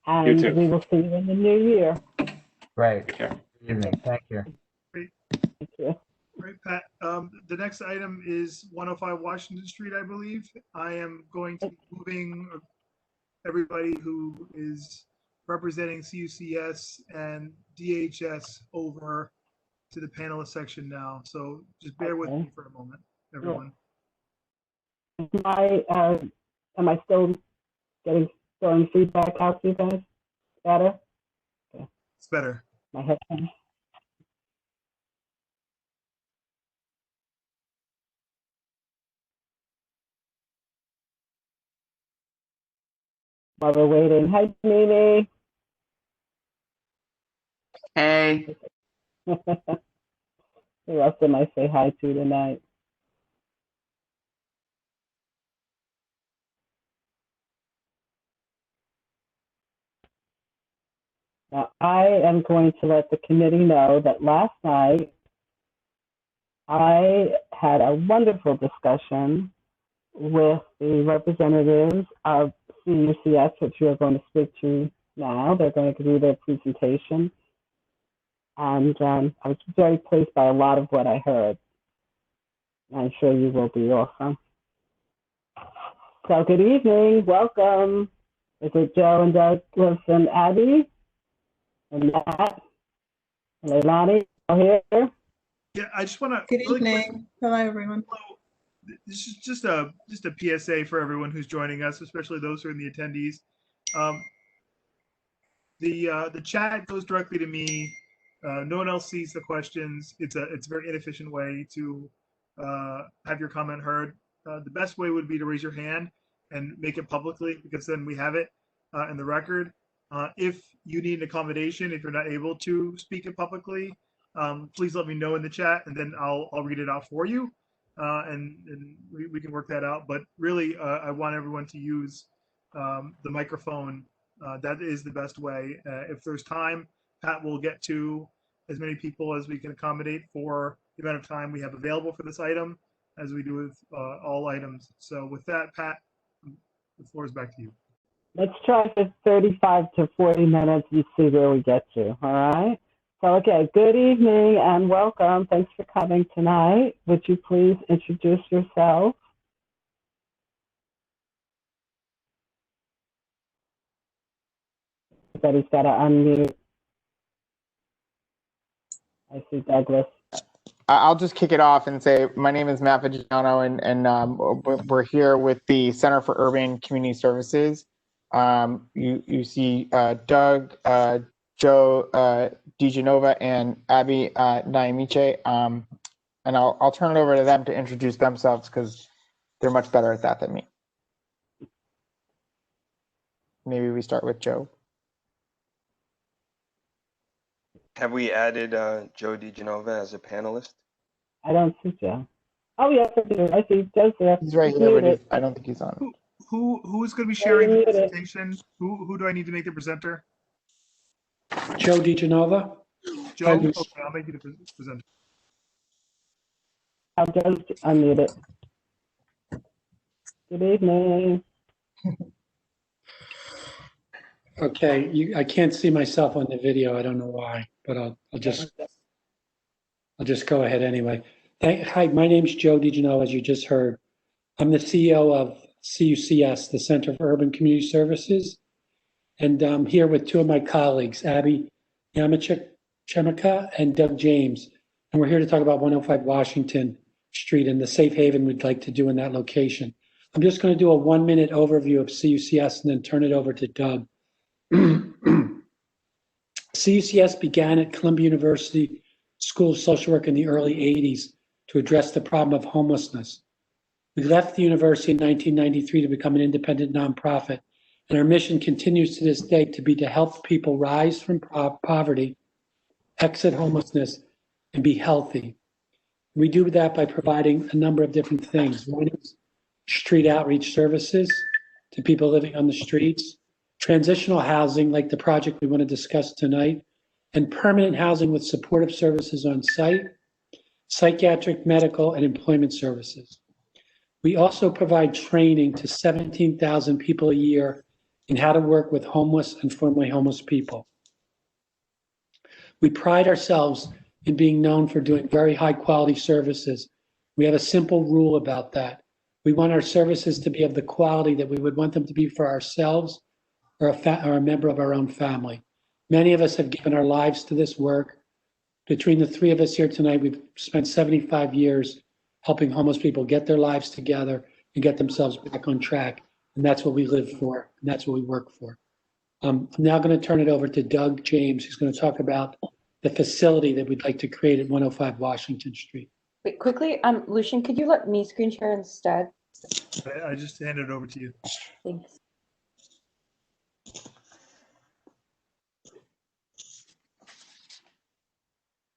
And You too. we will see you in the new year. Great. Good evening. Thank you. Great. Thank you. Right, Pat. The next item is 105 Washington Street, I believe. I am going to be moving everybody who is representing CUCS and DHS over to the panelist section now. So just bear with me for a moment, everyone. Am I still throwing feedback out to you guys? Better? Okay. It's better. My headphones. While we're waiting. Hi, Mimi. Hey. Who else am I say hi to tonight? Now, I am going to let the committee know that last night I had a wonderful discussion with the representatives of CUCS, which you are going to speak to now. They're going to do their presentation. And I was very pleased by a lot of what I heard. I'm sure you will be also. So good evening, welcome. Is it Joe and Douglas and Abby? And Matt? And Leilani all here? Yeah, I just want to. Good evening. Hello, everyone. This is just a PSA for everyone who's joining us, especially those who are in the attendees. The chat goes directly to me. No one else sees the questions. It's a very inefficient way to have your comment heard. The best way would be to raise your hand and make it publicly, because then we have it in the record. If you need an accommodation, if you're not able to speak it publicly, please let me know in the chat, and then I'll read it out for you, and we can work that out. But really, I want everyone to use the microphone. That is the best way. If there's time, Pat will get to as many people as we can accommodate for the amount of time we have available for this item, as we do with all items. So with that, Pat, the floor is back to you. Let's try for 35 to 40 minutes and see where we get to, all right? So, okay, good evening and welcome. Thanks for coming tonight. Would you please introduce yourself? Everybody's got to unmute. I see Douglas. I'll just kick it off and say my name is Matt Viggiano, and we're here with the Center for Urban Community Services. You see Doug, Joe DiGenova, and Abby Naimiche. And I'll turn it over to them to introduce themselves because they're much better at that than me. Maybe we start with Joe. Have we added Joe DiGenova as a panelist? I don't see Joe. Oh, yes, I do. I see Joe's there. He's right here, but I don't think he's on. Who is going to be sharing the presentation? Who do I need to make the presenter? Joe DiGenova. Joe? Okay, I'll make you the presenter. I'll just unmute it. Good evening. Okay, I can't see myself on the video. I don't know why, but I'll just go ahead anyway. Hi, my name's Joe DiGenova, as you just heard. I'm the CEO of CUCS, the Center for Urban Community Services, and I'm here with two of my colleagues, Abby Yamachemika and Doug James, and we're here to talk about 105 Washington Street and the safe haven we'd like to do in that location. I'm just going to do a 1-minute overview of CUCS and then turn it over to Doug. CUCS began at Columbia University School of Social Work in the early 80s to address the problem of homelessness. We left the university in 1993 to become an independent nonprofit, and our mission continues to this day to be to help people rise from poverty, exit homelessness, and be healthy. We do that by providing a number of different things. One is street outreach services to people living on the streets, transitional housing like the project we want to discuss tonight, and permanent housing with supportive services on site, psychiatric, medical, and employment services. We also provide training to 17,000 people a year in how to work with homeless and formerly homeless people. We pride ourselves in being known for doing very high quality services. We have a simple rule about that. We want our services to be of the quality that we would want them to be for ourselves or a member of our own family. Many of us have given our lives to this work. Between the three of us here tonight, we've spent 75 years helping homeless people get their lives together and get themselves back on track. And that's what we live for, and that's what we work for. I'm now going to turn it over to Doug James, who's going to talk about the facility that we'd like to create at 105 Washington Street. Wait, quickly, Lucian, could you let me screen share instead? I just handed it over to you. Thanks.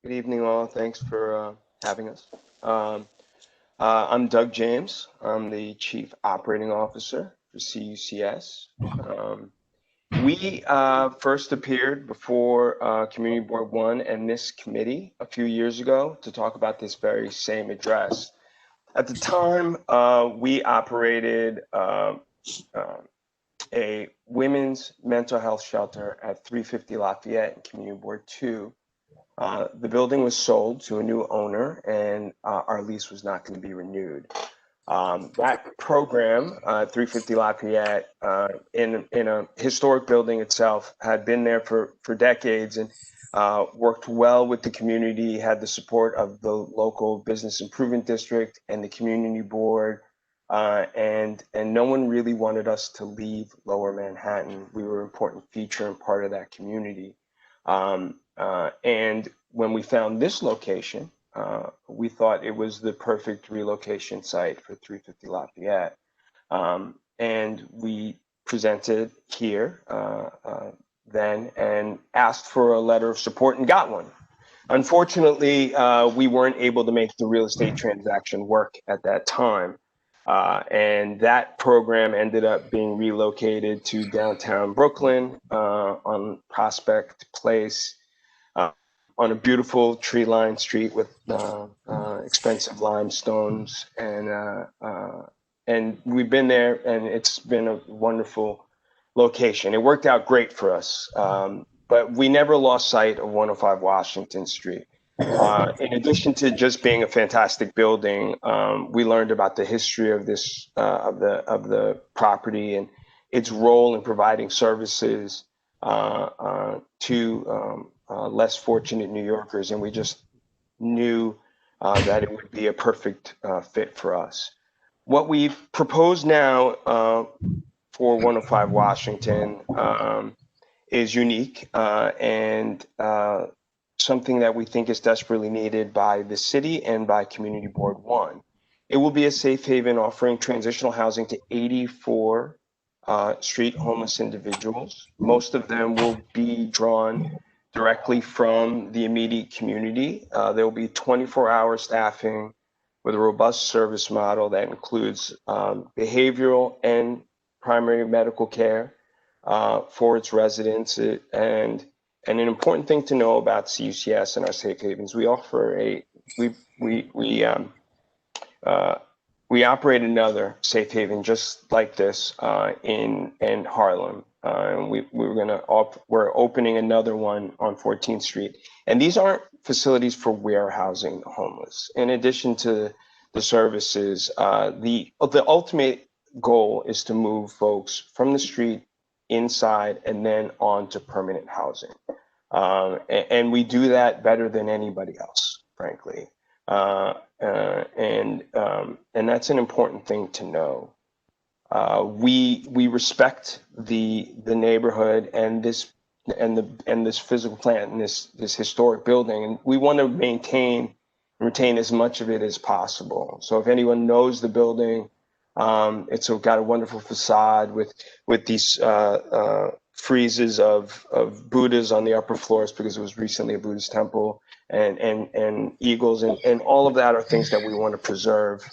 Good evening, all. Thanks for having us. I'm Doug James. I'm the Chief Operating Officer for CUCS. We first appeared before Community Board 1 and this committee a few years ago to talk about this very same address. At the time, we operated a women's mental health shelter at 350 Lafayette in Community Board 2. The building was sold to a new owner, and our lease was not going to be renewed. That program, 350 Lafayette, in a historic building itself, had been there for decades and worked well with the community, had the support of the local business improvement district and the community board, and no one really wanted us to leave Lower Manhattan. We were an important feature and part of that community. And when we found this location, we thought it was the perfect relocation site for 350 Lafayette. And we presented here then and asked for a letter of support and got one. Unfortunately, we weren't able to make the real estate transaction work at that time. And that program ended up being relocated to downtown Brooklyn on Prospect Place, on a beautiful tree-lined street with expensive limestones, and we've been there, and it's been a wonderful location. It worked out great for us, but we never lost sight of 105 Washington Street. In addition to just being a fantastic building, we learned about the history of this of the property and its role in providing services to less fortunate New Yorkers, and we just knew that it would be a perfect fit for us. What we've proposed now for 105 Washington is unique and something that we think is desperately needed by the city and by Community Board 1. It will be a safe haven offering transitional housing to 84 street homeless individuals. Most of them will be drawn directly from the immediate community. There will be 24-hour staffing with a robust service model that includes behavioral and primary medical care for its residents. And an important thing to know about CUCS and our safe havens, we offer we operate another safe haven just like this in Harlem. And we're opening another one on 14th Street. And these aren't facilities for warehousing the homeless. In addition to the services, the ultimate goal is to move folks from the street inside and then on to permanent housing. And we do that better than anybody else, frankly. And that's an important thing to know. We respect the neighborhood and this physical plant and this historic building, and we want to maintain and retain as much of it as possible. So if anyone knows the building, it's got a wonderful facade with these friezes of Buddhas on the upper floors because it was recently a Buddhist temple, and eagles, and all of that are things that we want to preserve.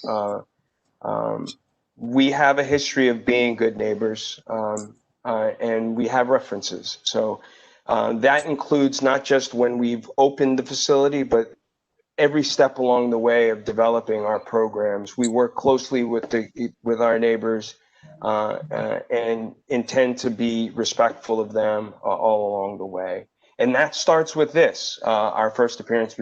We have a history of being good neighbors, and we have references. So that includes not just when we've opened the facility, but every step along the way of developing our programs. We work closely with our neighbors and intend to be respectful of them all along the way. And that starts with this, our first appearance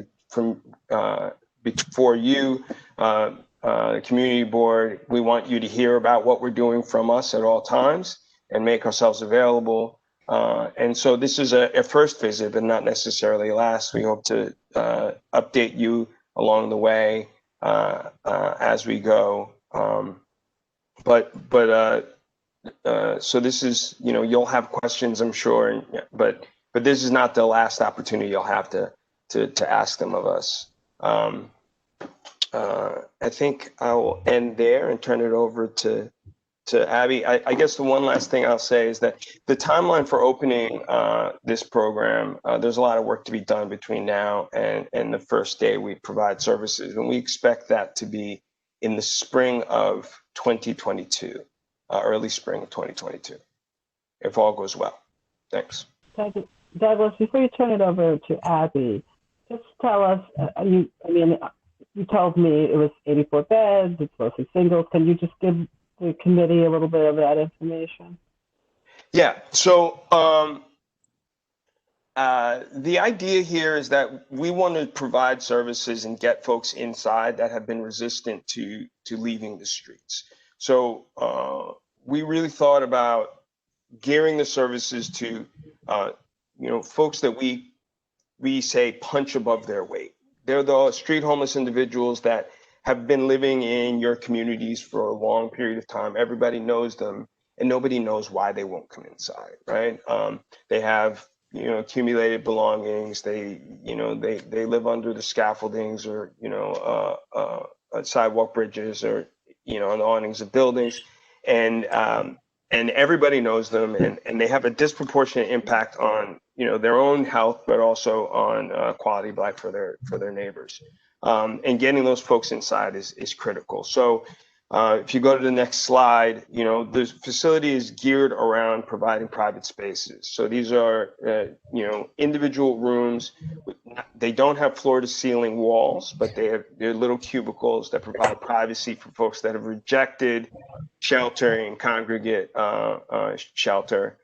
before you, the community board. We want you to hear about what we're doing from us at all times and make ourselves available. And so this is a first visit, but not necessarily last. We hope to update you along the way as we go. So this is, you'll have questions, I'm sure, but this is not the last opportunity you'll have to ask them of us. I think I will end there and turn it over to Abby. I guess the one last thing I'll say is that the timeline for opening this program, there's a lot of work to be done between now and the first day we provide services. And we expect that to be in the spring of 2022, early spring of 2022, if all goes well. Thanks. Thank you. Douglas, before you turn it over to Abby, just tell us, you told me it was 84 beds, it's mostly singles. Can you just give the committee a little bit of that information? Yeah, so the idea here is that we want to provide services and get folks inside that have been resistant to leaving the streets. So we really thought about gearing the services to folks that we say punch above their weight. They're the street homeless individuals that have been living in your communities for a long period of time. Everybody knows them, and nobody knows why they won't come inside, right? They have accumulated belongings. They live under the scaffoldings or sidewalk bridges or on the awnings of buildings, and everybody knows them, and they have a disproportionate impact on their own health, but also on quality of life for their neighbors. And getting those folks inside is critical. So if you go to the next slide, the facility is geared around providing private spaces. So these are individual rooms. They don't have floor to ceiling walls, but they're little cubicles that provide privacy for folks that have rejected sheltering, congregate shelter.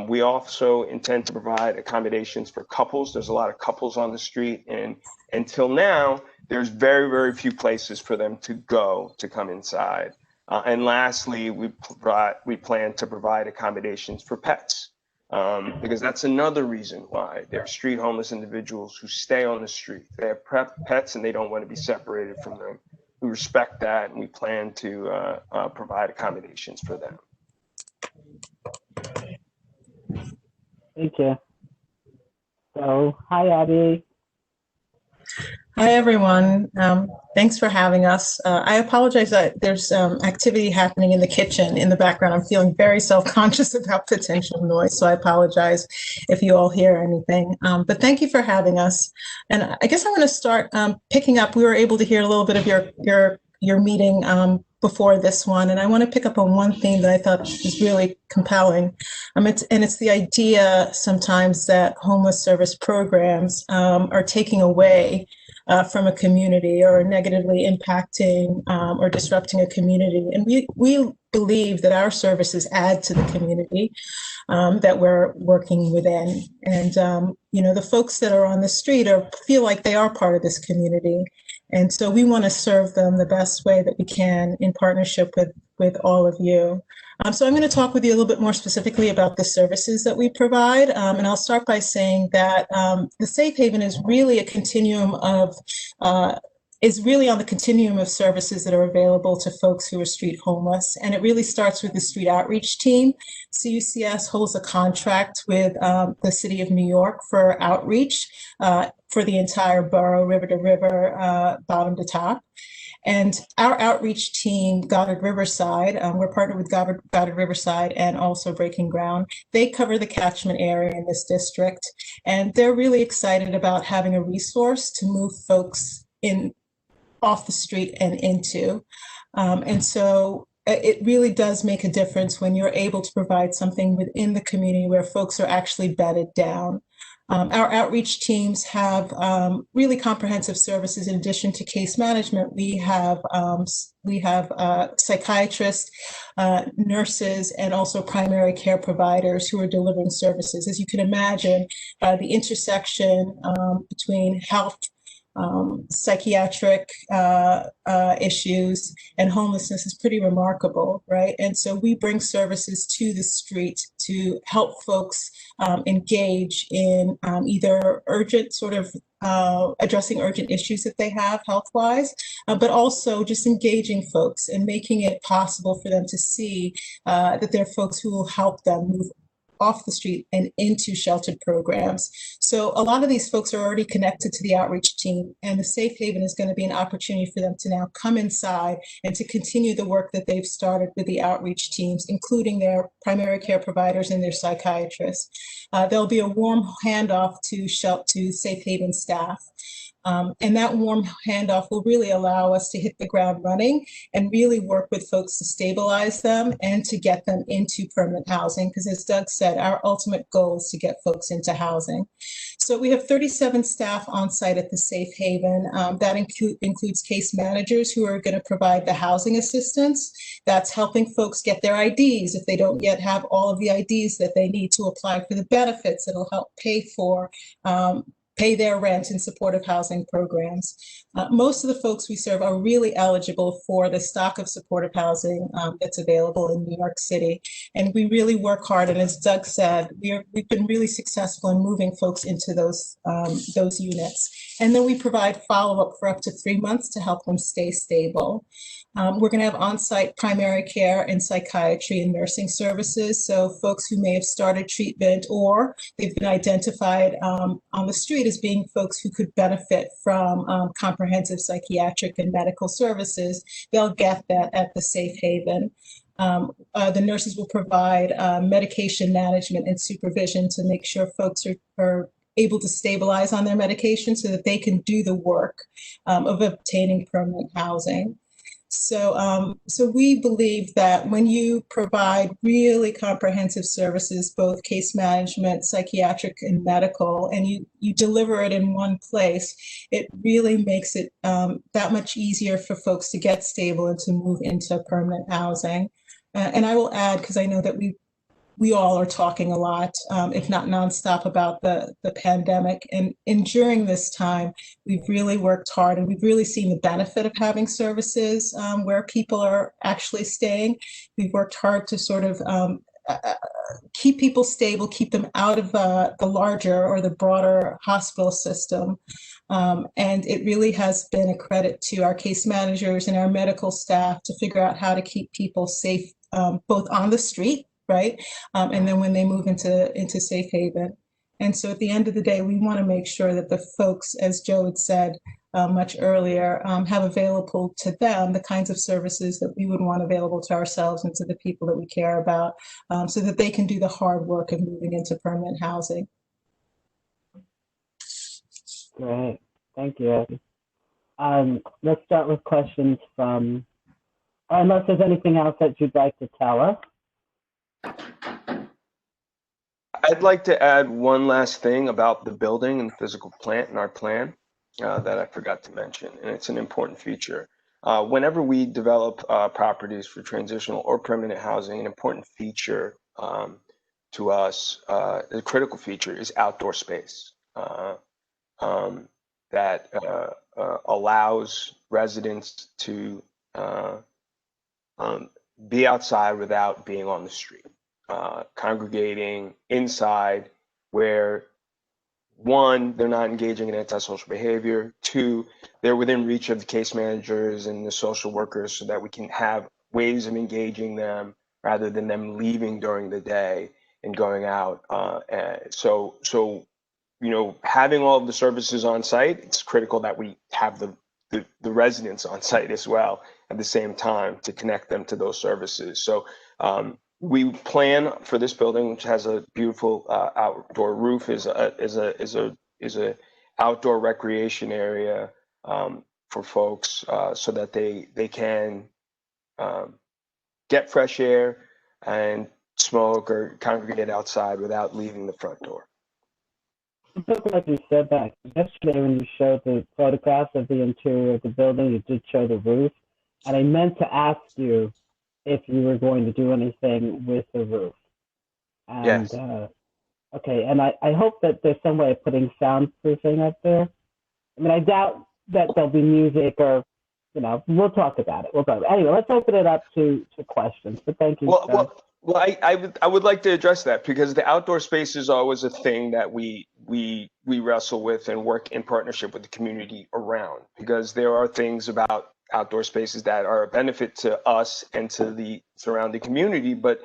We also intend to provide accommodations for couples. There's a lot of couples on the street, and until now, there's very, very few places for them to go to come inside. And lastly, we plan to provide accommodations for pets, because that's another reason why there are street homeless individuals who stay on the street. They have pets and they don't want to be separated from them. We respect that, and we plan to provide accommodations for them. Thank you. So, hi, Abby. Hi, everyone. Thanks for having us. I apologize that there's activity happening in the kitchen in the background. I'm feeling very self-conscious about potential noise, so I apologize if you all hear anything. But thank you for having us. And I guess I want to start picking up. We were able to hear a little bit of your meeting before this one, and I want to pick up on one theme that I thought was really compelling. It's the idea sometimes that homeless service programs are taking away from a community or negatively impacting or disrupting a community. And we believe that our services add to the community that we're working within. And, the folks that are on the street feel like they are part of this community. And so we want to serve them the best way that we can in partnership with all of you. So I'm going to talk with you a little bit more specifically about the services that we provide. And I'll start by saying that the Safe Haven is really on the continuum of services that are available to folks who are street homeless. And it really starts with the street outreach team. CUCS holds a contract with the City of New York for outreach for the entire borough, river to river, bottom to top. And our outreach team, Goddard Riverside, we're partnered with Goddard Riverside and also Breaking Ground. They cover the catchment area in this district, and they're really excited about having a resource to move folks off the street and into. And so it really does make a difference when you're able to provide something within the community where folks are actually bedded down. Our outreach teams have really comprehensive services. In addition to case management, we have psychiatrists, nurses, and also primary care providers who are delivering services. As you can imagine, the intersection between health, psychiatric issues, and homelessness is pretty remarkable, right? And so we bring services to the street to help folks engage in either urgent addressing urgent issues that they have health-wise, but also just engaging folks and making it possible for them to see that there are folks who will help them move off the street and into sheltered programs. So a lot of these folks are already connected to the outreach team, and the Safe Haven is going to be an opportunity for them to now come inside and to continue the work that they've started with the outreach teams, including their primary care providers and their psychiatrists. There'll be a warm handoff to Safe Haven staff. And that warm handoff will really allow us to hit the ground running and really work with folks to stabilize them and to get them into permanent housing. Because as Doug said, our ultimate goal is to get folks into housing. So we have 37 staff on site at the Safe Haven. That includes case managers who are going to provide the housing assistance. That's helping folks get their IDs if they don't yet have all of the IDs that they need to apply for the benefits. It'll help pay their rent in supportive housing programs. Most of the folks we serve are really eligible for the stock of supportive housing that's available in New York City. And we really work hard. And as Doug said, we've been really successful in moving folks into those units. And then we provide follow-up for up to 3 months to help them stay stable. We're going to have on-site primary care and psychiatry and nursing services. So folks who may have started treatment or they've been identified on the street as being folks who could benefit from comprehensive psychiatric and medical services, they'll get that at the Safe Haven. The nurses will provide medication management and supervision to make sure folks are able to stabilize on their medication so that they can do the work of obtaining permanent housing. So we believe that when you provide really comprehensive services, both case management, psychiatric, and medical, and you deliver it in one place, it really makes it that much easier for folks to get stable and to move into permanent housing. And I will add, because I know that we all are talking a lot, if not nonstop, about the pandemic. And during this time, we've really worked hard and we've really seen the benefit of having services where people are actually staying. We've worked hard to sort of keep people stable, keep them out of the larger or the broader hospital system. And it really has been a credit to our case managers and our medical staff to figure out how to keep people safe, both on the street, right? And then when they move into Safe Haven. And so at the end of the day, we want to make sure that the folks, as Joe had said much earlier, have available to them the kinds of services that we would want available to ourselves and to the people that we care about, so that they can do the hard work of moving into permanent housing. Great. Thank you, Abby. Let's start with questions from, unless there's anything else that you'd like to tell us. I'd like to add one last thing about the building and physical plant in our plan that I forgot to mention, and it's an important feature. Whenever we develop properties for transitional or permanent housing, an important feature to us, a critical feature, is outdoor space that allows residents to be outside without being on the street. Congregating inside where, one, they're not engaging in antisocial behavior, two, they're within reach of the case managers and the social workers so that we can have ways of engaging them rather than them leaving during the day and going out. So you know, having all of the services on site, it's critical that we have the residents on site as well at the same time to connect them to those services. So we plan for this building, which has a beautiful outdoor roof, is a outdoor recreation area for folks so that they can get fresh air and smoke or congregate outside without leaving the front door. I'm so glad you said that. Yesterday when you showed the photographs of the interior of the building, you did show the roof. And I meant to ask you if you were going to do anything with the roof. And, yes. Okay, and I hope that there's some way of putting soundproofing up there. I mean, I doubt that there'll be music or, you know, we'll talk about it. Anyway, let's open it up to questions. But thank you. Well, I would like to address that because the outdoor space is always a thing that we wrestle with and work in partnership with the community around, because there are things about outdoor spaces that are a benefit to us and to the surrounding community, but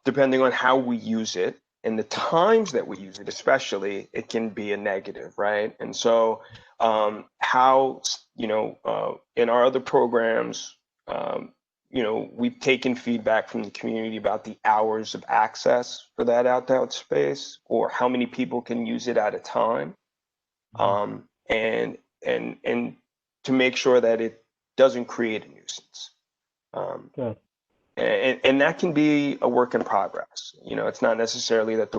depending on how we use it and the times that we use it, especially, it can be a negative, right? And so how, you know, in our other programs, you know, we've taken feedback from the community about the hours of access for that outdoor space or how many people can use it at a time, and to make sure that it doesn't create a nuisance. Good. And that can be a work in progress. You know, it's not necessarily that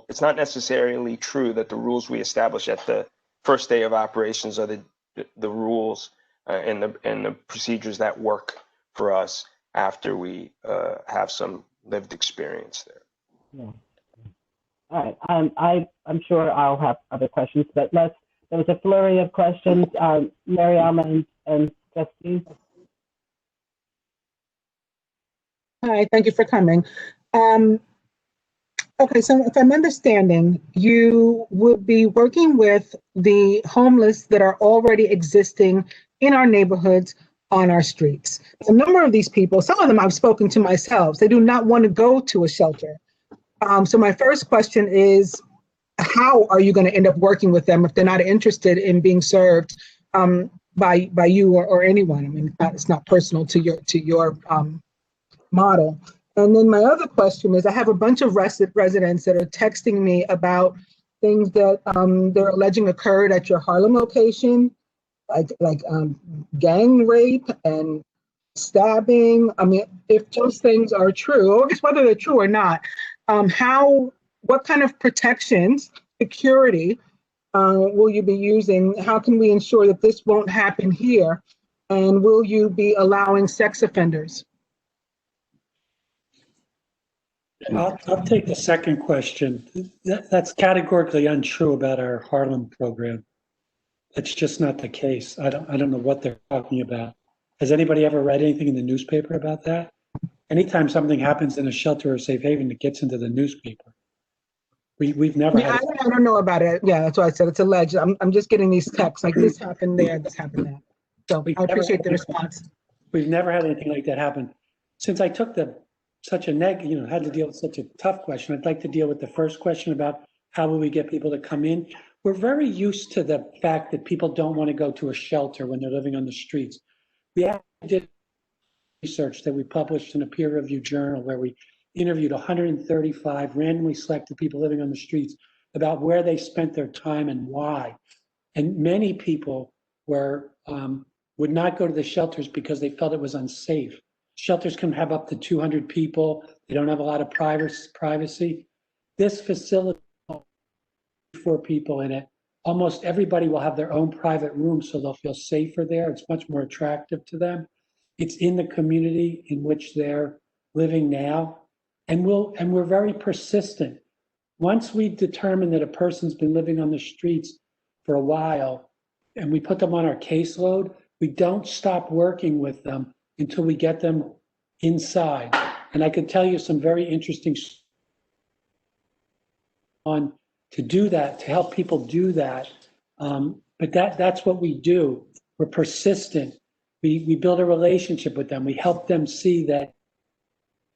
it's not necessarily true that the rules we establish at the first day of operations are the rules and the procedures that work for us after we have some lived experience there. Yeah. All right. I'm sure I'll have other questions, but there was a flurry of questions. Mariama and Justine. Hi, thank you for coming. Okay, so if I'm understanding, you would be working with the homeless that are already existing in our neighborhoods, on our streets. A number of these people, some of them I've spoken to myself, they do not want to go to a shelter. So my first question is, how are you going to end up working with them if they're not interested in being served by you or anyone? I mean, it's not personal to your model. And then my other question is, I have a bunch of residents that are texting me about things that they're alleging occurred at your Harlem location, like gang rape and stabbing. I mean, if those things are true, or just whether they're true or not, what kind of protections, security will you be using? How can we ensure that this won't happen here? And will you be allowing sex offenders? I'll take the second question. That's categorically untrue about our Harlem program. That's just not the case. I don't know what they're talking about. Has anybody ever read anything in the newspaper about that? Anytime something happens in a shelter or safe haven, it gets into the newspaper. We've never had. I don't know about it. Yeah, that's why I said it's alleged. I'm just getting these texts like this happened there, this happened there. So I appreciate the response. We've never had anything like that happen. Since I took had to deal with such a tough question, I'd like to deal with the first question about how will we get people to come in. We're very used to the fact that people don't want to go to a shelter when they're living on the streets. We actually did research that we published in a peer-reviewed journal where we interviewed 135 randomly selected people living on the streets about where they spent their time and why. And many people would not go to the shelters because they felt it was unsafe. Shelters can have up to 200 people. They don't have a lot of privacy. This facility, 4 people in it, almost everybody will have their own private room, so they'll feel safer there. It's much more attractive to them. It's in the community in which they're living now. And we're very persistent. Once we determine that a person's been living on the streets for a while and we put them on our caseload, we don't stop working with them until we get them inside. And I could tell you some very interesting on to do that, to help people do that. But that's what we do. We're persistent. We build a relationship with them. We help them see that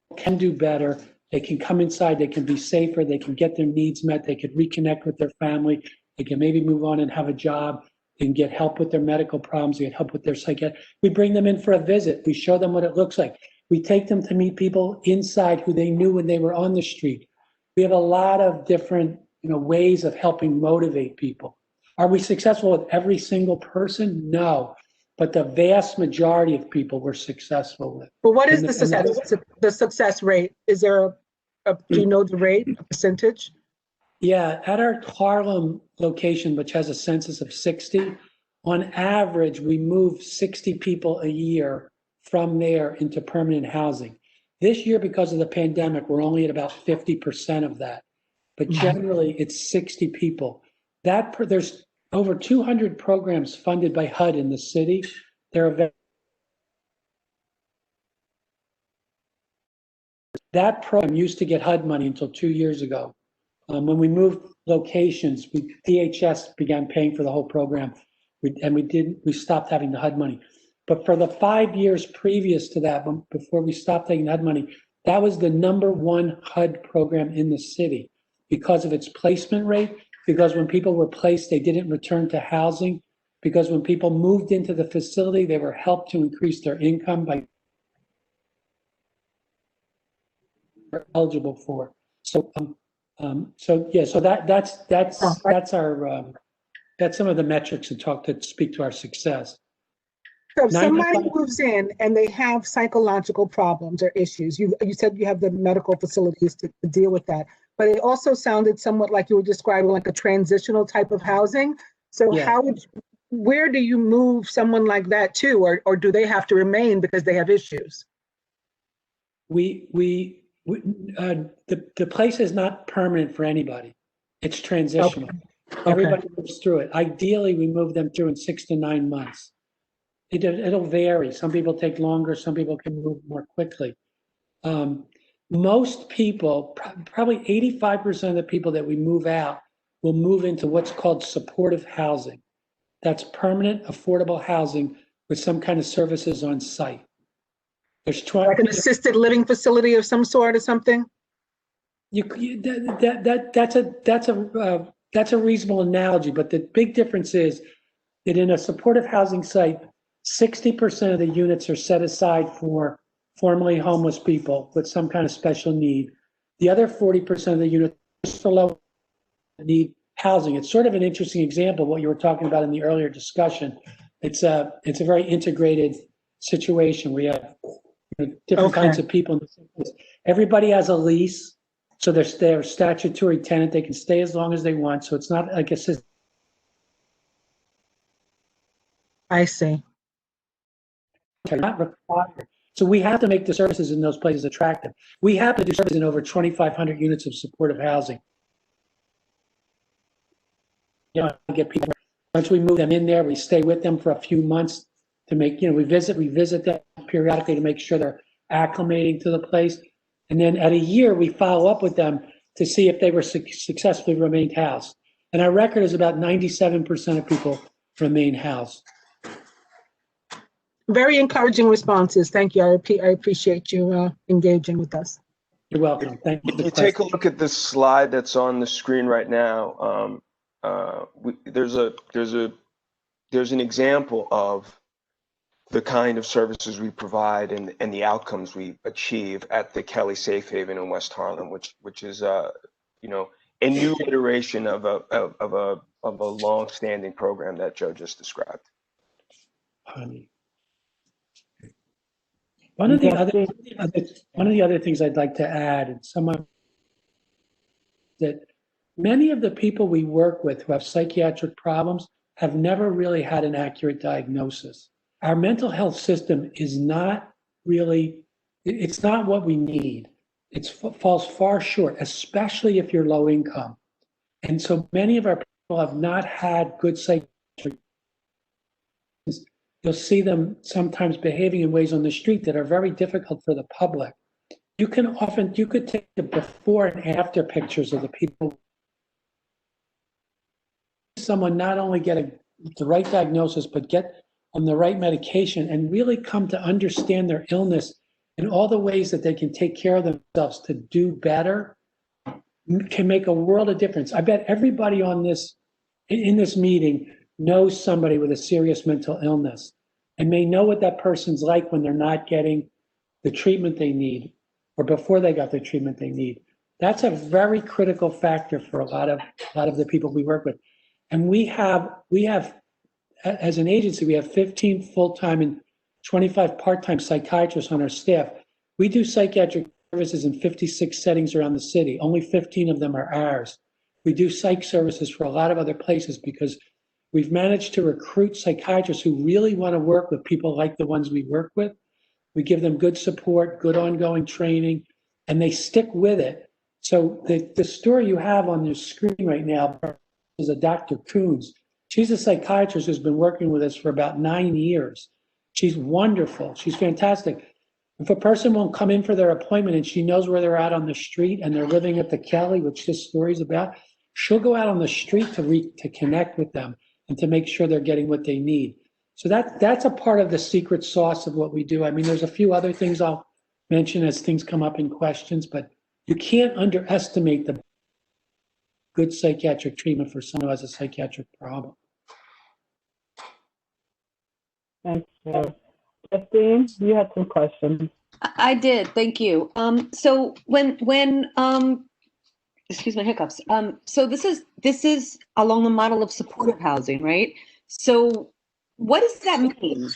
they can do better. They can come inside. They can be safer. They can get their needs met. They can reconnect with their family. They can maybe move on and have a job. They can get help with their medical problems. They get help with their psychiatry. We bring them in for a visit. We show them what it looks like. We take them to meet people inside who they knew when they were on the street. We have a lot of different ways of helping motivate people. Are we successful with every single person? No, but the vast majority of people we're successful with. But what is the success rate? Is there do you know the rate, a percentage? Yeah, at our Harlem location, which has a census of 60, on average, we move 60 people a year from there into permanent housing. This year, because of the pandemic, we're only at about 50% of that. But generally, it's 60 people. There's over 200 programs funded by HUD in the city. That program used to get HUD money until 2 years ago. When we moved locations, DHS began paying for the whole program, we stopped having the HUD money. But for the 5 years previous to that, before we stopped taking HUD money, that was the #1 HUD program in the city because of its placement rate, because when people were placed, they didn't return to housing, because when people moved into the facility, they were helped to increase their income by eligible for. So that's our that's some of the metrics that speak to our success. So if somebody 95 moves in and they have psychological problems or issues, you said you have the medical facilities to deal with that, but it also sounded somewhat like you were describing like a transitional type of housing. So Yeah. where do you move someone like that to, or do they have to remain because they have issues? the place is not permanent for anybody. It's transitional. Okay. Everybody moves through it. Ideally, we move them through in 6 to 9 months. It'll vary. Some people take longer. Some people can move more quickly. Most people, probably 85% of the people that we move out will move into what's called supportive housing. That's permanent, affordable housing with some kind of services on site. There's Like an assisted living facility of some sort or something? That's a reasonable analogy, but the big difference is that in a supportive housing site, 60% of the units are set aside for formerly homeless people with some kind of special need. The other 40% of the units are for low need housing. It's sort of an interesting example of what you were talking about in the earlier discussion. It's a very integrated situation. We have different kinds of people. Everybody has a lease, so they're a statutory tenant. They can stay as long as they want. So it's not like a system. I see. Not required. So we have to make the services in those places attractive. We have to do services in over 2,500 units of supportive housing. Get people. Once we move them in there, we stay with them for a few months to make, we visit them periodically to make sure they're acclimating to the place. And then at a year, we follow up with them to see if they were successfully remained housed. And our record is about 97% of people remain housed. Very encouraging responses. Thank you. I appreciate you engaging with us. You're welcome. Thank you. If you take a look at this slide that's on the screen right now, there's an example of the kind of services we provide and the outcomes we achieve at the Kelly Safe Haven in West Harlem, which is a new iteration of a long-standing program that Joe just described. One of the other things I'd like to add, and that many of the people we work with who have psychiatric problems have never really had an accurate diagnosis. Our mental health system is not really, it's not what we need. It falls far short, especially if you're low income. And so many of our people have not had good psychiatric. You'll see them sometimes behaving in ways on the street that are very difficult for the public. You could take the before and after pictures of the people. Someone not only get the right diagnosis, but get on the right medication and really come to understand their illness and all the ways that they can take care of themselves to do better can make a world of difference. I bet everybody in this meeting knows somebody with a serious mental illness and may know what that person's like when they're not getting the treatment they need or before they got the treatment they need. That's a very critical factor for a lot of the people we work with. And we have, as an agency, we have 15 full-time and 25 part-time psychiatrists on our staff. We do psychiatric services in 56 settings around the city. Only 15 of them are ours. We do psych services for a lot of other places because we've managed to recruit psychiatrists who really want to work with people like the ones we work with. We give them good support, good ongoing training, and they stick with it. So the story you have on your screen right now is a Dr. Coons. She's a psychiatrist who's been working with us for about 9 years. She's wonderful. She's fantastic. If a person won't come in for their appointment and she knows where they're at on the street and they're living at the Kelly, which this story is about, she'll go out on the street to connect with them and to make sure they're getting what they need. So that's a part of the secret sauce of what we do. I mean, there's a few other things I'll mention as things come up in questions, but you can't underestimate the good psychiatric treatment for someone who has a psychiatric problem. Thank you. Justine, you had some questions. I did, thank you. So when excuse my hiccups. So this is along the model of supportive housing, right? So what does that mean?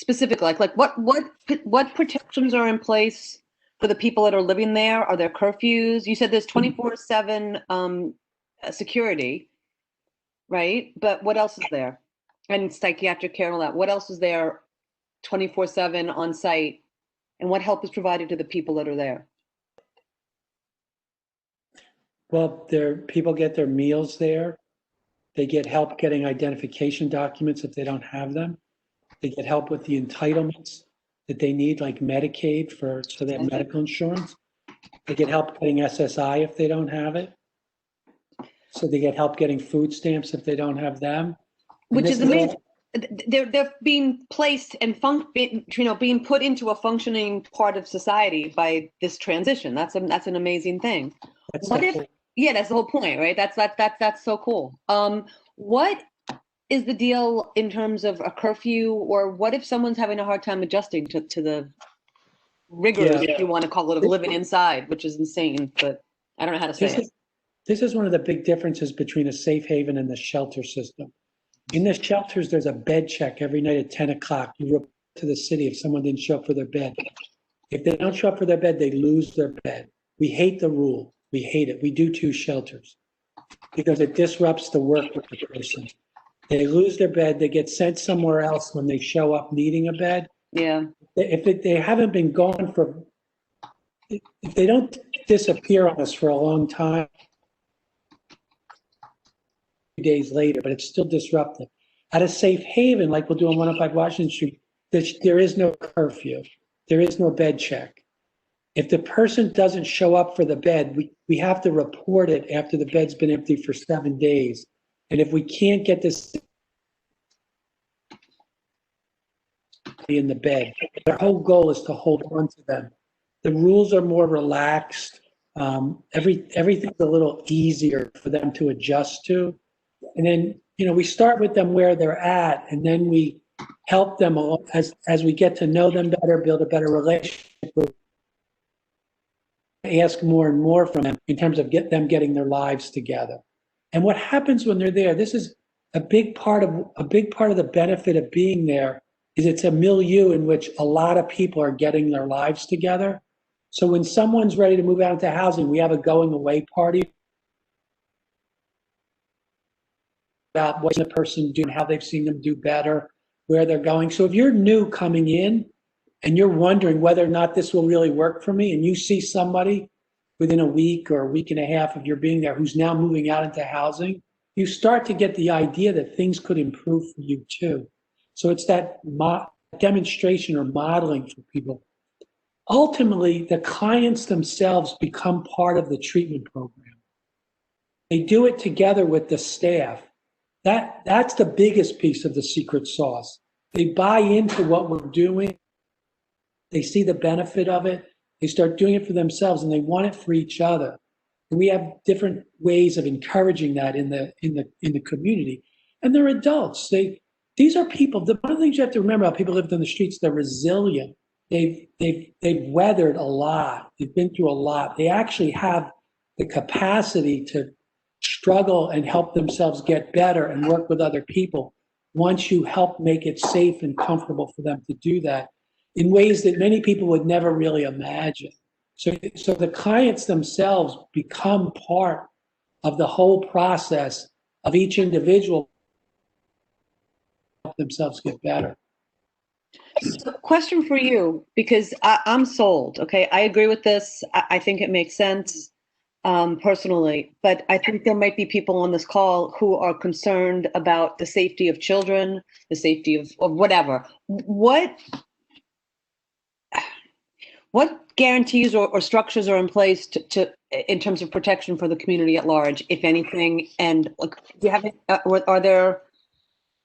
specifically? Like what protections are in place for the people that are living there? Are there curfews? You said there's 24/7 security, right? But what else is there? And psychiatric care and all that. What else is there 24/7 on site? And what help is provided to the people that are there? Well, people get their meals there. They get help getting identification documents if they don't have them. They get help with the entitlements that they need, like Medicaid so they have medical insurance. They get help getting SSI if they don't have it. So they get help getting food stamps if they don't have them. Which is amazing. They're being placed and being put into a functioning part of society by this transition. That's an amazing thing. That's that's the whole point, right? That's so cool. What is the deal in terms of a curfew, or what if someone's having a hard time adjusting to the rigors, if you want to call it, of living inside, which is insane, but I don't know how to say it. This is one of the big differences between a safe haven and the shelter system. In the shelters, there's a bed check every night at 10 o'clock. You report to the city if someone didn't show up for their bed. If they don't show up for their bed, they lose their bed. We hate the rule. We hate it. We do choose shelters because it disrupts the work with the person. They lose their bed. They get sent somewhere else when they show up needing a bed. Yeah. If they haven't been gone if they don't disappear on us for a long time, days later, but it's still disruptive. At a safe haven, like we'll do on 105 Washington Street, there is no curfew. There is no bed check. If the person doesn't show up for the bed, we have to report it after the bed's been empty for 7 days. And if we can't get this in the bed, their whole goal is to hold on to them. The rules are more relaxed. Everything's a little easier for them to adjust to. And then, we start with them where they're at, and then we help them as we get to know them better, build a better relationship with, ask more and more from them in terms of them getting their lives together. And what happens when they're there, this is a big part of the benefit of being there, is it's a milieu in which a lot of people are getting their lives together. So when someone's ready to move out into housing, we have a going away party about what's the person doing, how they've seen them do better, where they're going. So if you're new coming in and you're wondering whether or not this will really work for me, and you see somebody within a week or a week and a half of your being there who's now moving out into housing, you start to get the idea that things could improve for you too. So it's that demonstration or modeling for people. Ultimately, the clients themselves become part of the treatment program. They do it together with the staff. That's the biggest piece of the secret sauce. They buy into what we're doing. They see the benefit of it. They start doing it for themselves, and they want it for each other. And we have different ways of encouraging that in the community. And they're adults. These are people. One of the things you have to remember about people who live on the streets, they're resilient. They've weathered a lot. They've been through a lot. They actually have the capacity to struggle and help themselves get better and work with other people once you help make it safe and comfortable for them to do that in ways that many people would never really imagine. So the clients themselves become part of the whole process of each individual help themselves get better. So, question for you, because I'm sold. Okay, I agree with this. I think it makes sense personally, but I think there might be people on this call who are concerned about the safety of children, the safety of whatever. What guarantees or structures are in place to in terms of protection for the community at large, if anything? And do you have are there?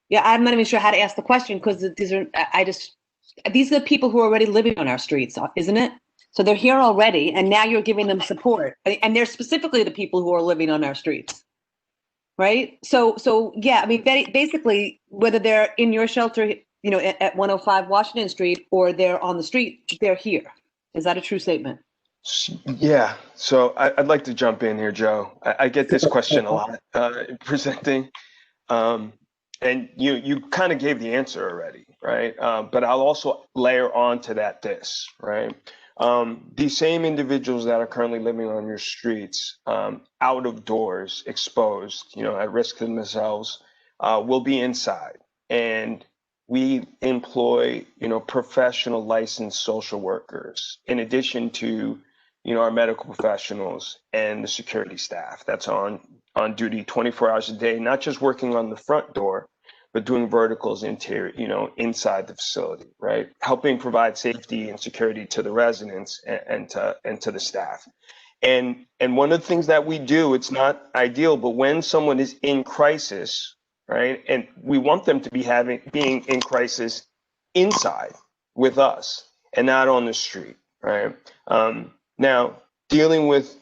Yeah, I'm not even sure how to ask the question, because these are the people who are already living on our streets, isn't it? So they're here already, and now you're giving them support, and they're specifically the people who are living on our streets, right? So yeah, I mean, basically, whether they're in your shelter, at 105 Washington Street, or they're on the street, they're here. Is that a true statement? Yeah. So I'd like to jump in here, Joe. I get this question a lot presenting. and you kind of gave the answer already, right? But I'll also layer on to that this, right? These same individuals that are currently living on your streets, out of doors, exposed, at risk to themselves, will be inside. And we employ, professional licensed social workers, in addition to, our medical professionals and the security staff that's on duty 24 hours a day, not just working on the front door, but doing verticals interior, inside the facility, right? Helping provide safety and security to the residents and to the staff. And one of the things that we do, it's not ideal, but when someone is in crisis, right, and we want them to being in crisis inside with us and not on the street, right? Now, dealing with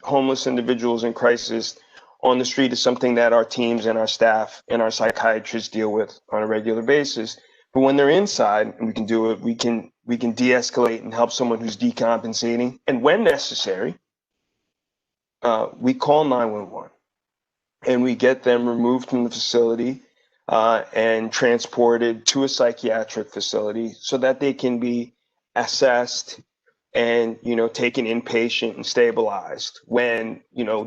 homeless individuals in crisis on the street is something that our teams and our staff and our psychiatrists deal with on a regular basis. But when they're inside, and we can do it, we can de-escalate and help someone who's decompensating. And when necessary, we call 911 and we get them removed from the facility and transported to a psychiatric facility so that they can be assessed and, taken inpatient and stabilized when,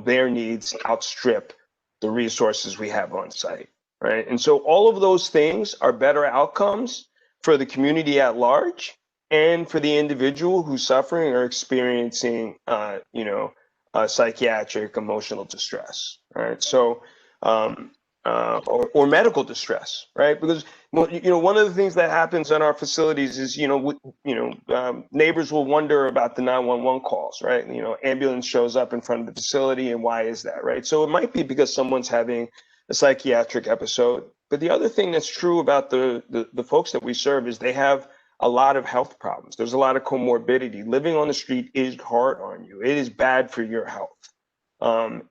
their needs outstrip the resources we have on site, right? And so all of those things are better outcomes for the community at large and for the individual who's suffering or experiencing, psychiatric emotional distress, right? So, or medical distress, right? Because, one of the things that happens in our facilities is, neighbors will wonder about the 911 calls, right? Ambulance shows up in front of the facility, and why is that, right? So it might be because someone's having a psychiatric episode. But the other thing that's true about the folks that we serve is they have a lot of health problems. There's a lot of comorbidity. Living on the street is hard on you. It is bad for your health.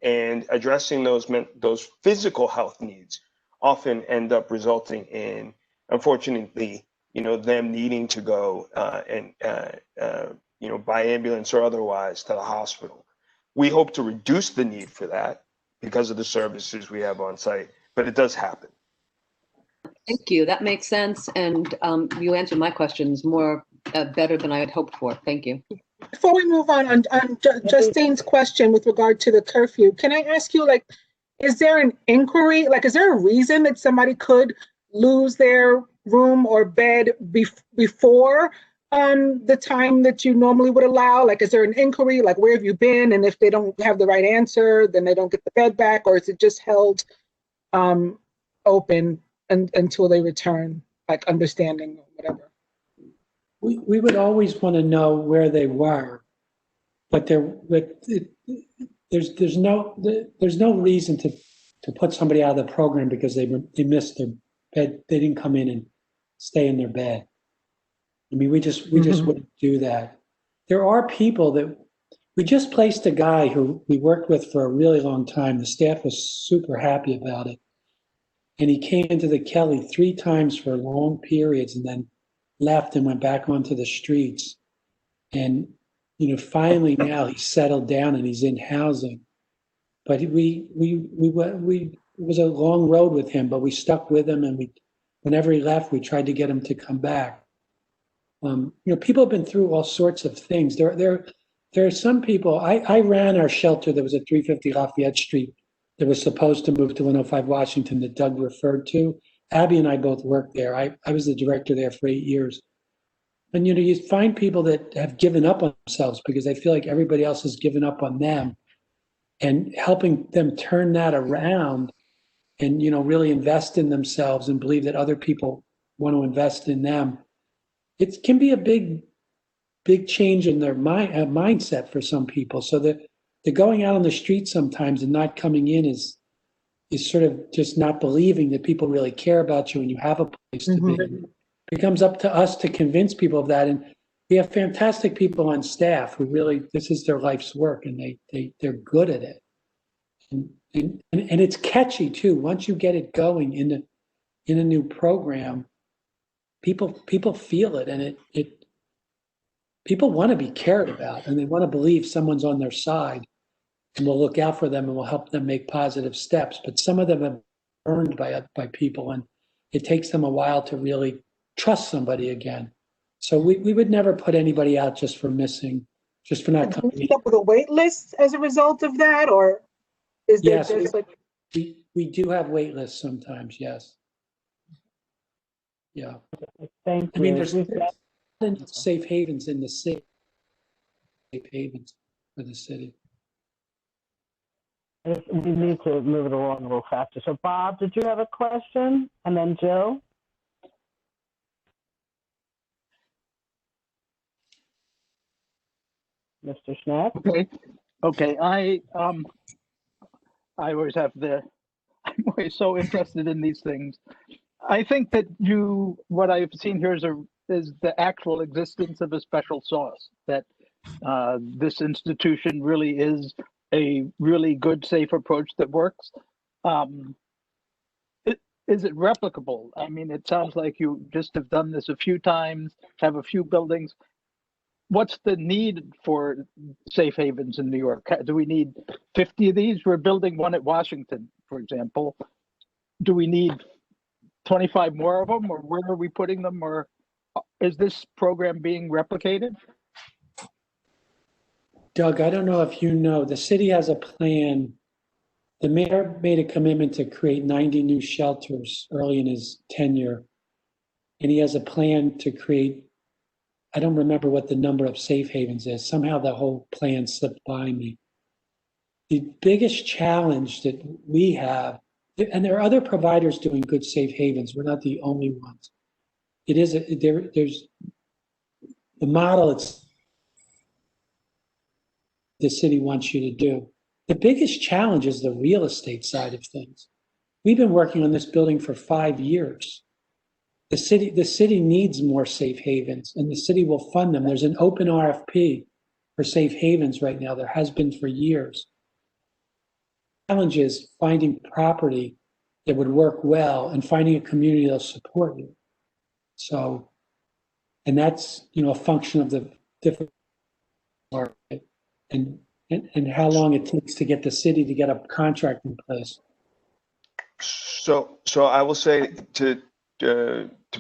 And addressing those physical health needs often end up resulting in, unfortunately, them needing to go by ambulance or otherwise to the hospital. We hope to reduce the need for that because of the services we have on site, but it does happen. Thank you. That makes sense. And you answered my questions more better than I had hoped for. Thank you. Before we move on Justine's question with regard to the curfew, can I ask you, is there an inquiry? Is there a reason that somebody could lose their room or bed before the time that you normally would allow? Is there an inquiry? Where have you been? And if they don't have the right answer, then they don't get the bed back, or is it just held open until they return, understanding or whatever? We would always want to know where they were, but there's no reason to put somebody out of the program because they missed their bed. They didn't come in and stay in their bed. I mean, we just wouldn't do that. There are people that we just placed a guy who we worked with for a really long time. The staff was super happy about it, and he came into the Kelly 3 times for long periods, and then left and went back onto the streets. And, finally now he's settled down and he's in housing. But it was a long road with him, but we stuck with him, and whenever he left, we tried to get him to come back. People have been through all sorts of things. There are some people, I ran our shelter that was at 350 Lafayette Street that was supposed to move to 105 Washington that Doug referred to. Abby and I both worked there. I was the director there for 8 years. And, you find people that have given up on themselves because they feel like everybody else has given up on them, and helping them turn that around and, really invest in themselves and believe that other people want to invest in them. It can be a big change in their mindset for some people. So that the going out on the street sometimes and not coming in is sort of just not believing that people really care about you and you have a place to be. It becomes up to us to convince people of that. And we have fantastic people on staff who really, this is their life's work, and they're good at it. And it's catchy too. Once you get it going in a new program, people feel it, and it people want to be cared about, and they want to believe someone's on their side and will look out for them and will help them make positive steps. But some of them have burned by people, and it takes them a while to really trust somebody again. So we would never put anybody out just for missing, just for not Do you coming. end up with a wait list as a result of that, or is there Yes, just like? we do have wait lists sometimes, yes. Yeah. Thank I mean, you. there's safe havens in the city. Safe havens for the city. We need to move it along a little faster. So Bob, did you have a question? And then Jill? Mr. Schnack? Okay. I always have I'm always so interested in these things. I think that what I've seen here is the actual existence of a special sauce, that this institution really is a really good, safe approach that works. Is it replicable? I mean, it sounds like you just have done this a few times, have a few buildings. What's the need for safe havens in New York? Do we need 50 of these? We're building one at Washington, for example. Do we need 25 more of them, or where are we putting them, or is this program being replicated? Doug, I don't know if you know, the city has a plan. The mayor made a commitment to create 90 new shelters early in his tenure. And he has a plan to create, I don't remember what the number of safe havens is. Somehow the whole plan slipped by me. The biggest challenge that we have, and there are other providers doing good safe havens, we're not the only ones. It is, there's the model it's the city wants you to do. The biggest challenge is the real estate side of things. We've been working on this building for 5 years. The city needs more safe havens, and the city will fund them. There's an open RFP for safe havens right now. There has been for years. The challenge is finding property that would work well and finding a community that'll support you. So, and that's, a function of the different market and how long it takes to get the city to get a contract in place. So I will say to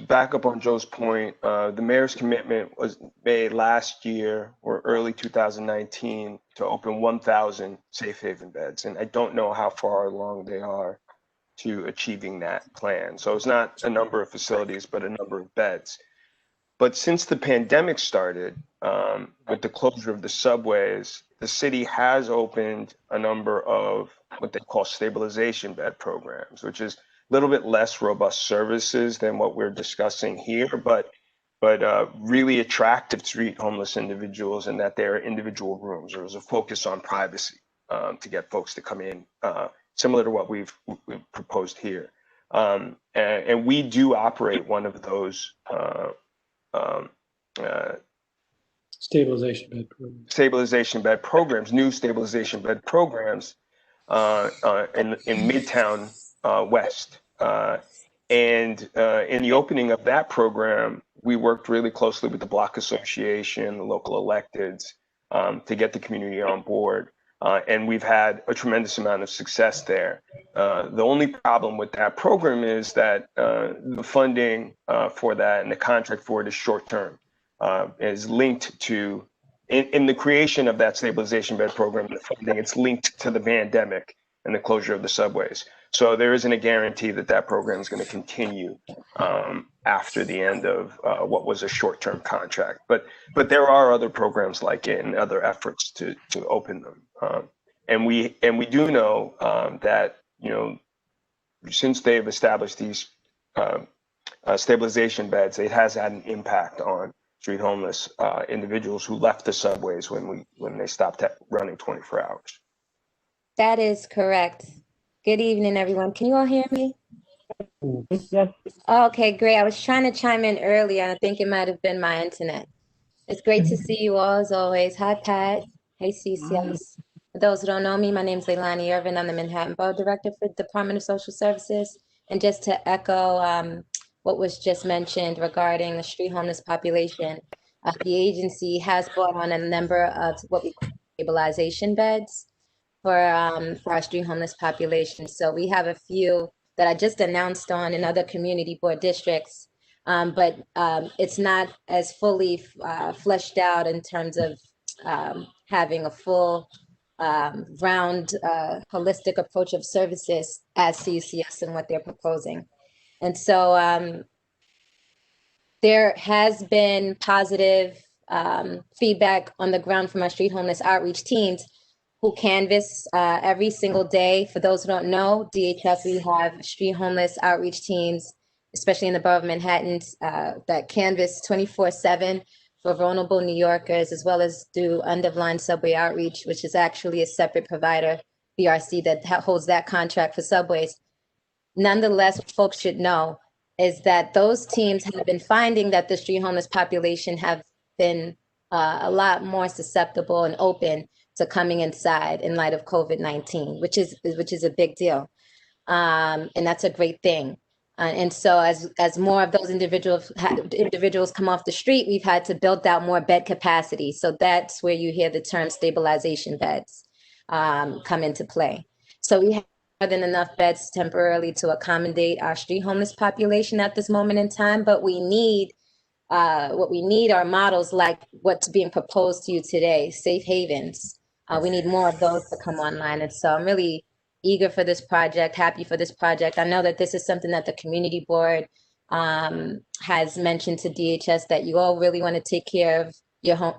back up on Joe's point, the mayor's commitment was made last year or early 2019 to open 1,000 safe haven beds, and I don't know how far along they are to achieving that plan. So it's not a number of facilities, but a number of beds. But since the pandemic started, with the closure of the subways, the city has opened a number of what they call stabilization bed programs, which is a little bit less robust services than what we're discussing here, but really attractive to treat homeless individuals in that they're individual rooms. There was a focus on privacy to get folks to come in, similar to what we've proposed here. And we do operate one of those Stabilization bed programs. Stabilization bed programs, new stabilization bed programs in Midtown West. And in the opening of that program, we worked really closely with the Block Association, the local electeds, to get the community on board. And we've had a tremendous amount of success there. The only problem with that program is that the funding for that and the contract for it is short term. Is linked to, in the creation of that stabilization bed program, the funding, it's linked to the pandemic and the closure of the subways. So there isn't a guarantee that that program is going to continue after the end of what was a short-term contract. But there are other programs like it and other efforts to open them. And we do know that, since they've established these stabilization beds, it has had an impact on street homeless individuals who left the subways when they stopped running 24 hours. That is correct. Good evening, everyone. Can you all hear me? Yes. Okay, great. I was trying to chime in earlier. I think it might have been my internet. It's great to see you all as always. Hi, Pat. Hey, CCS. For those who don't know me, my name is Leilani Irvin. I'm the Manhattan Borough Director for the Department of Social Services. And just to echo what was just mentioned regarding the street homeless population, the agency has brought on a number of what we call stabilization beds for our street homeless population. So we have a few that I just announced on in other community board districts. But it's not as fully fleshed out in terms of having a full round holistic approach of services as CUCS and what they're proposing. And so there has been positive feedback on the ground from our street homeless outreach teams who canvass every single day. For those who don't know, DHS, we have street homeless outreach teams, especially in the borough of Manhattan, that canvass 24/7 for vulnerable New Yorkers, as well as do end-of-line subway outreach, which is actually a separate provider, BRC, that holds that contract for subways. Nonetheless, what folks should know is that those teams have been finding that the street homeless population have been a lot more susceptible and open to coming inside in light of COVID-19, which is a big deal. And that's a great thing. And so as more of those individuals come off the street, we've had to build out more bed capacity. So that's where you hear the term stabilization beds come into play. So we have more than enough beds temporarily to accommodate our street homeless population at this moment in time, but we need what we need are models like what's being proposed to you today, safe havens. We need more of those to come online. And so I'm really eager for this project, happy for this project. I know that this is something that the community board has mentioned to DHS, that you all really want to take care of your home,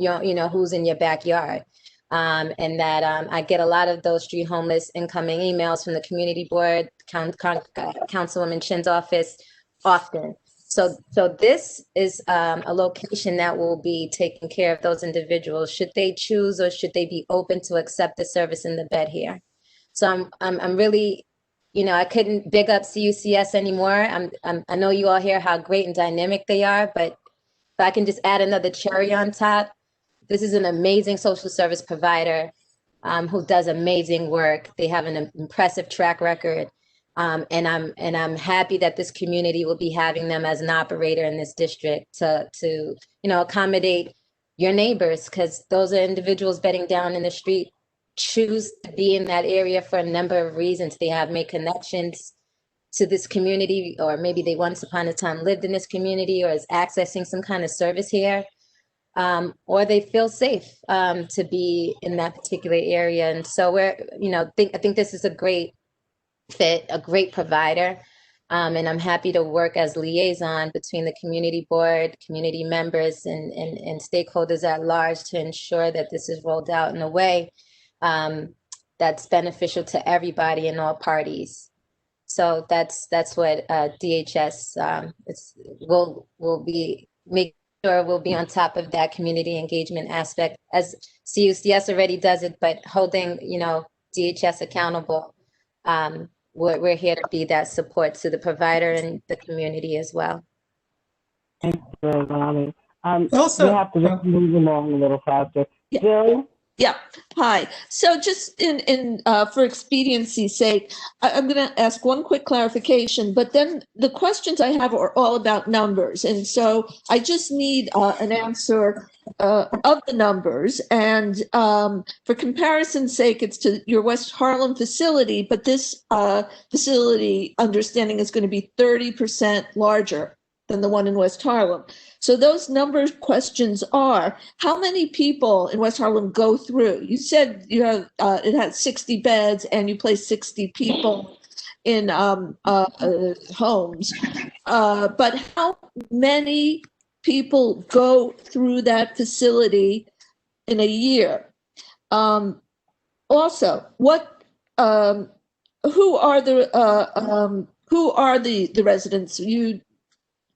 who's in your backyard. And that I get a lot of those street homeless incoming emails from the community board, Councilwoman Chin's office often. So this is a location that will be taking care of those individuals, should they choose or should they be open to accept the service in the bed here. So I'm really, I couldn't big up CUCS anymore. I know you all hear how great and dynamic they are, but if I can just add another cherry on top, this is an amazing social service provider who does amazing work. They have an impressive track record. And I'm happy that this community will be having them as an operator in this district to accommodate your neighbors, because those are individuals bedding down in the street, choose to be in that area for a number of reasons. They have made connections to this community, or maybe they once upon a time lived in this community or is accessing some kind of service here, or they feel safe to be in that particular area. And so I think this is a great fit, a great provider. And I'm happy to work as liaison between the community board, community members, and stakeholders at large to ensure that this is rolled out in a way that's beneficial to everybody and all parties. So that's what DHS will be making sure we'll be on top of that community engagement aspect, as CUCS already does it, but holding DHS accountable. We're here to be that support to the provider and the community as well. Thank you, Ronnie. We have to just move along a little faster. Jill? Yeah. Hi. So just for expediency's sake, I'm going to ask one quick clarification, but then the questions I have are all about numbers. And so I just need an answer of the numbers. And for comparison's sake, it's to your West Harlem facility, but this facility understanding is going to be 30% larger than the one in West Harlem. So those number questions are, how many people in West Harlem go through? You said you have it has 60 beds and you place 60 people in homes, but how many people go through that facility in a year? Also, who are the residents?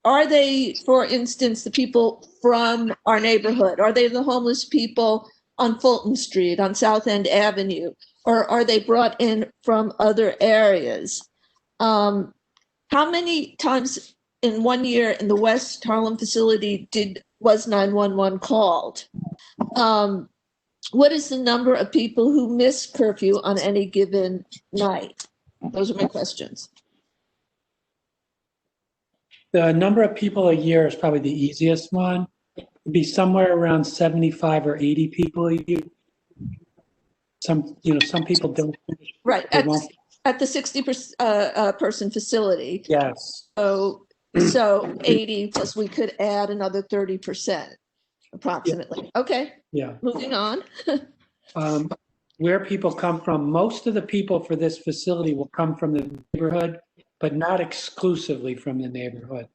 Are they, for instance, the people from our neighborhood? Are they the homeless people on Fulton Street, on South End Avenue? Or are they brought in from other areas? How many times in 1 year in the West Harlem facility was 911 called? What is the number of people who miss curfew on any given night? Those are my questions. The number of people a year is probably the easiest one. It'd be somewhere around 75 or 80 people a year. Some people don't. Right. At the 60 person facility. Yes. So 80 plus we could add another 30% approximately. Okay, Yeah. moving on. Where people come from, most of the people for this facility will come from the neighborhood, but not exclusively from the neighborhood.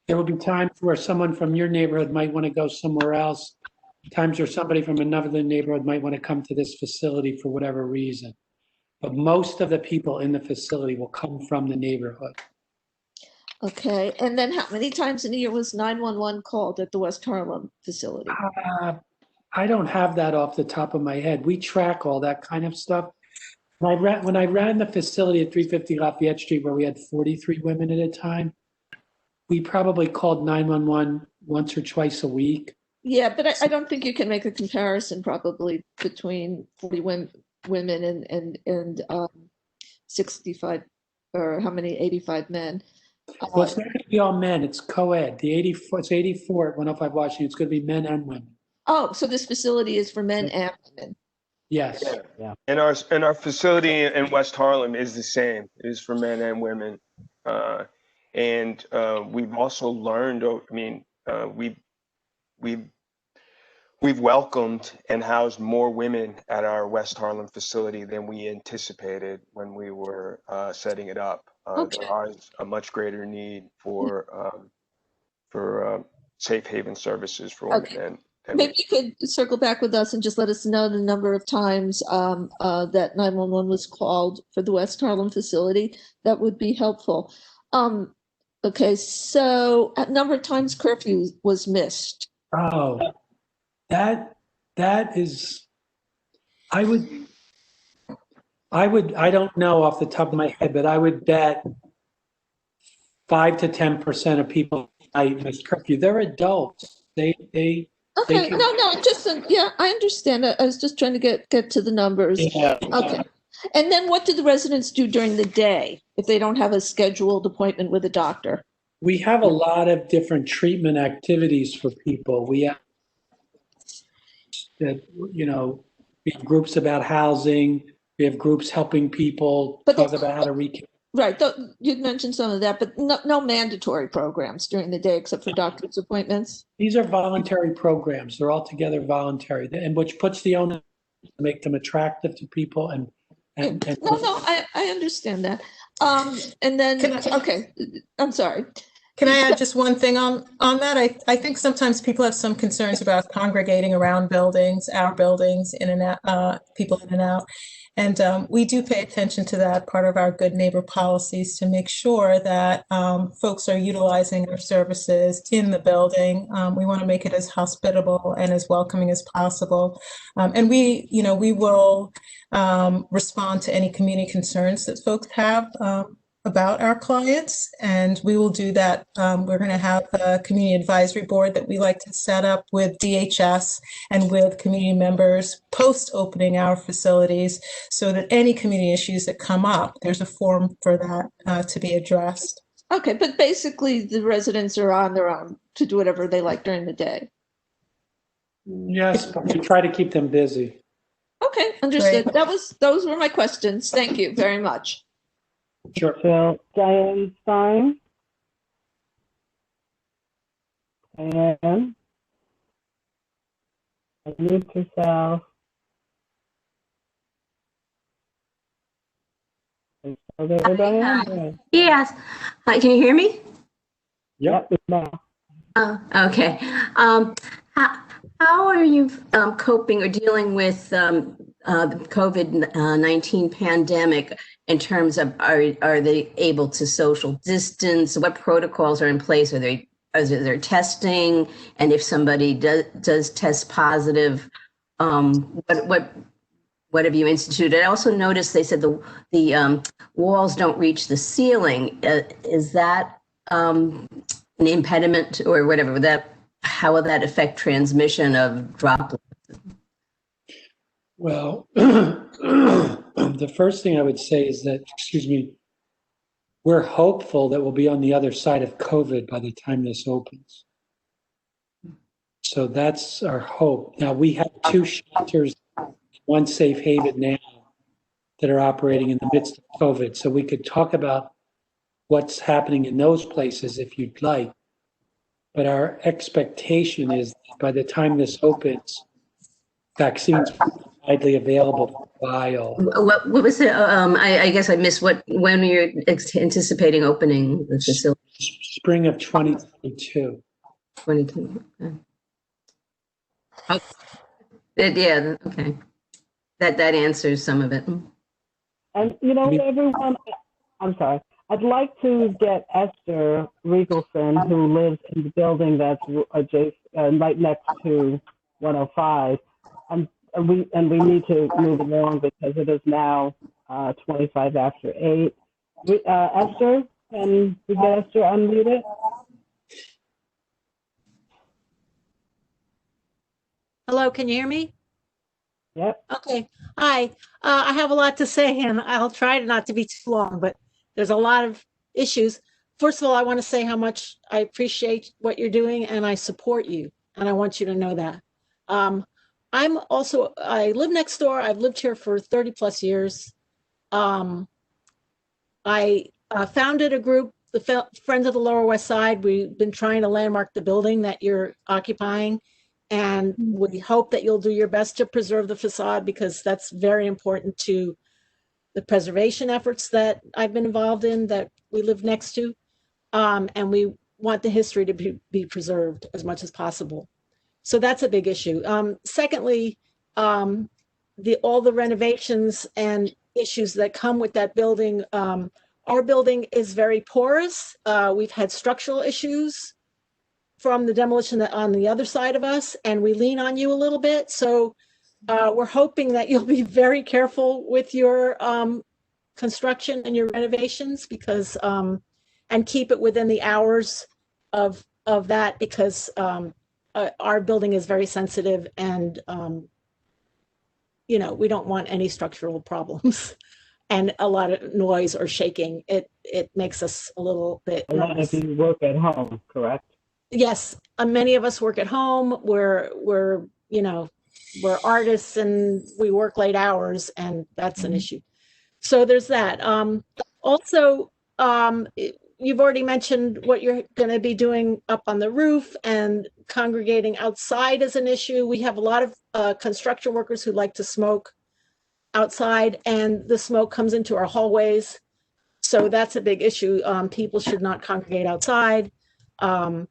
There will be times where someone from your neighborhood might want to go somewhere else. Times where somebody from another neighborhood might want to come to this facility for whatever reason. But most of the people in the facility will come from the neighborhood. Okay, and then how many times in a year was 911 called at the West Harlem facility? I don't have that off the top of my head. We track all that kind of stuff. When I ran the facility at 350 Lafayette Street, where we had 43 women at a time, we probably called 911 once or twice a week. Yeah, but I don't think you can make a comparison probably between 40 women and 65 or how many 85 men. Well, it's not going to be all men. It's co-ed. It's 84 at 105 Washington. It's going to be men and women. Oh, so this facility is for men and women. Yes. Yeah. And our facility in West Harlem is the same. It is for men and women. And we've also learned, we've welcomed and housed more women at our West Harlem facility than we anticipated when we were setting it up. There is a much greater need for safe haven services for women. Maybe you could circle back with us and just let us know the number of times that 911 was called for the West Harlem facility. That would be helpful. Okay, so a number of times curfew was missed. Oh, that is, I don't know off the top of my head, but I would bet 5 to 10% of people might miss curfew. They're adults. Okay, no, just, yeah, I understand. I was just trying to get to the numbers. Yeah. Okay. And then what do the residents do during the day if they don't have a scheduled appointment with a doctor? We have a lot of different treatment activities for people. We have we have groups about housing. We have groups helping people talk about how to reconnect. Right, you'd mentioned some of that, but no mandatory programs during the day except for doctor's appointments? These are voluntary programs. They're altogether voluntary, and which puts the onus to make them attractive to people. No, I understand that. And then, okay, I'm sorry. Can I add just one thing on that? I think sometimes people have some concerns about congregating around buildings, our buildings, in and out, people in and out. And we do pay attention to that, part of our good neighbor policies, to make sure that folks are utilizing our services in the building. We want to make it as hospitable and as welcoming as possible. And we will respond to any community concerns that folks have about our clients, and we will do that. We're going to have a community advisory board that we like to set up with DHS and with community members post opening our facilities, so that any community issues that come up, there's a forum for that to be addressed. Okay, but basically the residents are on their own to do whatever they like during the day. Yes, but we try to keep them busy. Okay, understood. Great. Those were my questions. Thank you very much. Sure. So, Diane Stein. Diane. Unmute yourself. Are you there, Diane? Yes. Can you hear me? Yep. Okay. How are you coping or dealing with the COVID-19 pandemic in terms of are they able to social distance? What protocols are in place? Is there testing? And if somebody does test positive, what have you instituted? I also noticed they said the walls don't reach the ceiling. Is that an impediment or whatever? How will that affect transmission of droplets? Well, the first thing I would say is that, we're hopeful that we'll be on the other side of COVID by the time this opens. So that's our hope. Now, we have 2 shelters, 1 safe haven now. that are operating in the midst of COVID. So we could talk about what's happening in those places if you'd like. But our expectation is that by the time this opens, vaccines will be widely available for a while. What was it? I guess I missed when you're anticipating opening the facility. Spring of 2022. 22. Okay. Yeah. Okay. That answers some of it. And you know, everyone, I'm sorry. I'd like to get Esther Riegelson, who lives in the building that's adjacent, right next to 105, and we need to move along because it is now 25 after 8. Esther, can we get Esther unmuted? Hello, can you hear me? Yep. Okay. Hi. I have a lot to say, and I'll try not to be too long, but there's a lot of issues. First of all, I want to say how much I appreciate what you're doing, and I support you, and I want you to know that. I live next door. I've lived here for 30 plus years. I founded a group, the Friends of the Lower West Side. We've been trying to landmark the building that you're occupying, and we hope that you'll do your best to preserve the facade because that's very important to the preservation efforts that I've been involved in that we live next to. And we want the history to be preserved as much as possible. So that's a big issue. Secondly, all the renovations and issues that come with that building. Our building is very porous. We've had structural issues from the demolition on the other side of us, and we lean on you a little bit. So we're hoping that you'll be very careful with your construction and your renovations because, and keep it within the hours of that because our building is very sensitive and, you know, we don't want any structural problems and a lot of noise or shaking. It makes us a little bit A lot of you work at home, correct? Yes, many of us work at home. We're you know, we're artists and we work late hours, and that's an issue. So there's that. Also, you've already mentioned what you're going to be doing up on the roof, and congregating outside is an issue. We have a lot of construction workers who like to smoke outside, and the smoke comes into our hallways. So that's a big issue. People should not congregate outside. And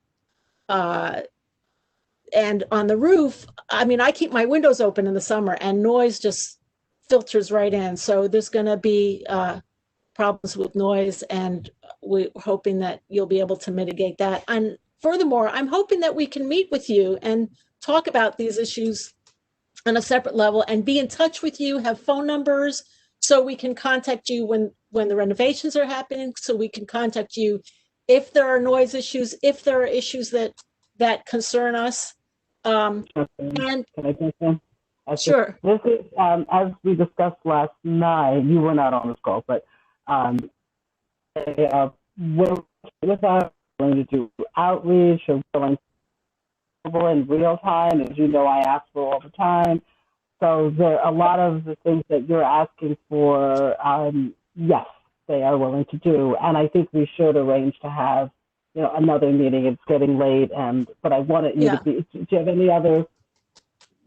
on the roof, I mean, I keep my windows open in the summer and noise just filters right in. So there's going to be problems with noise, and we're hoping that you'll be able to mitigate that. And furthermore, I'm hoping that we can meet with you and talk about these issues on a separate level and be in touch with you, have phone numbers so we can contact you when the renovations are happening, so we can contact you if there are noise issues, if there are issues that concern us. And Can I take them? Sure. This is, as we discussed last night, you were not on this call, but we're with us willing to do outreach or willing to in real time. As you know, I ask for all the time. So there a lot of the things that you're asking for, yes, they are willing to do. And I think we should arrange to have, you know, another meeting. It's getting late, but I wanted you to be. Do you have any other,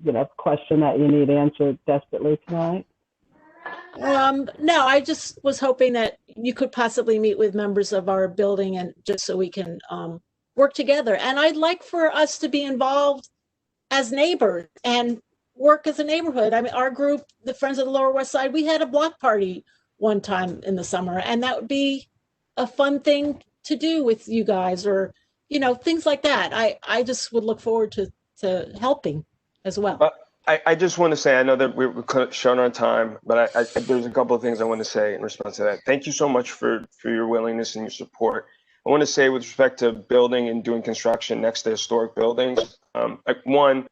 you know, question that you need answered desperately tonight? No, I just was hoping that you could possibly meet with members of our building, and just so we can work together. And I'd like for us to be involved as neighbors and work as a neighborhood. I mean, our group, the Friends of the Lower West Side, we had a block party one time in the summer, and that would be a fun thing to do with you guys, or, you know, things like that. I just would look forward to helping as well. I just want to say, I know that we're short on time, but there's a couple of things I want to say in response to that. Thank you so much for your willingness and your support. I want to say, with respect to building and doing construction next to historic buildings, one,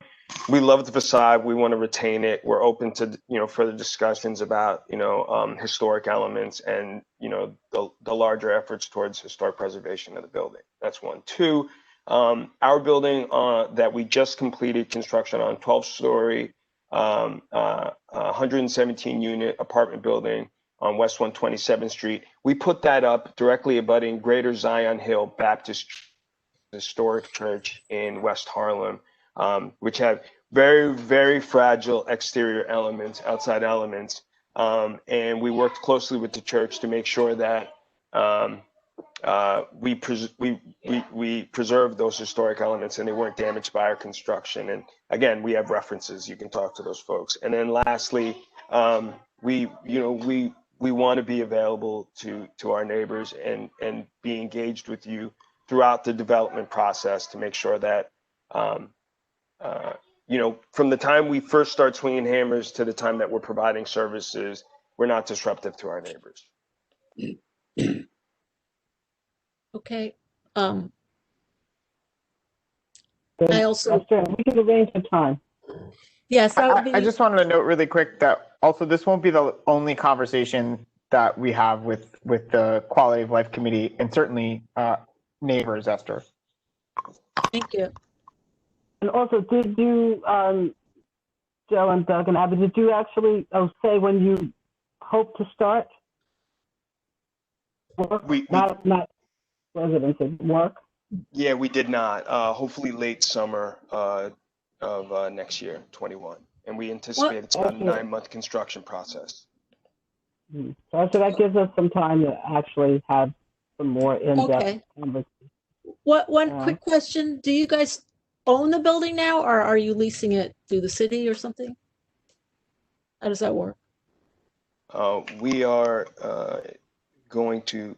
we love the facade. We want to retain it. We're open to, you know, further discussions about, you know, historic elements and, you know, the larger efforts towards historic preservation of the building. That's one. Two, our building that we just completed construction on, 12-story 117 unit apartment building on West 127th Street. We put that up directly abutting Greater Zion Hill Baptist Historic Church in West Harlem, which have very, very fragile exterior elements, outside elements. And we worked closely with the church to make sure that we preserved those historic elements and they weren't damaged by our construction. And again, we have references. You can talk to those folks. And then lastly, we want to be available to our neighbors and be engaged with you throughout the development process to make sure that, from the time we first start swinging hammers to the time that we're providing services, we're not disruptive to our neighbors. Okay. I also, we can arrange a time. Yes, I just wanted to note really quick that also this won't be the only conversation that we have with the Quality of Life Committee and certainly neighbors, Esther. Thank you. And also, did you, Joe and Doug and Abby, did you actually say when you hope to start work? Not residency, work? Yeah, we did not. Hopefully late summer of next year, 21. And we anticipate it's about a 9-month construction process. So that gives us some time to actually have some more in-depth conversation. One quick question. Do you guys own the building now, or are you leasing it through the city or something? How does that work? We are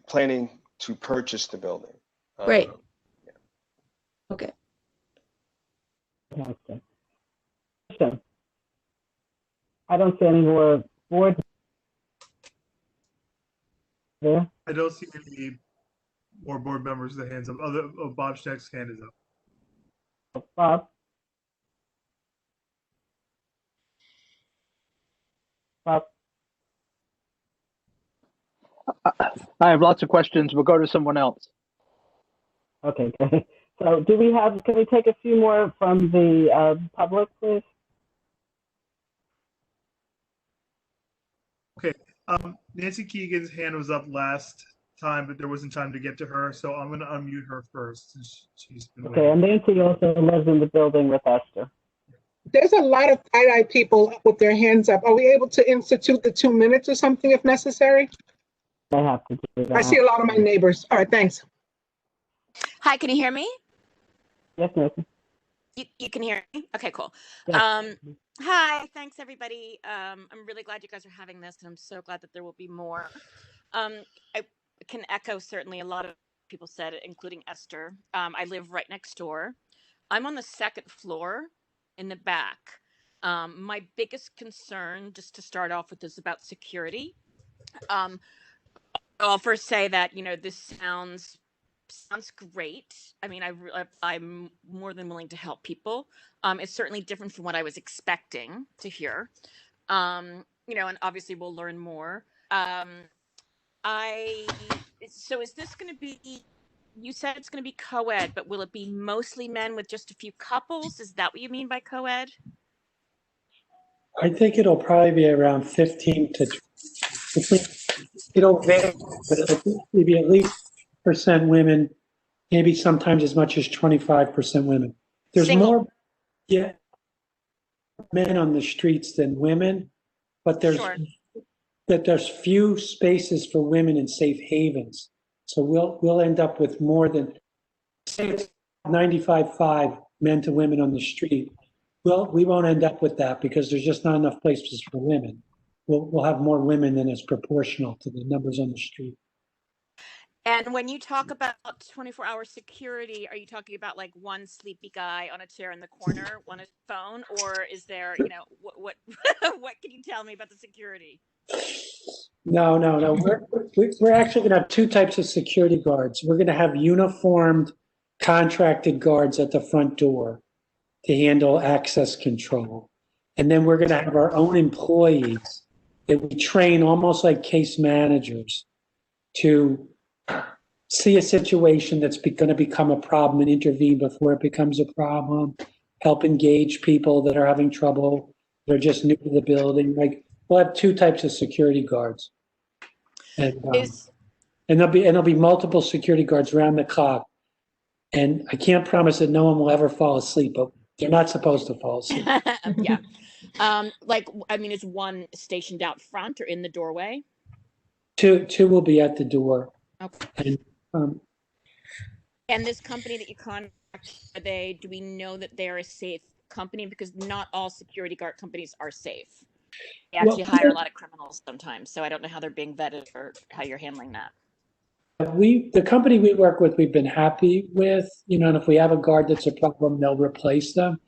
planning to purchase the building. Great. Okay. Okay. So, I don't see any more board there. I don't see any more board members with their hands up. Bob Schneck's hand is up. Bob? Bob? I have lots of questions. We'll go to someone else. Okay, great. So can we take a few more from the public, please? Okay. Nancy Keegan's hand was up last time, but there wasn't time to get to her, so I'm going to unmute her first. She's been Okay, and Nancy also lives in the building with Esther. There's a lot of IDI people with their hands up. Are we able to institute the 2 minutes or something if necessary? I have to do that. I see a lot of my neighbors. All right, thanks. Hi, can you hear me? Yes, Nancy. You can hear me? Okay, cool. Yes. Hi, thanks everybody. I'm really glad you guys are having this, and I'm so glad that there will be more. I can echo certainly a lot of people said it, including Esther. I live right next door. I'm on the 2nd floor in the back. My biggest concern, just to start off with, is about security. I'll first say that, this sounds great. I mean, I'm more than willing to help people. It's certainly different from what I was expecting to hear. And obviously we'll learn more. So is this going to be, you said it's going to be co-ed, but will it be mostly men with just a few couples? Is that what you mean by co-ed? I think it'll probably be around 15 to 20. It'll vary, but it'll be at least % women, maybe sometimes as much as 25% women. There's more men on the streets than women, but there's few spaces for women in safe havens. So we'll end up with more than, say it's 95-5 men to women on the street. Well, we won't end up with that because there's just not enough places for women. We'll have more women than is proportional to the numbers on the street. And when you talk about 24-hour security, are you talking about like one sleepy guy on a chair in the corner, on his phone, or is there, what what can you tell me about the security? No. We're actually going to have 2 types of security guards. We're going to have uniformed, contracted guards at the front door to handle access control. And then we're going to have our own employees that we train almost like case managers to see a situation that's going to become a problem and intervene before it becomes a problem, help engage people that are having trouble, that are just new to the building. Like, we'll have 2 types of security guards. And, and there'll be multiple security guards around the clock. And I can't promise that no one will ever fall asleep, but they're not supposed to fall asleep. Yeah. Like, I mean, is one stationed out front or in the doorway? Two will be at the door. Okay. And, And this company that you contact, do we know that they're a safe company? Because not all security guard companies are safe. They actually hire a lot of criminals sometimes. So I don't know how they're being vetted or how you're handling that. the company we work with, we've been happy with, and if we have a guard that's a problem, they'll replace them.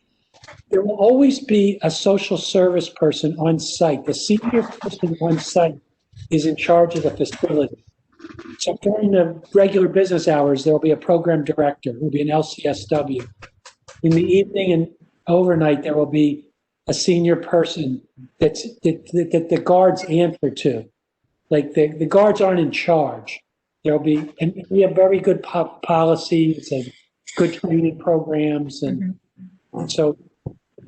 There will always be a social service person on site. The senior person on site is in charge of the facility. So during the regular business hours, there will be a program director, who will be an LCSW. In the evening and overnight, there will be a senior person that the guards answer to. Like the guards aren't in charge. There'll be, and we have very good policies and good training programs, and so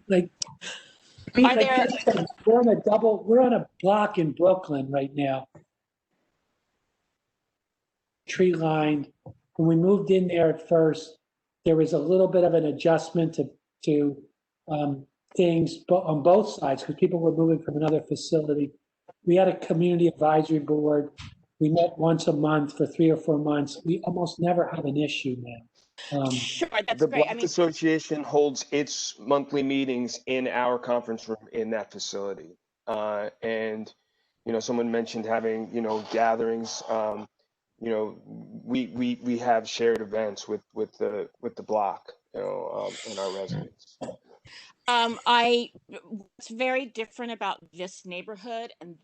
like we're on a block in Brooklyn right now, tree lined. When we moved in there at first, there was a little bit of an adjustment to things on both sides because people were moving from another facility. We had a community advisory board. We met once a month for 3 or 4 months. We almost never have an issue now. Sure, that's The great. Block Association holds its monthly meetings in our conference room in that facility. And, someone mentioned having, gatherings. We have shared events with the block, and our residents. What's very different about this neighborhood and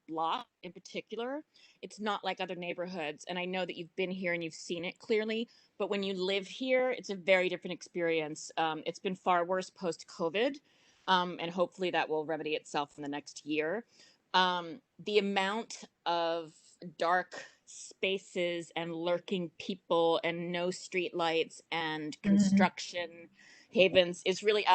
block in particular, it's not like other neighborhoods. And I know that you've been here and you've seen it clearly, but when you live here, it's a very different experience. It's been far worse post-COVID, and hopefully that will remedy itself in the next year. The amount of dark spaces and lurking people and no street lights and construction havens is really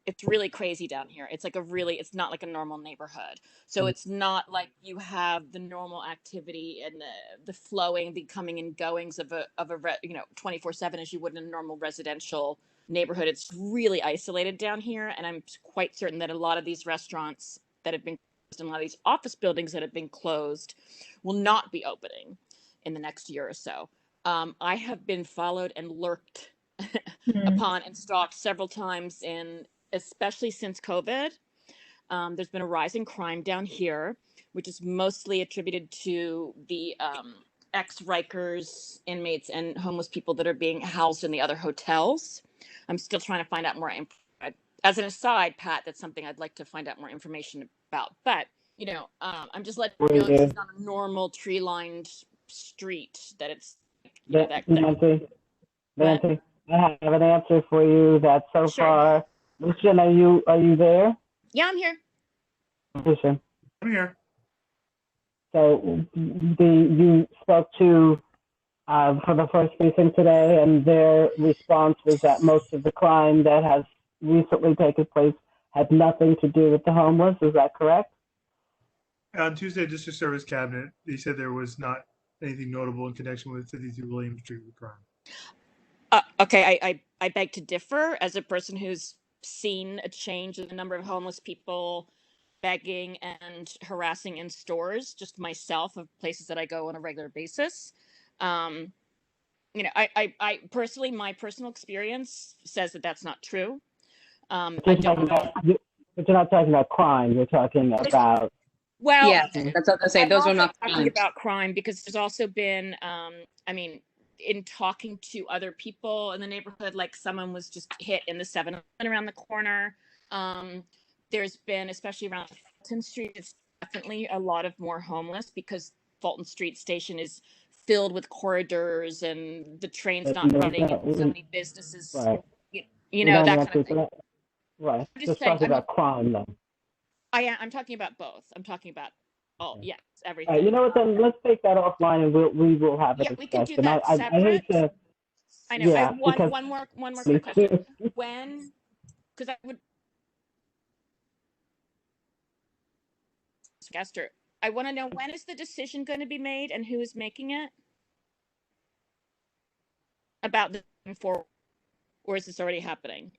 it's really crazy down here. It's like it's not like a normal neighborhood. So it's not like you have the normal activity and the flowing, the coming and goings of a 24/7 as you would in a normal residential neighborhood. It's really isolated down here. And I'm quite certain that a lot of these restaurants that have been closed and a lot of these office buildings that have been closed will not be opening in the next year or so. I have been followed and lurked upon and stalked several times, especially since COVID. There's been a rise in crime down here, which is mostly attributed to the ex-Rikers inmates and homeless people that are being housed in the other hotels. I'm still trying to find out more. As an aside, Pat, that's something I'd like to find out more information about. But, I'm just letting you know it's not a normal tree-lined street, that it's Nancy, I have an answer for you that so far. Lucian, are you there? Yeah, I'm here. Lucian. I'm here. So you spoke to for the first precinct today, and their response was that most of the crime that has recently taken place had nothing to do with the homeless. Is that correct? On Tuesday, District Service Cabinet, they said there was not anything notable in connection with 52 William Street with crime. Okay, I beg to differ as a person who's seen a change in the number of homeless people begging and harassing in stores, just myself, of places that I go on a regular basis. I personally, my personal experience says that that's not true. But you're not talking about crime. You're talking about. Well, yeah, that's what I say. Those are not talking about crime, because there's also been, in talking to other people in the neighborhood, like someone was just hit in the 7-Eleven around the corner. There's been, especially around Fulton Street, it's definitely a lot of more homeless because Fulton Street Station is filled with corridors and the train's not running and so many businesses, right. That kind of thing. Right. I'm just talking about crime then. I'm talking about both. I'm talking about everything. You know what? Then let's take that offline, and we will have a discussion. We can do that separate. I hate to. I know. Yeah, I have because one more quick question. Because I would. ask Esther. I want to know, when is the decision going to be made and who is making it? About the forward, or is this already happening?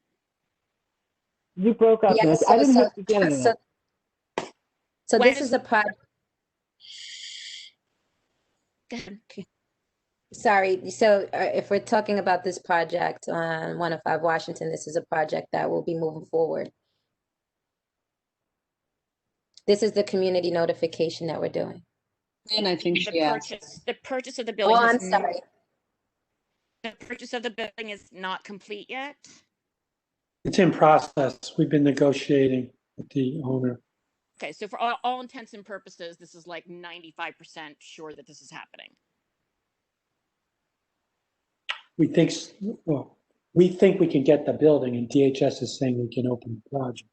You broke up, Yeah, Nancy. I didn't hear the beginning of it. So When this is is a project. Go ahead. Sorry, so if we're talking about this project on 105 Washington, this is a project that will be moving forward. This is the community notification that we're doing. And I think she asked. The purchase of the building. Oh, has I'm sorry. The purchase of the building is not complete yet. It's in process. We've been negotiating with the owner. Okay, so for all intents and purposes, this is like 95% sure that this is happening. We think, well, we think we can get the building, and DHS is saying we can open the project.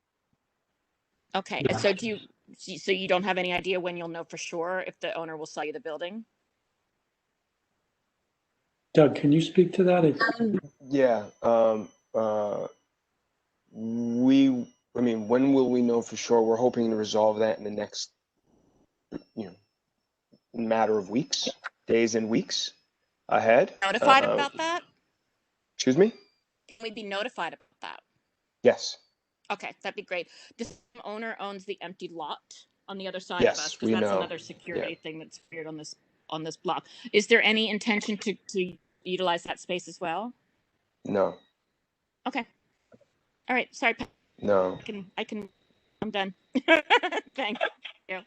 Okay, Yeah. so you don't have any idea when you'll know for sure if the owner will sell you the building? Doug, can you speak to that? Yeah. I mean, when will we know for sure? We're hoping to resolve that in the next, matter of weeks, days and weeks ahead. Notified about that? Excuse me? Can we be notified about that? Yes. Okay, that'd be great. The same owner owns the empty lot on the other side Yes, of us, we because that's know. another security thing that's weird on this block. Is there any intention to utilize that space as well? No. Okay. All right. Sorry, Pat. No. I'm done. Thank you.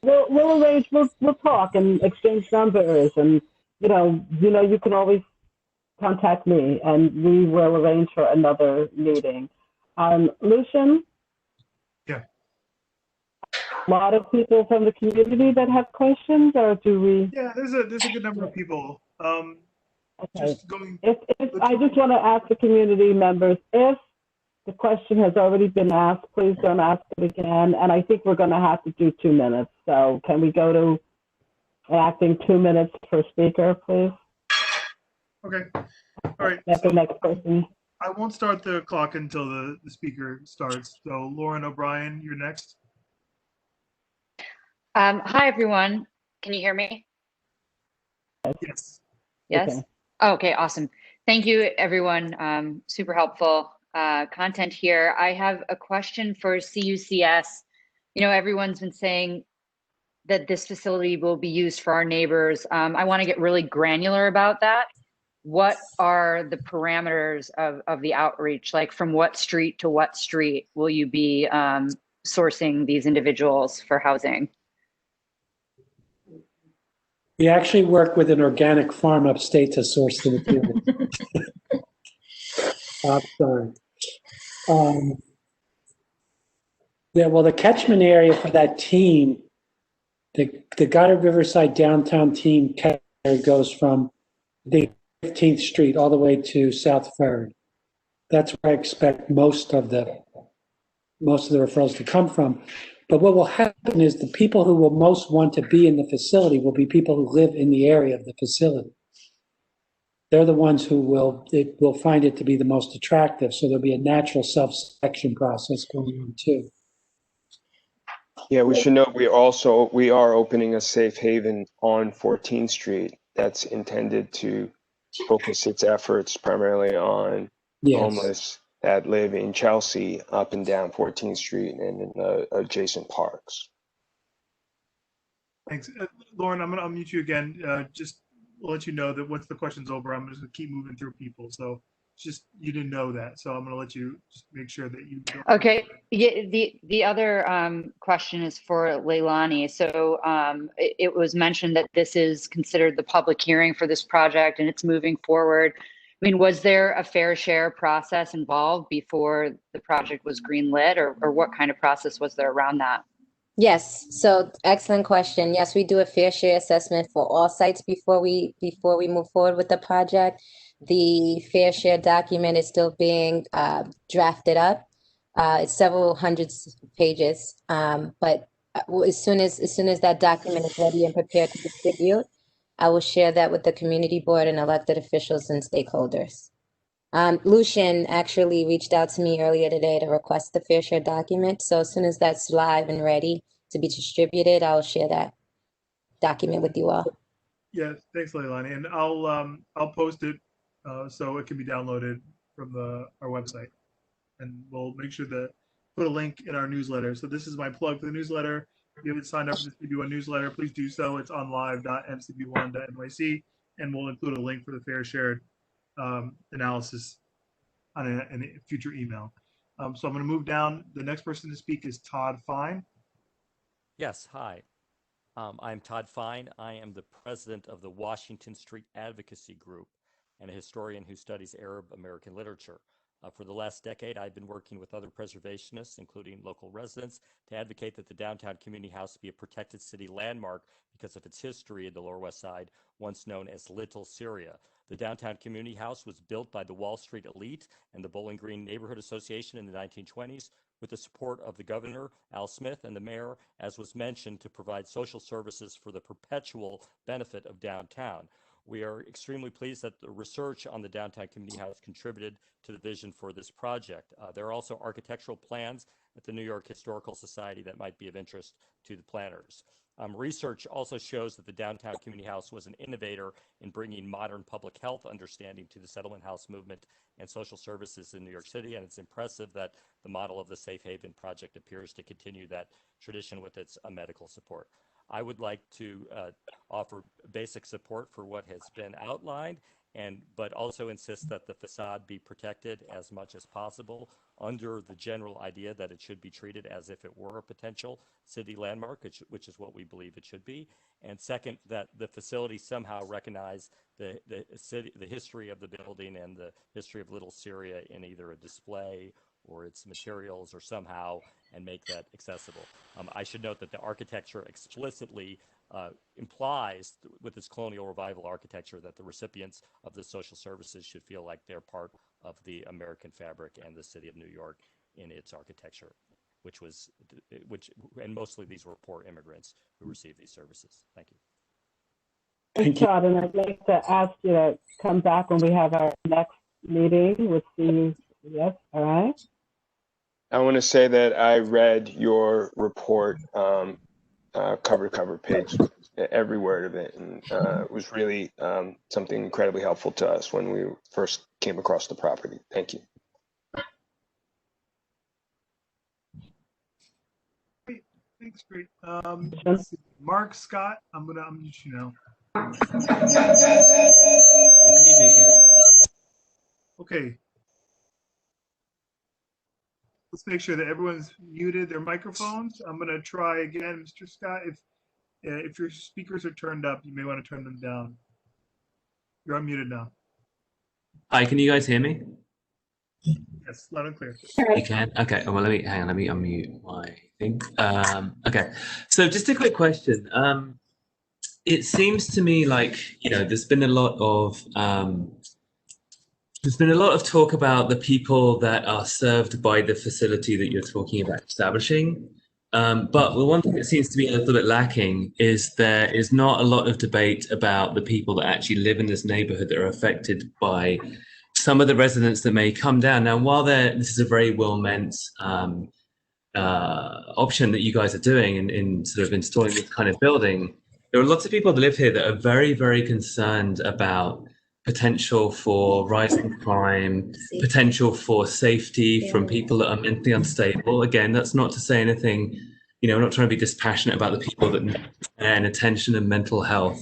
We'll arrange. We'll talk and exchange numbers, and you can always contact me, and we will arrange for another meeting. Lucian. Yeah. A lot of people from the community that have questions, or do we? Yeah, there's a good number of people. Okay. Just going. If I just want to ask the community members, if the question has already been asked, please don't ask it again. And I think we're going to have to do 2 minutes. So can we go to acting 2 minutes per speaker, please? Okay. All right. That's the next person. I won't start the clock until the speaker starts. So Lauren O'Brien, you're next. Hi, everyone. Can you hear me? Yes. Yes? Okay. Oh, okay, awesome. Thank you, everyone. Super helpful content here. I have a question for CUCS. Everyone's been saying that this facility will be used for our neighbors. I want to get really granular about that. What are the parameters of the outreach? Like, from what street to what street will you be sourcing these individuals for housing? We actually work with an organic farm upstate to source the material. Sorry. Yeah, well, the catchment area for that team, the Goddard Riverside downtown team goes from the 15th Street all the way to South Third. That's where I expect most of the referrals to come from. But what will happen is the people who will most want to be in the facility will be people who live in the area of the facility. They're the ones who will find it to be the most attractive. So there'll be a natural self-selection process going on too. Yeah, we should note we are opening a safe haven on 14th Street that's intended to focus its efforts primarily on homeless that live in Chelsea, up and down 14th Street, and in the adjacent parks. Thanks. Lauren, I'm going to unmute you again. Just let you know that once the question's over, I'm just going to keep moving through people. So just, you didn't know that. So I'm going to let you just make sure that you don't. Okay. Yeah, the other question is for Leilani. So it was mentioned that this is considered the public hearing for this project and it's moving forward. I mean, was there a fair share process involved before the project was greenlit, or what kind of process was there around that? Yes, so excellent question. Yes, we do a fair share assessment for all sites before we move forward with the project. The fair share document is still being drafted up. It's several hundreds of pages, but as soon as that document is ready and prepared to distribute, I will share that with the community board and elected officials and stakeholders. Lucian actually reached out to me earlier today to request the fair share document. So as soon as that's live and ready, to be distributed, I'll share that document with you all. Yeah, thanks, Leilani. And I'll post it so it can be downloaded from our website. And we'll make sure to put a link in our newsletter. So this is my plug for the newsletter. If you haven't signed up for the CB1 newsletter, please do so. It's on live.mcb1.nyc, and we'll include a link for the fair shared analysis on a future email. So I'm going to move down. The next person to speak is Todd Fine. Yes, hi. I'm Todd Fine. I am the president of the Washington Street Advocacy Group and a historian who studies Arab American literature. For the last decade, I've been working with other preservationists, including local residents, to advocate that the downtown community house be a protected city landmark because of its history in the Lower West Side, once known as Little Syria. The downtown community house was built by the Wall Street elite and the Bowling Green Neighborhood Association in the 1920s with the support of the governor, Al Smith, and the mayor, as was mentioned, to provide social services for the perpetual benefit of downtown. We are extremely pleased that the research on the downtown community house contributed to the vision for this project. There are also architectural plans at the New York Historical Society that might be of interest to the planners. Research also shows that the downtown community house was an innovator in bringing modern public health understanding to the settlement house movement and social services in New York City, and it's impressive that the model of the Safe Haven project appears to continue that tradition with its medical support. I would like to offer basic support for what has been outlined, but also insist that the facade be protected as much as possible under the general idea that it should be treated as if it were a potential city landmark, which is what we believe it should be. And second, that the facility somehow recognize the history of the building and the history of Little Syria in either a display or its materials or somehow, and make that accessible. I should note that the architecture explicitly implies with this colonial revival architecture that the recipients of the social services should feel like they're part of the American fabric and the city of New York in its architecture, and mostly these were poor immigrants who received these services. Thank you. Thanks, Todd, and I'd like to ask you to come back when we have our next meeting with CUCS. Yes, all right. I want to say that I read your report cover to cover page, every word of it, and it was really something incredibly helpful to us when we first came across the property. Thank you. Great. Thanks, great. Mark Scott, I'm gonna unmute you now. Okay. Let's make sure that everyone's muted their microphones. I'm going to try again, Mr. Scott. If your speakers are turned up, you may want to turn them down. You're unmuted now. Hi, can you guys hear me? Yes, loud and clear. You can? Okay, well, let me unmute my thing. Okay, so just a quick question. It seems to me like, there's been a lot of talk about the people that are served by the facility that you're talking about establishing. But the one thing that seems to be a little bit lacking is there is not a lot of debate about the people that actually live in this neighborhood that are affected by some of the residents that may come down. Now, while this is a very well-meant option that you guys are doing in sort of installing this kind of building, there are lots of people that live here that are very, very concerned about potential for rising crime, potential for safety from people that are mentally unstable. Again, that's not to say anything, I'm not trying to be dispassionate about the people that need attention and mental health.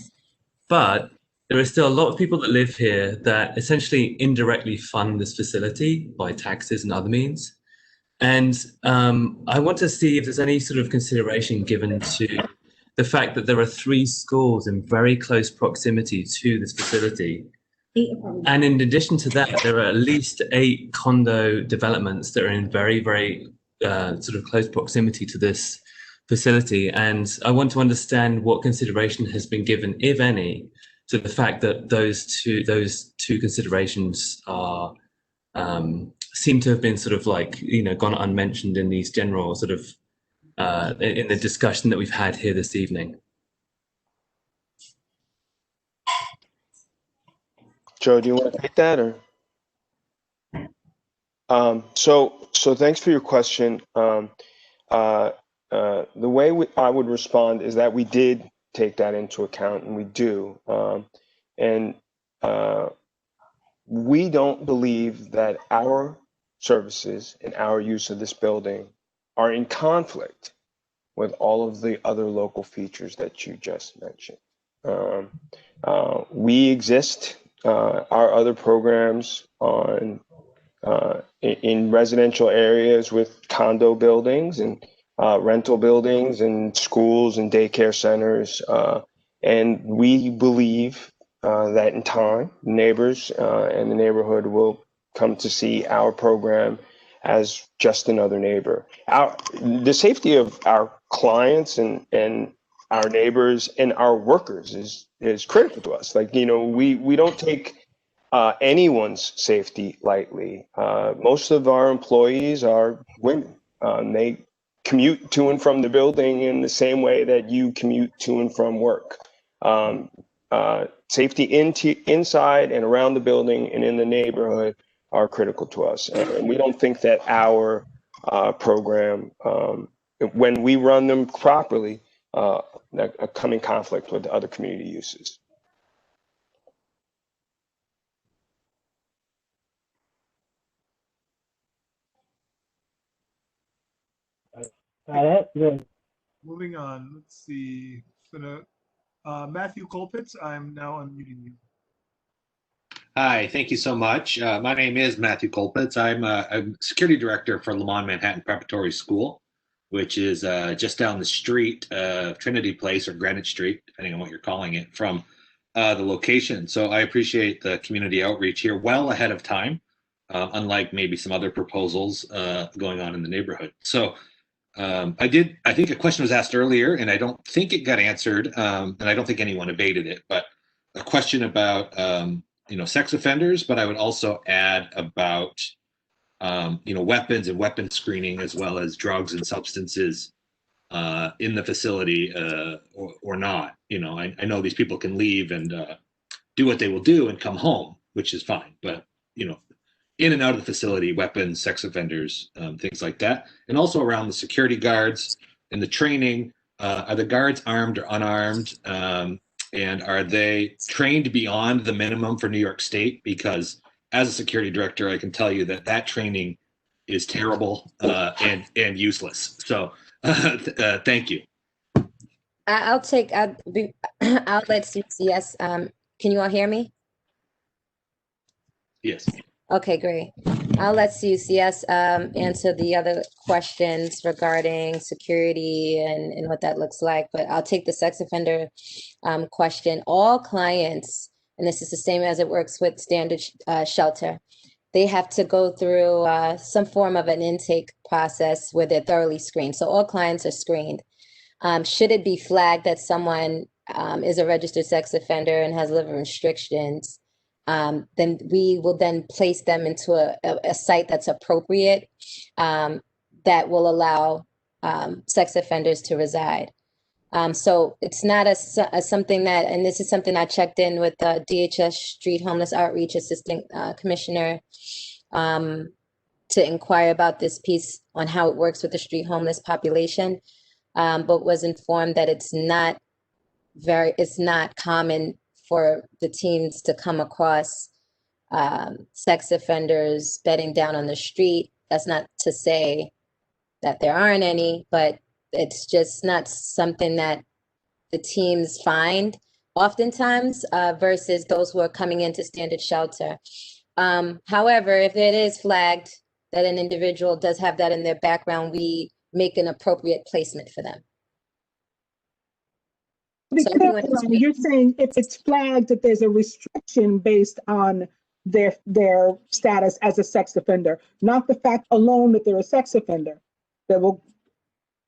But there are still a lot of people that live here that essentially indirectly fund this facility by taxes and other means. And I want to see if there's any sort of consideration given to the fact that there are 3 schools in very close proximity to this facility. And in addition to that, there are at least 8 condo developments that are in very, very sort of close proximity to this facility. And I want to understand what consideration has been given, if any, to the fact that those two considerations are seem to have been sort of like, gone unmentioned in these general sort of in the discussion that we've had here this evening. Joe, do you want to take that, or? So thanks for your question. the way I would respond is that we did take that into account, and we do. And we don't believe that our services and our use of this building are in conflict with all of the other local features that you just mentioned. We exist, our other programs on in residential areas with condo buildings and rental buildings and schools and daycare centers. And we believe that in time, neighbors and the neighborhood will come to see our program as just another neighbor. The safety of our clients and our neighbors and our workers is critical to us. Like, you know, we don't take anyone's safety lightly. Most of our employees are women. They commute to and from the building in the same way that you commute to and from work. Safety inside and around the building and in the neighborhood are critical to us. And we don't think that our program, when we run them properly, come in conflict with other community uses. Got it? Good. Moving on, let's see. Matthew Colpitz, I'm now unmuting you. Hi, thank you so much. My name is Matthew Colpitz. I'm a security director for Lamont Manhattan Preparatory School, which is just down the street of Trinity Place or Greenwich Street, depending on what you're calling it, from the location. So I appreciate the community outreach here well ahead of time, unlike maybe some other proposals going on in the neighborhood. So I think a question was asked earlier, and I don't think it got answered, and I don't think anyone evaded it, but a question about sex offenders, but I would also add about weapons and weapon screening, as well as drugs and substances in the facility or not. I know these people can leave and do what they will do and come home, which is fine, but in and out of the facility, weapons, sex offenders, things like that. And also around the security guards and the training. Are the guards armed or unarmed? And are they trained beyond the minimum for New York State? Because as a security director, I can tell you that training is terrible and useless. So thank you. I'll let CCS. Can you all hear me? Yes. Okay, great. I'll let CCS answer the other questions regarding security and what that looks like, but I'll take the sex offender question. All clients, and this is the same as it works with standard shelter, they have to go through some form of an intake process where they're thoroughly screened. So all clients are screened. Should it be flagged that someone is a registered sex offender and has living restrictions, then we will then place them into a site that's appropriate, that will allow sex offenders to reside. So it's not a something that, and this is something I checked in with DHS Street Homeless Outreach Assistant Commissioner to inquire about this piece on how it works with the street homeless population, but was informed that it's not common for the teams to come across sex offenders bedding down on the street. That's not to say that there aren't any, but it's just not something that the teams find oftentimes versus those who are coming into standard shelter. However, if it is flagged that an individual does have that in their background, we make an appropriate placement for them. You're saying if it's flagged that there's a restriction based on their status as a sex offender, not the fact alone that they're a sex offender.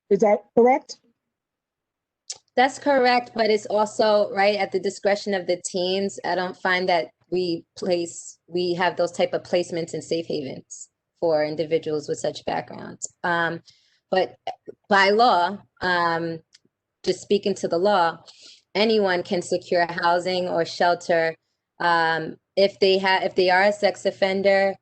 Is that correct? That's correct, but it's also right at the discretion of the teams. I don't find that we have those type of placements in safe havens for individuals with such backgrounds. But by law, just speaking to the law, anyone can secure housing or shelter if they are a sex offender,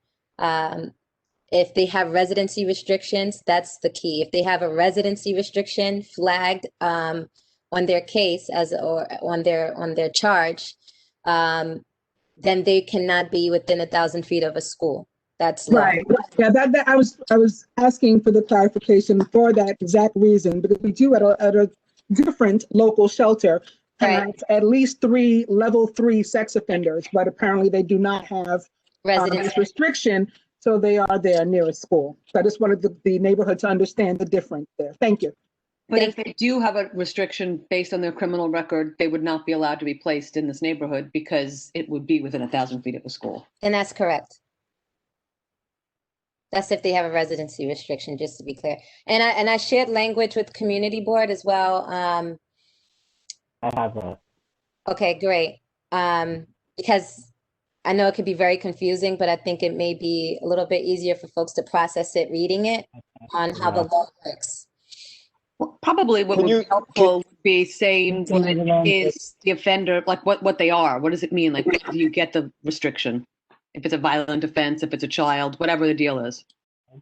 If they have residency restrictions, that's the key. If they have a residency restriction flagged on their case or on their charge, then they cannot be within 1,000 feet of a school. That's law. Right. Yeah, that I was asking for the clarification for that exact reason, because we do at a different local shelter have at least 3 level 3 sex offenders, but apparently they do not have this restriction, so they are there near a school. So I just wanted the neighborhood to understand the difference there. Thank you. But if they do have a restriction based on their criminal record, they would not be allowed to be placed in this neighborhood because it would be within 1,000 feet of a school. And that's correct. That's if they have a residency restriction, just to be clear. And I shared language with community board as well. I have that. Okay, great. Because I know it could be very confusing, but I think it may be a little bit easier for folks to process it, reading it on how the law works. Well, probably what would be helpful would be saying what is the offender, like what they are. What does it mean? Like, do you get the restriction? If it's a violent offense, if it's a child, whatever the deal is.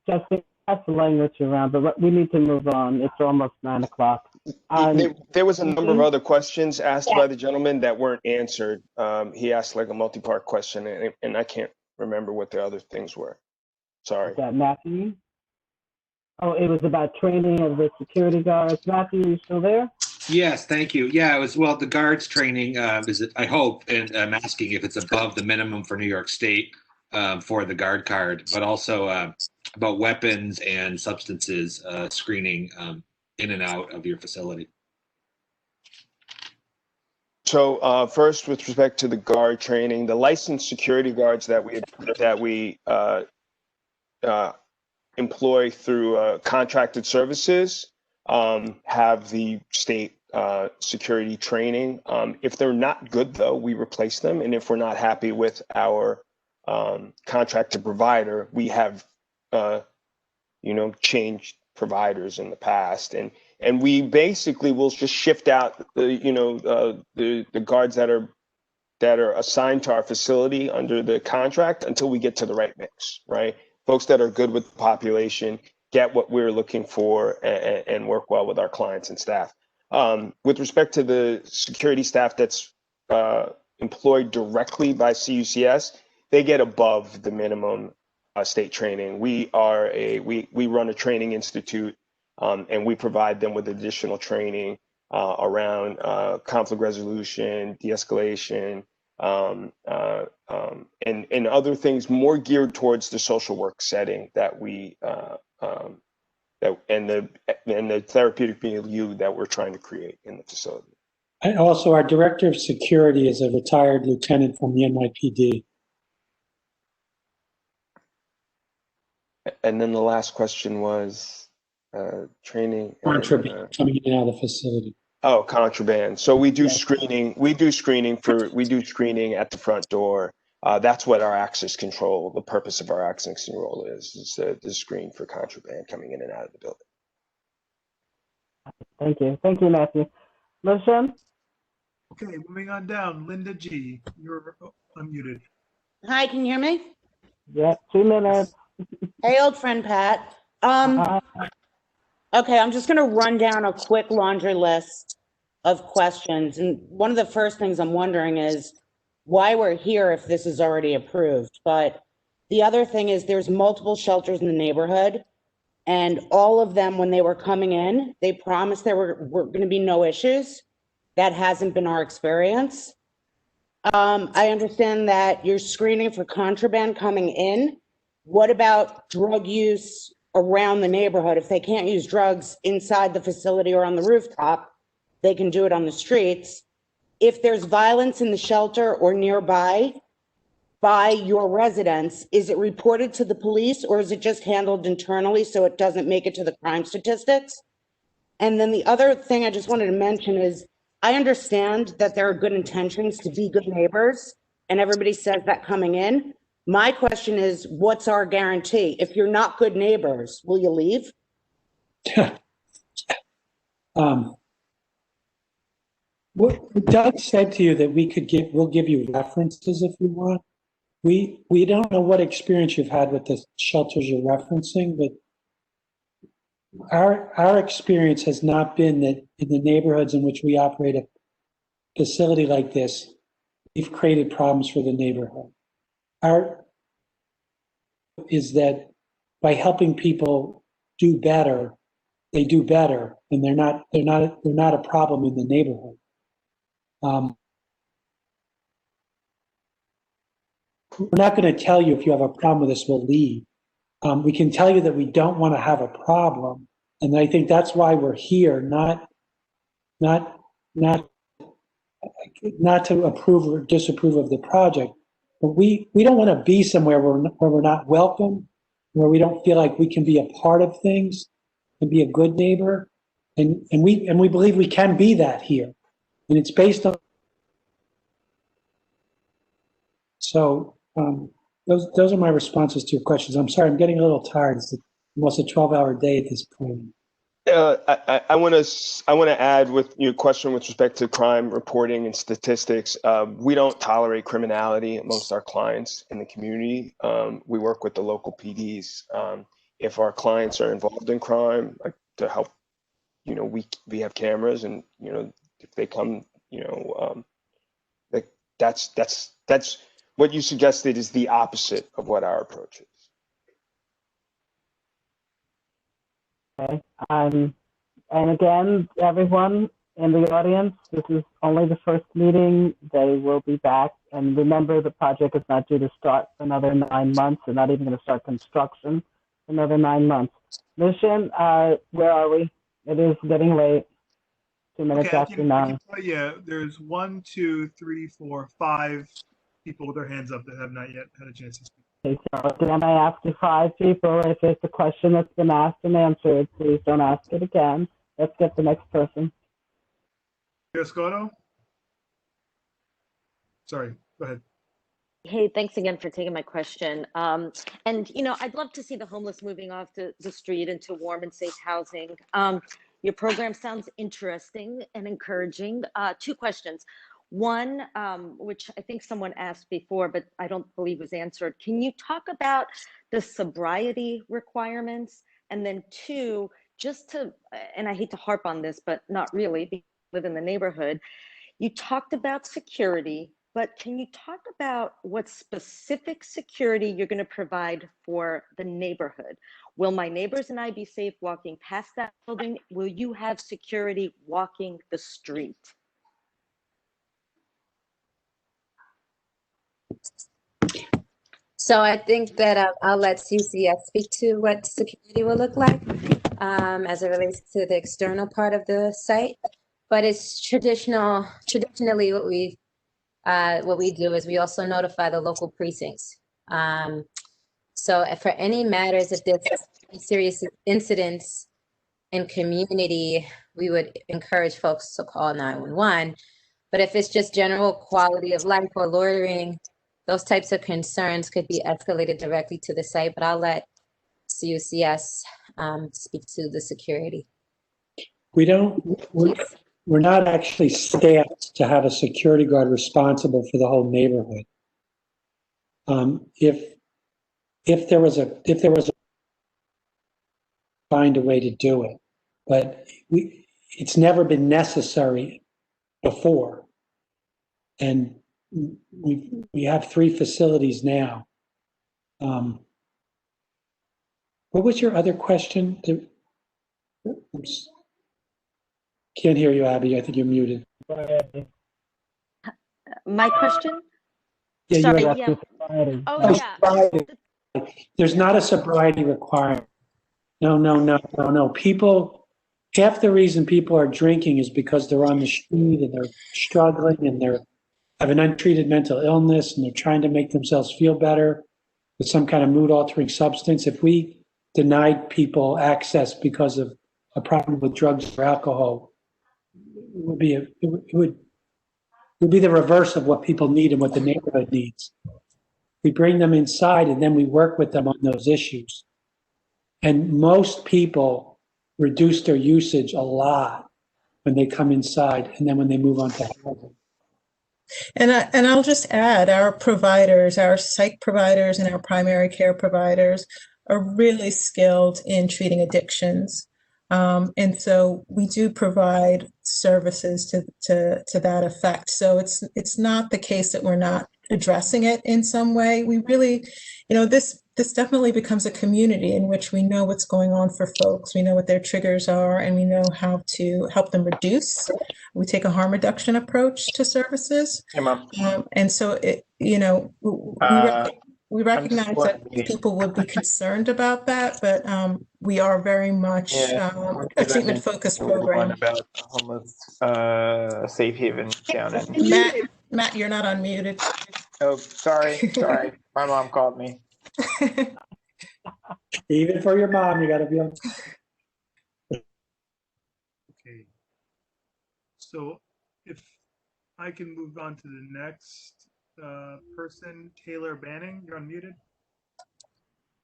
Just pass the language around, but we need to move on. It's almost 9 o'clock. There was a number of other questions asked by the gentleman that weren't answered. He asked like a multi-part question, and I can't remember what the other things were. Sorry. Is that Matthew? Oh, it was about training of the security guards. Matthew, you still there? Yes, thank you. Yeah, it was, well, the guards training, is it, I hope, and I'm asking if it's above the minimum for New York State for the guard card, but also about weapons and substances screening in and out of your facility. So first, with respect to the guard training, the licensed security guards that we employ through contracted services have the state security training. If they're not good, though, we replace them. And if we're not happy with our contracted provider, we have, changed providers in the past. And we basically will just shift out the guards that are assigned to our facility under the contract until we get to the right mix, right? Folks that are good with the population, get what we're looking for, and work well with our clients and staff. With respect to the security staff that's employed directly by CUCS, they get above the minimum state training. We run a training institute, and we provide them with additional training around conflict resolution, de-escalation, and other things more geared towards the social work setting that we and the therapeutic milieu that we're trying to create in the facility. And also, our director of security is a retired lieutenant from the NYPD. And then the last question was training. Contraband coming in and out of the facility. Oh, contraband. So we do screening. We do screening at the front door. That's what our access control, the purpose of our access control is to screen for contraband coming in and out of the building. Thank you. Thank you, Matthew. Listen. Okay, moving on down. Linda G, you're unmuted. Hi, can you hear me? Yeah, 2 minutes. Hey, old friend Pat. Okay, I'm just gonna run down a quick laundry list of questions. And one of the first things I'm wondering is why we're here if this is already approved. But the other thing is there's multiple shelters in the neighborhood, and all of them, when they were coming in, they promised there were gonna be no issues. That hasn't been our experience. I understand that you're screening for contraband coming in. What about drug use around the neighborhood? If they can't use drugs inside the facility or on the rooftop, they can do it on the streets. If there's violence in the shelter or nearby by your residents, is it reported to the police or is it just handled internally so it doesn't make it to the crime statistics? And then the other thing I just wanted to mention is I understand that there are good intentions to be good neighbors, and everybody says that coming in. My question is, what's our guarantee? If you're not good neighbors, will you leave? What Doug said to you that we'll give you references if you want. we don't know what experience you've had with the shelters you're referencing, but our experience has not been that in the neighborhoods in which we operate a facility like this, we've created problems for the neighborhood. Our is that by helping people do better, they do better, and they're not a problem in the neighborhood. We're not going to tell you if you have a problem with this, we'll leave. We can tell you that we don't want to have a problem, and I think that's why we're here, not to approve or disapprove of the project, but we don't want to be somewhere where we're not welcome, where we don't feel like we can be a part of things and be a good neighbor, and we believe we can be that here, and it's based on. So those are my responses to your questions. I'm sorry, I'm getting a little tired. It's almost a 12-hour day at this point. I want to add with your question with respect to crime reporting and statistics. We don't tolerate criminality amongst our clients in the community. We work with the local PDs. If our clients are involved in crime, like to help, we have cameras, and if they come, like that's what you suggested is the opposite of what our approach is. Okay. And again, everyone in the audience, this is only the first meeting. They will be back. And remember, the project is not due to start for another 9 months. They're not even going to start construction for another 9 months. Lucian, where are we? It is getting late. 2 minutes after 9. Yeah, there's 1, 2, 3, 4, 5 people with their hands up that have not yet had a chance to speak. Okay, so again, I asked you 5 people. If it's a question that's been asked and answered, please don't ask it again. Let's get the next person. Scotto? Sorry, go ahead. Hey, thanks again for taking my question. And, I'd love to see the homeless moving off the street into warm and safe housing. Your program sounds interesting and encouraging. 2 questions. One, which I think someone asked before, but I don't believe was answered. Can you talk about the sobriety requirements? And then 2, just to, and I hate to harp on this, but not really, because I live in the neighborhood. You talked about security, but can you talk about what specific security you're going to provide for the neighborhood? Will my neighbors and I be safe walking past that building? Will you have security walking the street? So I think that I'll let CCS speak to what security will look like as it relates to the external part of the site. But it's traditionally what we do is we also notify the local precincts. So for any matters, if there's serious incidents in community, we would encourage folks to call 911. But if it's just general quality of life or loitering, those types of concerns could be escalated directly to the site, but I'll let CUCS speak to the security. We're not actually staffed to have a security guard responsible for the whole neighborhood. If there was a find a way to do it, but it's never been necessary before. And we have 3 facilities now. What was your other question? Can't hear you, Abby. I think you're muted. My question? Yeah, Sorry, you yeah. Oh, yeah. Sobriety. There's not a sobriety requirement. No. People, half the reason people are drinking is because they're on the street and they're struggling and they're have an untreated mental illness and they're trying to make themselves feel better with some kind of mood altering substance. If we denied people access because of a problem with drugs or alcohol, it would be the reverse of what people need and what the neighborhood needs. We bring them inside and then we work with them on those issues. And most people reduce their usage a lot when they come inside and then when they move on to housing. And I'll just add, our providers, our psych providers and our primary care providers are really skilled in treating addictions. And so we do provide services to that effect. So it's not the case that we're not addressing it in some way. We really, this definitely becomes a community in which we know what's going on for folks. We know what their triggers are, and we know how to help them reduce. We take a harm reduction approach to services. Hey, Mom. And so we recognize that people would be concerned about that, but we are very much a treatment-focused program. About homeless Safe Haven down in Matt, you're not unmuted. Oh, sorry. My mom called me. Even for your mom, you got to be on. Okay. So if I can move on to the next person, Taylor Banning, you're unmuted.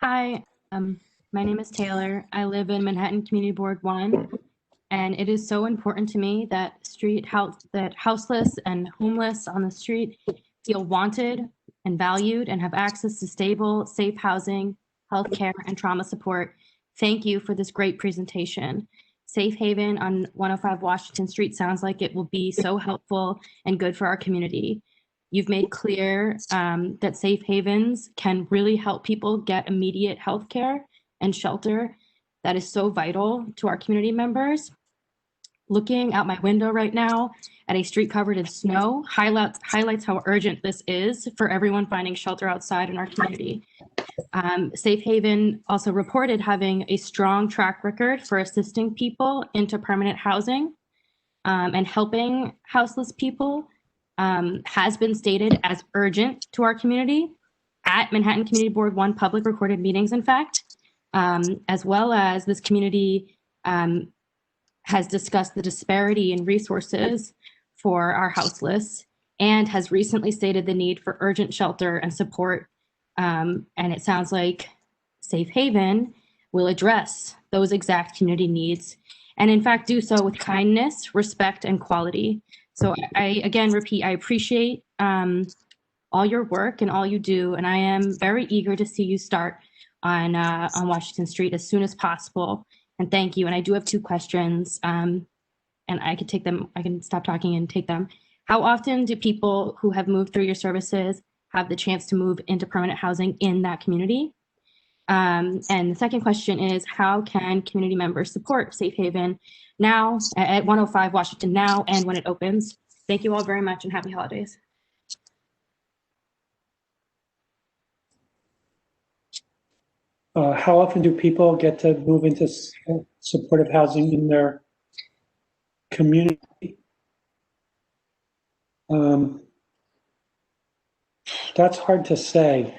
Hi, my name is Taylor. I live in Manhattan Community Board 1, and it is so important to me that houseless and homeless on the street feel wanted and valued and have access to stable, safe housing, healthcare, and trauma support. Thank you for this great presentation. Safe Haven on 105 Washington Street sounds like it will be so helpful and good for our community. You've made clear that safe havens can really help people get immediate health care and shelter. That is so vital to our community members. Looking out my window right now at a street covered in snow highlights how urgent this is for everyone finding shelter outside in our community. Safe Haven also reported having a strong track record for assisting people into permanent housing and helping houseless people. Has been stated as urgent to our community at Manhattan Community Board 1 public recorded meetings, in fact, as well as this community has discussed the disparity in resources for our houseless and has recently stated the need for urgent shelter and support. And it sounds like Safe Haven will address those exact community needs and in fact do so with kindness, respect, and quality. So I again repeat, I appreciate all your work and all you do, and I am very eager to see you start on Washington Street as soon as possible. And thank you. And I do have 2 questions, and I could take them. I can stop talking and take them. How often do people who have moved through your services have the chance to move into permanent housing in that community? And the second question is, how can community members support Safe Haven now at 105 Washington now and when it opens? Thank you all very much and happy holidays. How often do people get to move into supportive housing in their community? That's hard to say.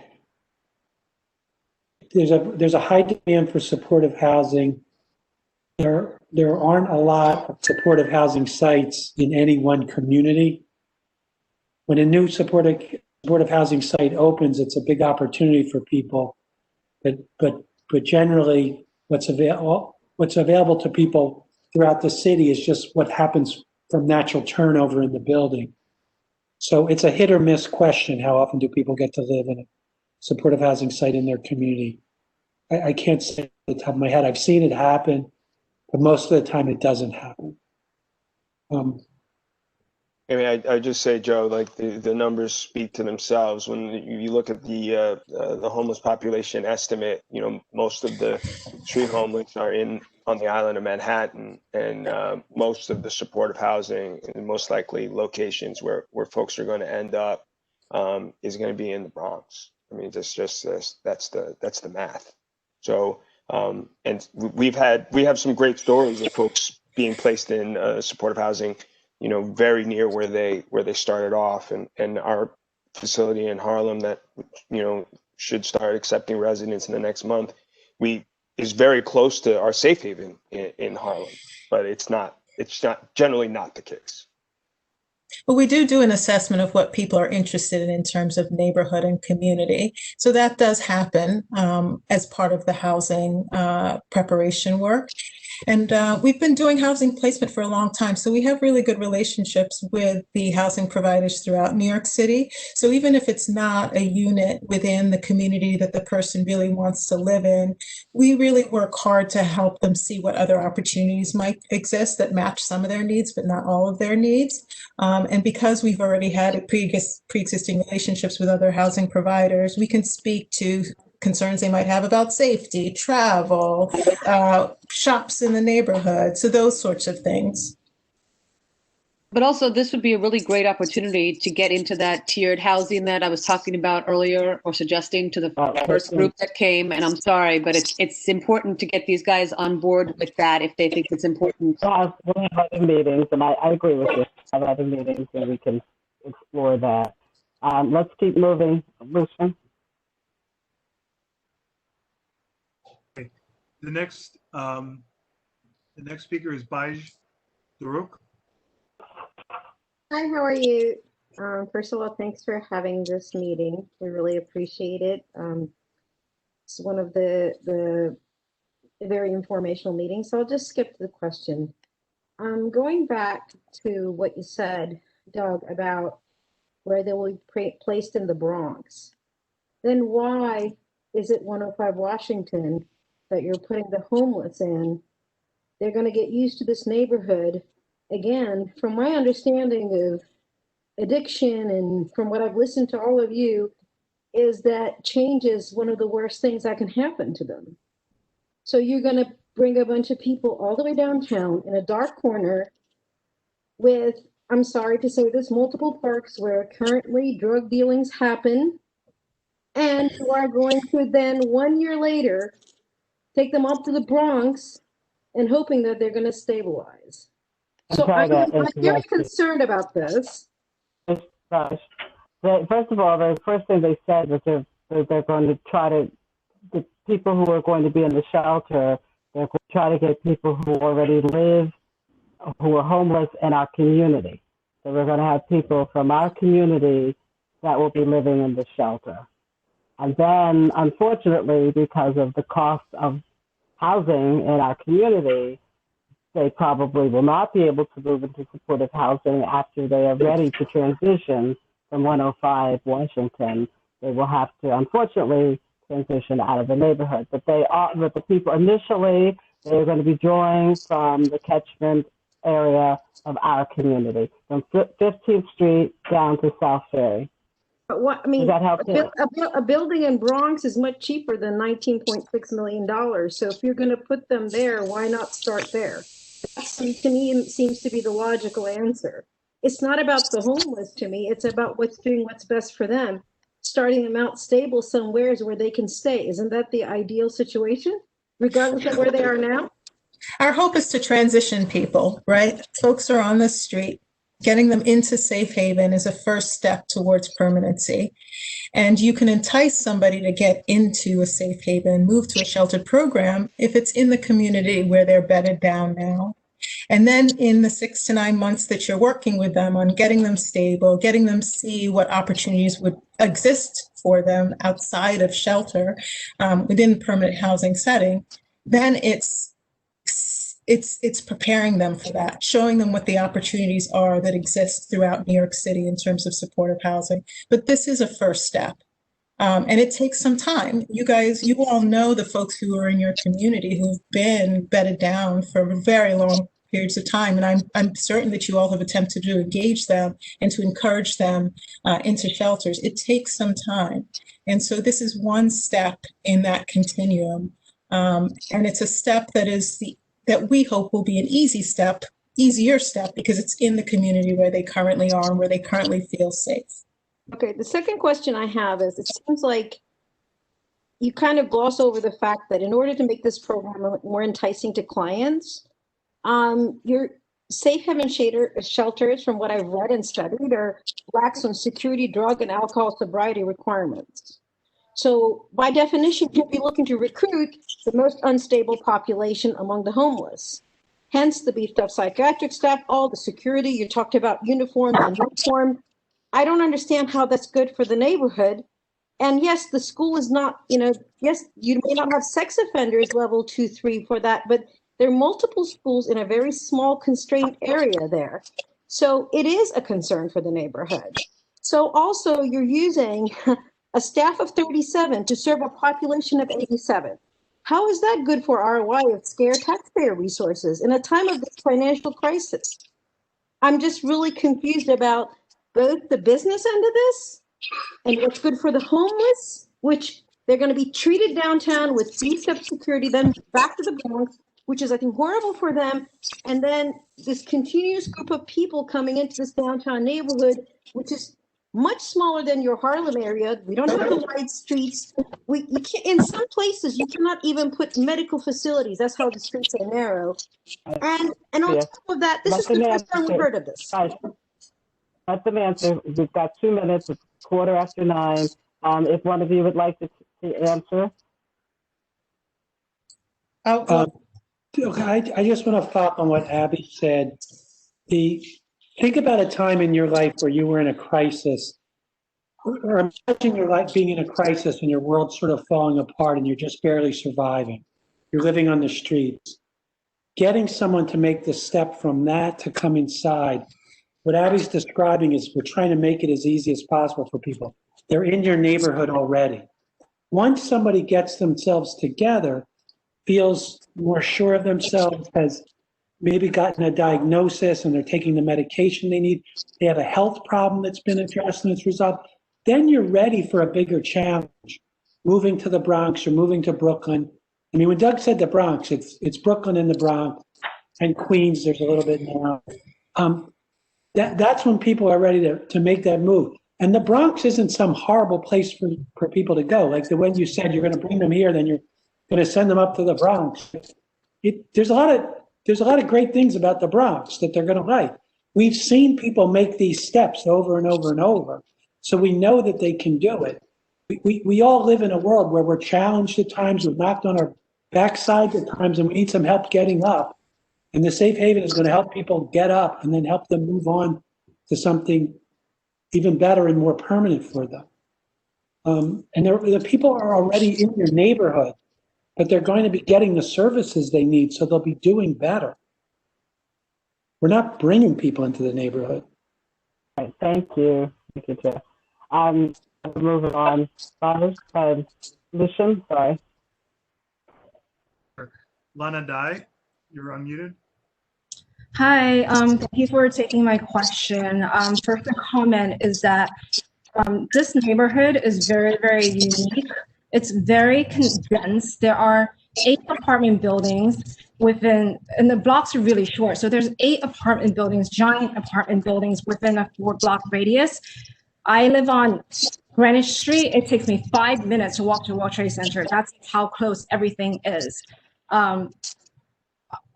There's a high demand for supportive housing. There aren't a lot of supportive housing sites in any one community. When a new supportive housing site opens, it's a big opportunity for people. But generally, what's available to people throughout the city is just what happens from natural turnover in the building. So it's a hit or miss question. How often do people get to live in a supportive housing site in their community? I can't say at the top of my head. I've seen it happen, but most of the time it doesn't happen. I mean, I just say, Joe, like the numbers speak to themselves. When you look at the homeless population estimate, most of the street homeless are on the island of Manhattan, and most of the supportive housing, and most likely locations where folks are going to end up, is going to be in the Bronx. I mean, that's the math. So, and we have some great stories of folks being placed in supportive housing, very near where they started off, and our facility in Harlem that, should start accepting residents in the next month, is very close to our Safe Haven in Harlem, but it's generally not the case. But we do an assessment of what people are interested in terms of neighborhood and community. So that does happen as part of the housing preparation work. And we've been doing housing placement for a long time. So we have really good relationships with the housing providers throughout New York City. So even if it's not a unit within the community that the person really wants to live in, we really work hard to help them see what other opportunities might exist that match some of their needs, but not all of their needs. And because we've already had pre-existing relationships with other housing providers, we can speak to concerns they might have about safety, travel, shops in the neighborhood, so those sorts of things. But also, this would be a really great opportunity to get into that tiered housing that I was talking about earlier, or suggesting to the first group that came. And I'm sorry, but it's important to get these guys on board with that if they think it's important. We'll have other meetings, and I agree with you. Have other meetings, and we can explore that. Let's keep moving, Lucian. The next speaker is Baj Duruk. Hi, how are you? First of all, thanks for having this meeting. We really appreciate it. It's one of the very informational meetings, so I'll just skip the question. Going back to what you said, Doug, about where they will be placed in the Bronx, then why is it 105 Washington that you're putting the homeless in? They're going to get used to this neighborhood. Again, from my understanding of addiction and from what I've listened to all of you, is that change is one of the worst things that can happen to them. So you're going to bring a bunch of people all the way downtown in a dark corner with, I'm sorry to say this, multiple parks where currently drug dealings happen, and you are going to then 1 year later take them up to the Bronx and hoping that they're going to stabilize. So I'm very concerned about this. First of all, the first thing they said was they're going to try to, the people who are going to be in the shelter, they're going to try to get people who already live, who are homeless in our community. So we're going to have people from our community that will be living in the shelter. And then, unfortunately, because of the cost of housing in our community, they probably will not be able to move into supportive housing after they are ready to transition from 105 Washington. They will have to, unfortunately, transition out of the neighborhood. But the people initially, they're going to be drawing from the catchment area of our community, from 15th Street down to South Ferry. But what, I mean, Does that help you? a building in Bronx is much cheaper than $19.6 million. So if you're going to put them there, why not start there? That, to me, seems to be the logical answer. It's not about the homeless to me. It's about doing what's best for them. Starting them out stable somewhere where they can stay. Isn't that the ideal situation, regardless of where they are now? Our hope is to transition people, right? Folks are on the street. Getting them into safe haven is a first step towards permanency. And you can entice somebody to get into a safe haven, move to a sheltered program if it's in the community where they're bedded down now. And then in the 6 to 9 months that you're working with them on getting them stable, getting them see what opportunities would exist for them outside of shelter within the permanent housing setting, then it's preparing them for that, showing them what the opportunities are that exist throughout New York City in terms of supportive housing. But this is a first step. And it takes some time. You all know the folks who are in your community who've been bedded down for very long periods of time. And I'm certain that you all have attempted to engage them and to encourage them into shelters. It takes some time. And so this is one step in that continuum. And it's a step that we hope will be an easier step because it's in the community where they currently are and where they currently feel safe. Okay, the second question I have is, it seems like you kind of gloss over the fact that in order to make this program more enticing to clients, your safe haven shelters, from what I've read and studied, are lax on security, drug, and alcohol sobriety requirements. So by definition, you'll be looking to recruit the most unstable population among the homeless. hence the beefed up psychiatric staff, all the security. You talked about uniforms and uniform. I don't understand how that's good for the neighborhood. And yes, the school is not, yes, you may not have sex offenders level 2, 3 for that, but there are multiple schools in a very small constrained area there. So it is a concern for the neighborhood. So also you're using a staff of 37 to serve a population of 87. How is that good for ROI of scarce taxpayer resources in a time of this financial crisis? I'm just really confused about both the business end of this and what's good for the homeless, which they're going to be treated downtown with beefed up security, then back to the Bronx, which is, I think, horrible for them. And then this continuous group of people coming into this downtown neighborhood, which is much smaller than your Harlem area. We don't have the wide streets. You can't, in some places, you cannot even put medical facilities. That's how the streets are narrow. And on top of that, this is the first time we've heard of this. Guys, let them answer. We've got 2 minutes. It's 9:15. If one of you would like to answer. Okay, I just want to follow up on what Abby said. Think about a time in your life where you were in a crisis, or imagine your life being in a crisis and your world's sort of falling apart and you're just barely surviving. You're living on the streets. Getting someone to make the step from that to come inside, what Abby's describing is we're trying to make it as easy as possible for people. They're in your neighborhood already. Once somebody gets themselves together, feels more sure of themselves, has maybe gotten a diagnosis and they're taking the medication they need, they have a health problem that's been addressed and it's resolved, then you're ready for a bigger challenge. Moving to the Bronx or moving to Brooklyn. I mean, when Doug said the Bronx, it's Brooklyn and the Bronx, and Queens, there's a little bit now. That's when people are ready to make that move. And the Bronx isn't some horrible place for people to go. Like the way you said, you're going to bring them here, then you're going to send them up to the Bronx. There's a lot of great things about the Bronx that they're going to like. We've seen people make these steps over and over and over, so we know that they can do it. We all live in a world where we're challenged at times, we're knocked on our backside at times, and we need some help getting up. And the Safe Haven is going to help people get up and then help them move on to something even better and more permanent for them. And the people are already in your neighborhood, but they're going to be getting the services they need, so they'll be doing better. We're not bringing people into the neighborhood. All right, thank you. Thank you, Jeff. Moving on. Lisham, sorry. Lana Dai, you're unmuted. Hi, thank you for taking my question. First, the comment is that this neighborhood is very, very unique. It's very condensed. There are 8 apartment buildings within, and the blocks are really short. So there's 8 apartment buildings, giant apartment buildings within a 4-block radius. I live on Greenwich Street. It takes me 5 minutes to walk to World Trade Center. That's how close everything is.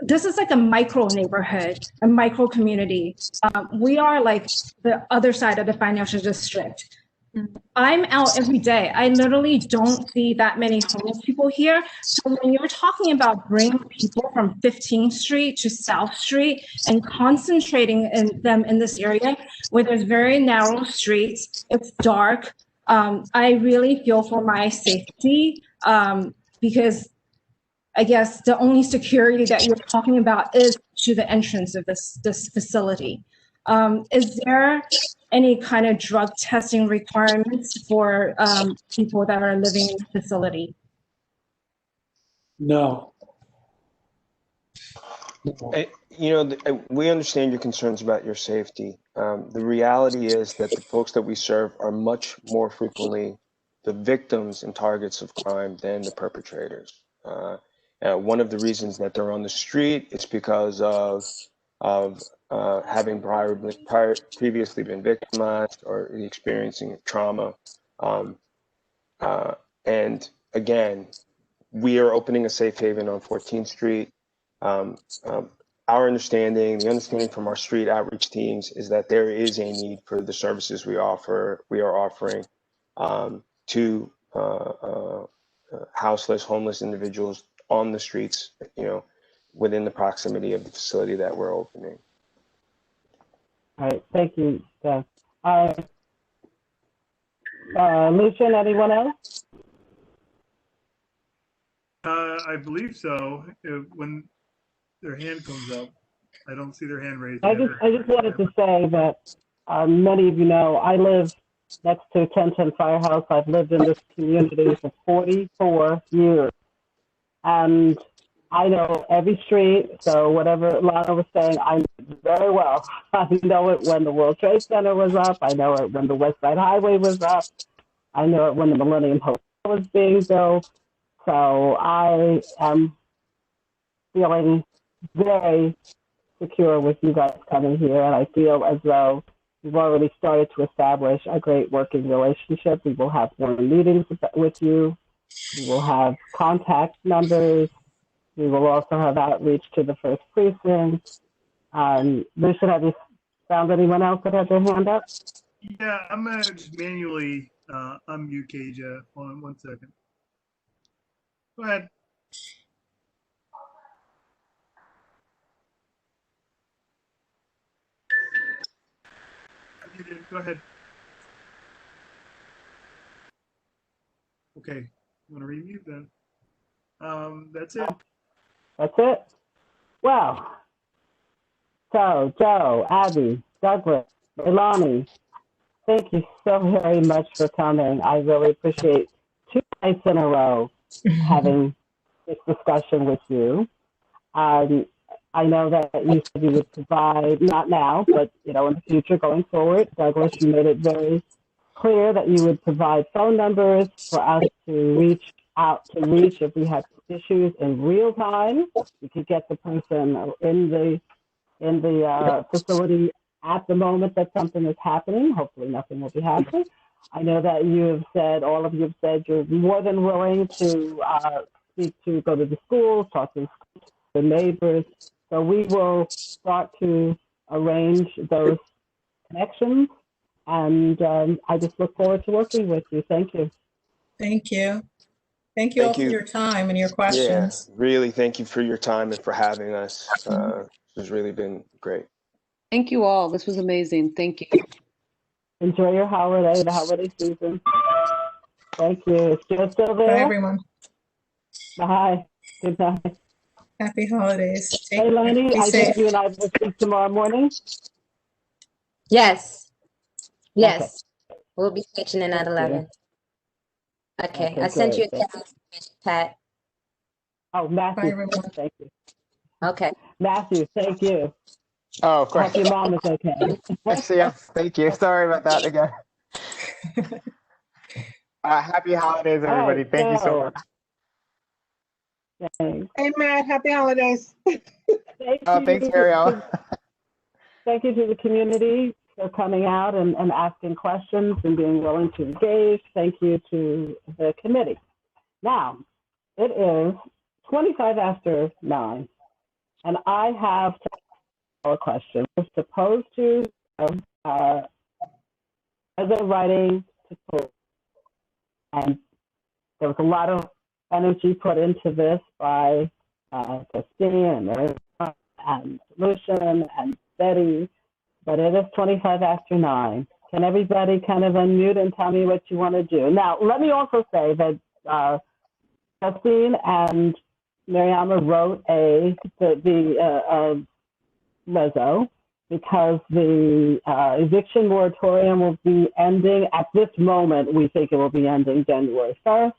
This is like a micro neighborhood, a micro community. We are like the other side of the financial district. I'm out every day. I literally don't see that many homeless people here. So when you're talking about bringing people from 15th Street to South Street and concentrating them in this area where there's very narrow streets, it's dark. I really feel for my safety because I guess the only security that you're talking about is to the entrance of this facility. Is there any kind of drug testing requirements for people that are living in the facility? No. We understand your concerns about your safety. The reality is that the folks that we serve are much more frequently the victims and targets of crime than the perpetrators. One of the reasons that they're on the street is because of having previously been victimized or experiencing trauma. And again, we are opening a safe haven on 14th Street. Our understanding, the understanding from our street outreach teams is that there is a need for the services we are offering to houseless, homeless individuals on the streets, within the proximity of the facility that we're opening. All right, thank you, Steph. Lucian, anyone else? I believe so. When their hand comes up, I don't see their hand raised. I just wanted to say that many of you know I live next to 1010 Firehouse. I've lived in this community for 44 years, and I know every street. So whatever Lana was saying, I know it very well. I know it when the World Trade Center was up. I know it when the West Side Highway was up. I know it when the Millennium Hotel was being built. So I am feeling very secure with you guys coming here, and I feel as though we've already started to establish a great working relationship. We will have more meetings with you. We will have contact numbers. We will also have outreach to the first precinct. Lucian, have you found anyone else that has their hand up? Yeah, I'm gonna just manually unmute Kaja. Hold on 1 second. Go ahead. Go ahead. Okay, I'm gonna remute then. That's it. That's it? Well, so Joe, Abby, Douglas, Ilani, thank you so very much for coming. I really appreciate 2 nights in a row having this discussion with you. I know that you said you would provide, not now, but in the future going forward. Douglas, you made it very clear that you would provide phone numbers for us to reach out to if we had issues in real time. We could get the person in the facility at the moment that something is happening. Hopefully nothing will be happening. I know that all of you have said you're more than willing to go to the schools, talk to the neighbors. So we will start to arrange those connections. And I just look forward to working with you. Thank you. Thank you. Thank you all for your time and your questions. Yeah, really, thank you for your time and for having us. It's really been great. Thank you all. This was amazing. Thank you. Enjoy your holiday, the holiday season. Thank you. Is Joe still there? Bye, everyone. Bye. Good night. Happy holidays. Hey, Lenny, I think you and I will speak tomorrow morning. Yes. Yes. Okay. We'll be pitching in at 11. Okay. Okay, I sent you a great. text, Pat. Oh, Matthew. Bye, everyone. Thank you. Okay. Matthew, thank you. Oh, of I course. hope your mom is okay. Yes, thank you. Sorry about that again. Happy holidays, everybody. right, Thank you so so- much. Thanks. Hey, Matt, happy holidays. Thanks, Marielle. Thank you to the community for coming out and asking questions and being willing to engage. Thank you to the committee. Now, it is 25 after 9, and I have a question. We're supposed to, as a writing to post, and there was a lot of energy put into this by Christine and Lucian and Betty, but it is 25 after 9. Can everybody kind of unmute and tell me what you want to do? Now, let me also say that Christine and Mariama wrote the reso because the eviction moratorium will be ending at this moment. We think it will be ending January 1st.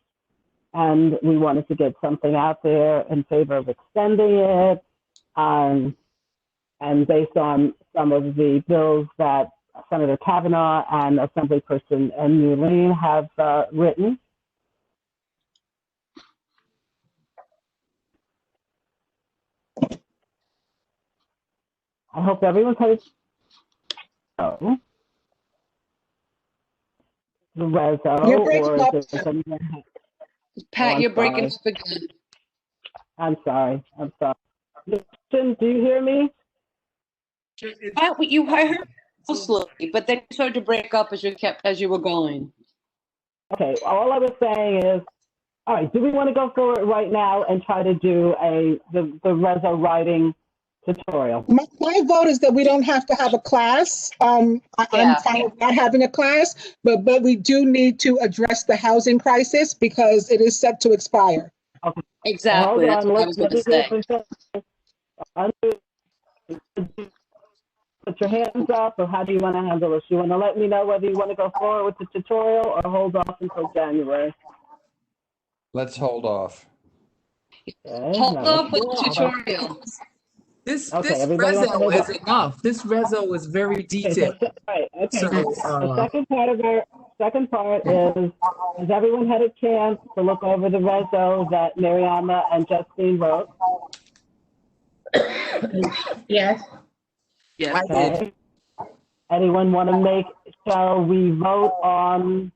And we wanted to get something out there in favor of extending it. And based on some of the bills that Senator Kavanaugh and Assemblyperson Newleen have written. I hope everyone's had the reso. You're breaking up. Pat, I'm you're breaking sorry. up again. I'm sorry. Listen, do you hear me? Pat, I heard you slowly, but then you started to break up as you were going. Okay, all I was saying is All right, do we want to go forward right now and try to do the reso writing tutorial? My vote is that we don't have to have a class. I'm fine with not having a class, but we do need to address the housing crisis because it is set to expire. Okay. Exactly. That's what I was going to say. Put your hands up, or how do you want to handle this? You want to let me know whether you want to go forward with the tutorial or hold off until January? Let's hold off. Okay, Hold now up with the let's- tutorial. This everybody wants to reso hold is up. enough. This reso is very detailed. Right, okay. So, The second part is, has everyone had a chance to look over the reso that Mariama and Justine wrote? Yes. Yes. Okay. Anyone want to shall we vote on,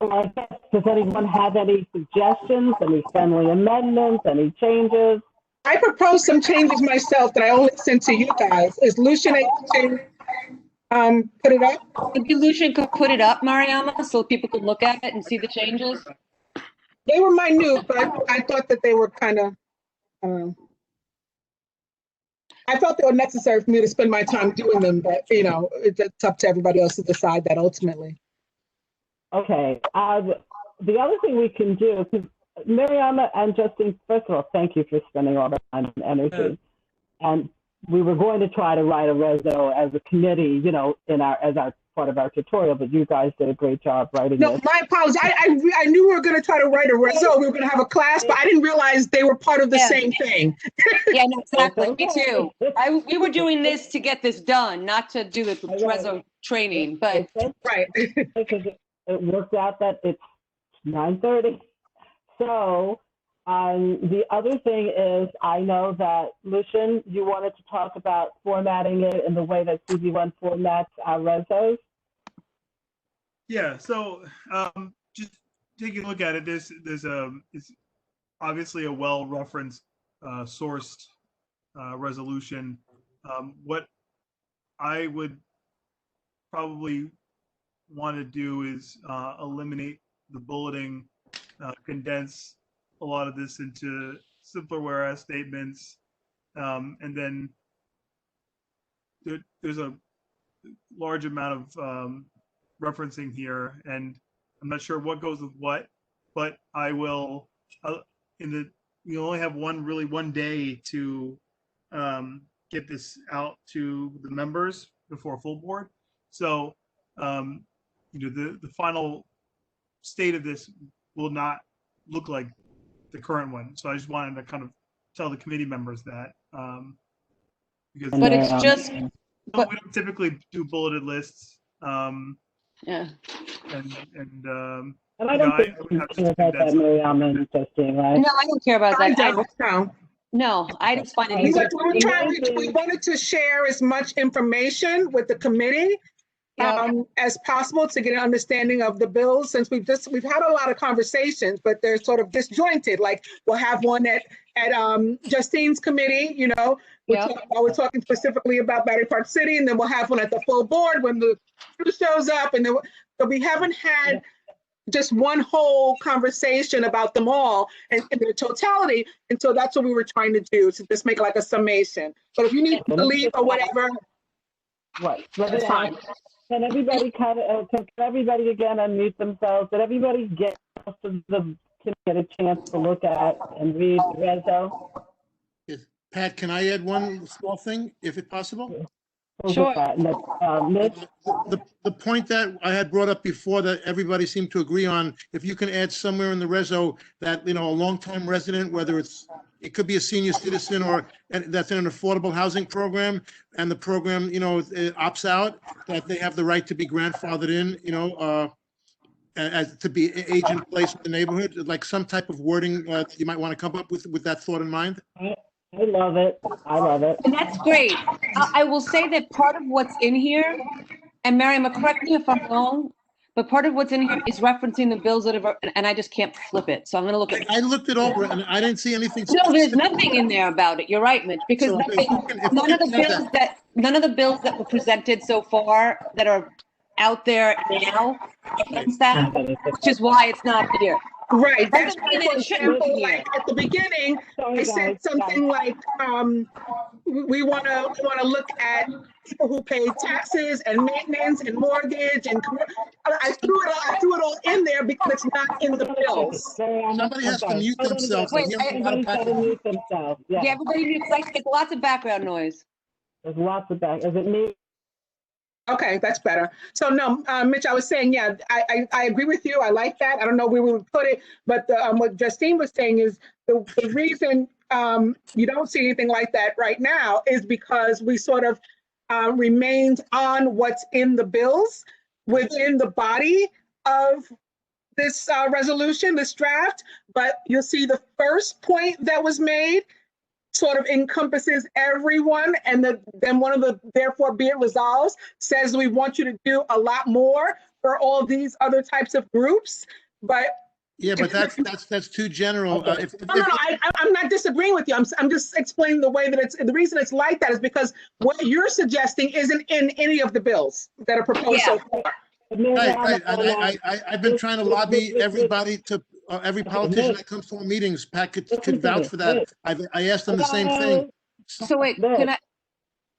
does anyone have any suggestions, any friendly amendments, any changes? I proposed some changes myself that I only sent to you guys. Is Lucian able to put it up? Maybe Lucian could put it up, Mariama, so people could look at it and see the changes. They were minute, but I thought that they were kind of, I felt they were necessary for me to spend my time doing them, but it's up to everybody else to decide that ultimately. Okay, the other thing we can do, because Mariama and Justine, first of all, thank you for spending all the time and energy. And we were going to try to write a reso as a committee, as our part of our tutorial, but you guys did a great job writing No, it. my apologies. I knew we were going to try to write a reso. We were going to have a class, but I didn't realize they were part of the same thing. Yeah, no, exactly. Me too. We were doing this to get this done, not to do the reso training, but. Right. It worked out that it's 9:30. So the other thing is, I know that, Lucian, you wanted to talk about formatting it in the way that CV1 formats our resos. Yeah, so just taking a look at it, it's obviously a well-referenced, sourced resolution. What I would probably want to do is eliminate the bulleting, condense a lot of this into simpler whereas statements, and then there's a large amount of referencing here, and I'm not sure what goes with what, but I will you only have one day to get this out to the members before full board. So the final state of this will not look like the current one. So I just wanted to kind of tell the committee members that because But it's just we don't typically do bulleted lists. Yeah. And I don't think you care about that, Mariama and Justine, right? No, I don't care about that. No. No, I just find it We easier. wanted to share as much information with the committee as possible to get an understanding of the bills, since we've had a lot of conversations, but they're sort of disjointed. Like we'll have one at Justine's committee, we're talking specifically about Battery Park City, and then we'll have one at the full board when the crew shows up, and then so we haven't had just one whole conversation about them all and their totality. And so that's what we were trying to do, to just make like a summation. But if you need to leave or whatever, right, that's fine. Can everybody can everybody again unmute themselves? Did everybody get a chance to look at and read the reso? Yes. Pat, can I add one small thing, if it's possible? Sure. The point that I had brought up before that everybody seemed to agree on, if you can add somewhere in the reso that, a longtime resident, whether it could be a senior citizen or that's in an affordable housing program, and the program, it opts out, that they have the right to be grandfathered in, as to be age in place with the neighborhood, like some type of wording you might want to come up with that thought in mind. I love it. I love it. And that's great. I will say that part of what's in here, and Mariama, correct me if I'm wrong, but part of what's in here is referencing the bills that have, and I just can't flip it. So I'm going to look at. I looked it over and I didn't see anything. No, there's nothing in there about it. You're right, Mitch, because So none of the bills that were presented so far that are out there now against that, which is why it's not here. Right, that's Doesn't why, mean for it shouldn't example, be here. like at the beginning, Sorry, I said guys, something like, we wanna look at people who pay taxes and maintenance and mortgage and, I threw it all in there because it's not in the bills. Somebody has to mute themselves. Wait, Everybody's got to mute themselves. Yeah, Yeah. everybody mute, like, it's lots of background noise. There's lots of back. Is it me? Okay, that's better. So no, Mitch, I was saying, yeah, I agree with you. I like that. I don't know where we would put it, but what Justine was saying is the reason you don't see anything like that right now is because we sort of remained on what's in the bills within the body of this resolution, this draft. But you'll see the first point that was made sort of encompasses everyone, and then one of the therefore be it resolves says we want you to do a lot more for all these other types of groups, but Yeah, but that's too general. no, I'm not disagreeing with you. I'm just explaining the way that the reason it's like that is because what you're suggesting isn't in any of the bills that are proposed so far. Right. I've been trying to lobby everybody to, every politician that comes to our meetings, Pat could vouch for that. I asked them the same thing. So wait, can I?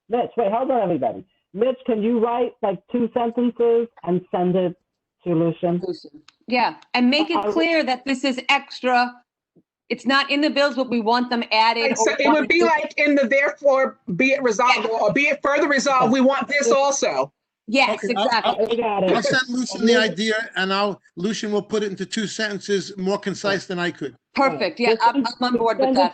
Mitch, wait, hold on, everybody. Mitch, can you write like 2 sentences and send it to Lucian? Yeah, and make it clear that this is extra. It's not in the bills, but we want them added. Right, so it would be like in the therefore be it resolved or be it further resolved, we want this also. Yes, Okay, exactly. I'll send Lucian the idea, and Lucian will put it into 2 sentences, more concise than I could. Perfect. Yeah, I'm on board with that.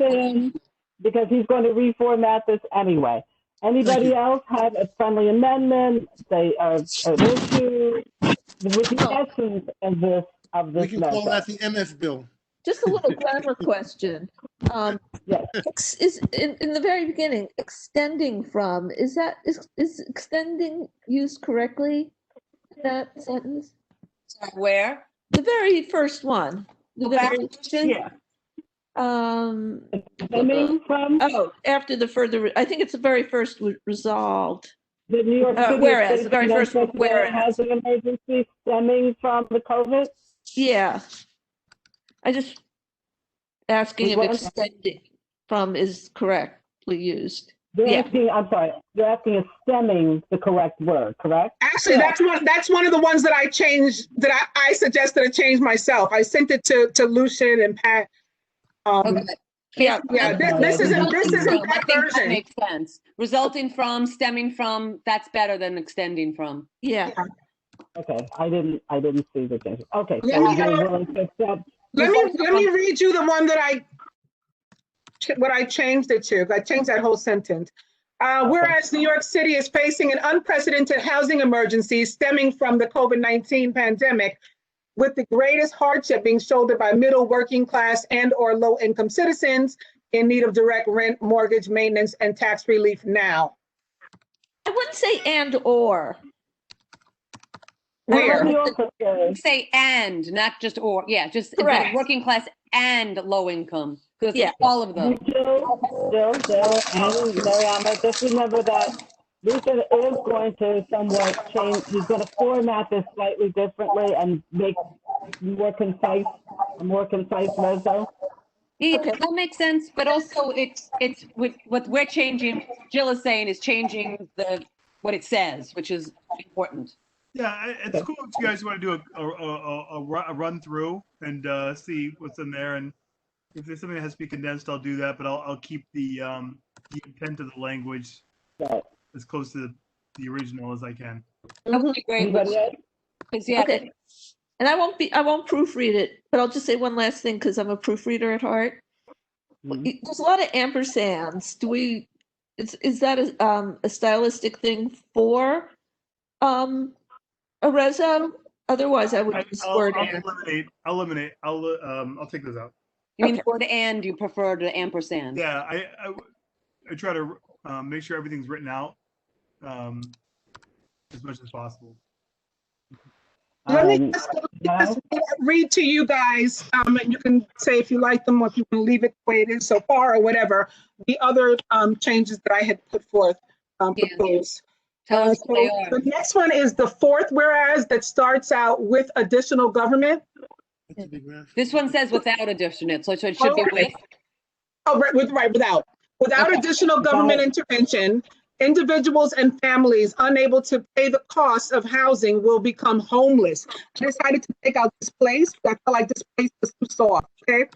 Because he's going to reformat this anyway. Anybody else have a friendly amendment? Say an issue with the essence of this We can call that message? the MF bill. Just a little grammar question. Is in the very beginning, extending from, is extending used correctly in that sentence? Where? The very first one. The very, Yeah. After the further, I think it's the very first resolved. The New York City whereas, the very first whereas has an emergency stemming from the COVID. Yeah. I just asking if extending from is correctly used. They're asking, I'm sorry, they're asking if stemming the correct word, correct? Actually, that's one of the ones that I changed, that I suggested to change myself. I sent it to Lucian and Pat. Yeah, this isn't that That version. makes sense. Resulting from, stemming from, that's better than extending from. Yeah. Okay, I didn't see the change. Okay, so Let me, you're willing to accept. Let me read you the one that I changed it to. I changed that whole sentence. Whereas New York City is facing an unprecedented housing emergency stemming from the COVID-19 pandemic, with the greatest hardship being shouldered by middle, working class, and or low income citizens in need of direct rent, mortgage, maintenance, and tax relief now. I wouldn't say and or. Where? Say and, not just or. Yeah, just Correct. working class and low income. Because Yeah. all of them. Jill, and Mariana, just remember that Lucian is going to somewhat change, he's going to format this slightly differently and make a more concise reso. Yeah, that makes sense, but also it's with what we're changing, Jill is saying is changing what it says, which is important. Yeah, it's cool if you guys want to do a run through and see what's in there, and if there's something that has to be condensed, I'll do that. But I'll keep the intent of the language as close to the original as I can. That would be great. Anybody else? Okay. And I won't proofread it, but I'll just say one last thing because I'm a proofreader at heart. There's a lot of ampersands. Is that a stylistic thing for a reso? Otherwise, I would use word and. I'll eliminate. I'll take those out. You mean the word and you prefer the ampersand? Yeah, I try to make sure everything's written out as much as possible. Let me just read to you guys, and you can say if you like them or if you can leave it the way it is so far or whatever, the other changes that I had put forth, proposed. Tell us what they So are. the next one is the fourth whereas that starts out with additional government. This one says without addition, so it should be with. Oh, right, without Okay. additional government intervention, individuals and families unable to pay the cost of housing will become homeless. I decided to take out displaced. I felt like displaced was too soft, okay?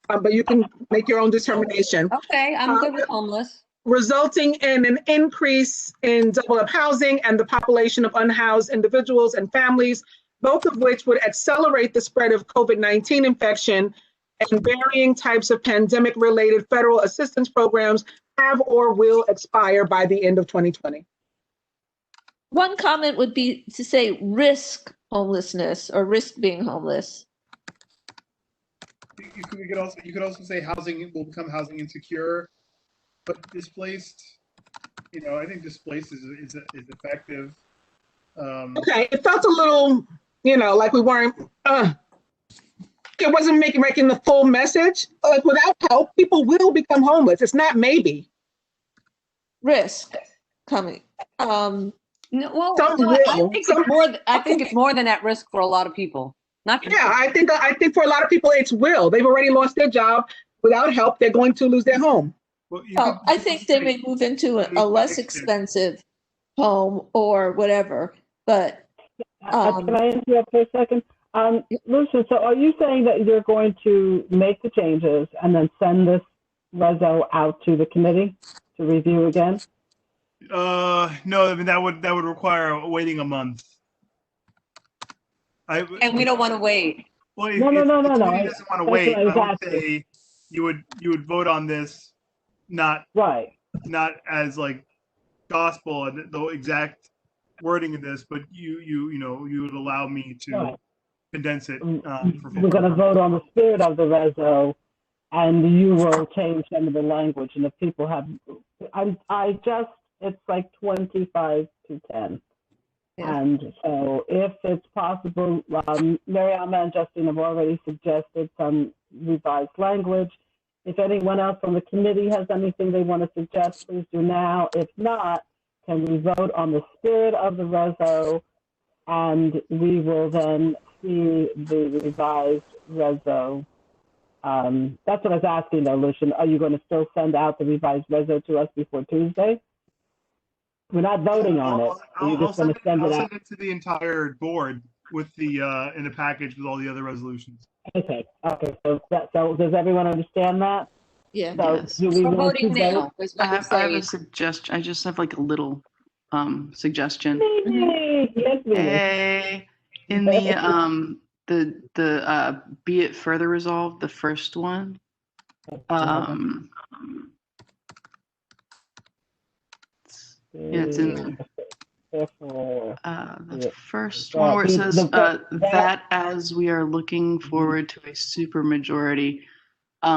But you can make your own determination. Okay, I'm good with homeless. Resulting in an increase in double-up housing and the population of unhoused individuals and families, both of which would accelerate the spread of COVID-19 infection, and varying types of pandemic-related federal assistance programs have or will expire by the end of 2020. One comment would be to say risk homelessness or risk being homeless. You could also say housing will become housing insecure, but displaced. I think displaced is effective. Okay, it felt a little, like we weren't. It wasn't making the full message. Like without help, people will become homeless. It's not risk coming. No, well, Some no, will. I think it's more than at risk for a lot of people. Not Yeah, I think for a lot of people it's will. They've already lost their job. Without help, they're going to lose their home. Well, I think they may move into a less expensive home or whatever, but. Can I interrupt for a second? Lucian, so are you saying that you're going to make the changes and then send this reso out to the committee to review again? No, I mean that would require waiting a month. And we don't want to wait. Well, No. If the committee doesn't want to wait, I would Exactly. say you would vote on this not as like gospel and the exact wording of this, but you would allow me to Right. condense it. We're going to vote on the spirit of the reso, and you will change some of the language. And if people have, it's like 25 to 10. Yeah. And so if it's possible, Mariama and Justine have already suggested some revised language. If anyone else on the committee has anything they want to suggest, please do now. If not, can we vote on the spirit of the reso, and we will then see the revised reso. That's what I was asking though, Lucian. Are you going to still send out the revised reso to us before Tuesday? We're not voting on it. You're just going to send it I'll out. send it to the entire board with the in a package with all the other resolutions. Okay. So does everyone understand that? Yeah. So Yes. do we We're want to voting now. vote? Is I what we're have a saying. suggestion. I just have like a little suggestion. Yes, Hey, in the be it further resolved, the first one. Yeah, it's in there. The first one where it says that as we are looking forward to a supermajority,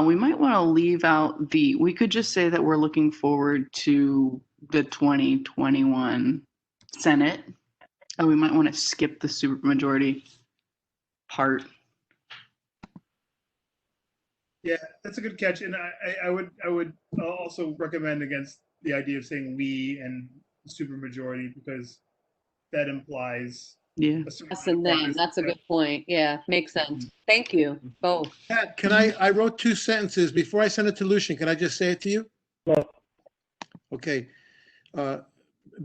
we might want to leave out we could just say that we're looking forward to the 2021 Senate. We might want to skip the supermajority part. Yeah, that's a good catch, and I would also recommend against the idea of saying we and supermajority because that implies Us and them. That's a good point. Yeah, makes sense. Thank you both. Pat, I wrote 2 sentences before I send it to Lucian. Can I just say it to you? Yes. Okay.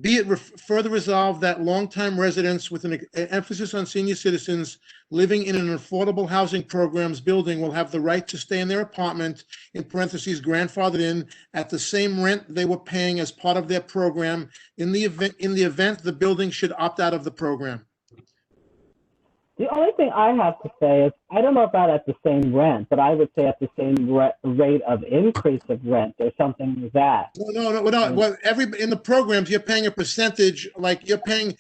Be it further resolved that longtime residents with an emphasis on senior citizens living in an affordable housing programs building will have the right to stay in their apartment, in parentheses, grandfathered in, at the same rent they were paying as part of their program in the event the building should opt out of the program. The only thing I have to say is, I don't know about at the same rent, but I would say at the same rate of increase of rent or something like that. No. Well, in the programs, you're paying a percentage, like you're paying,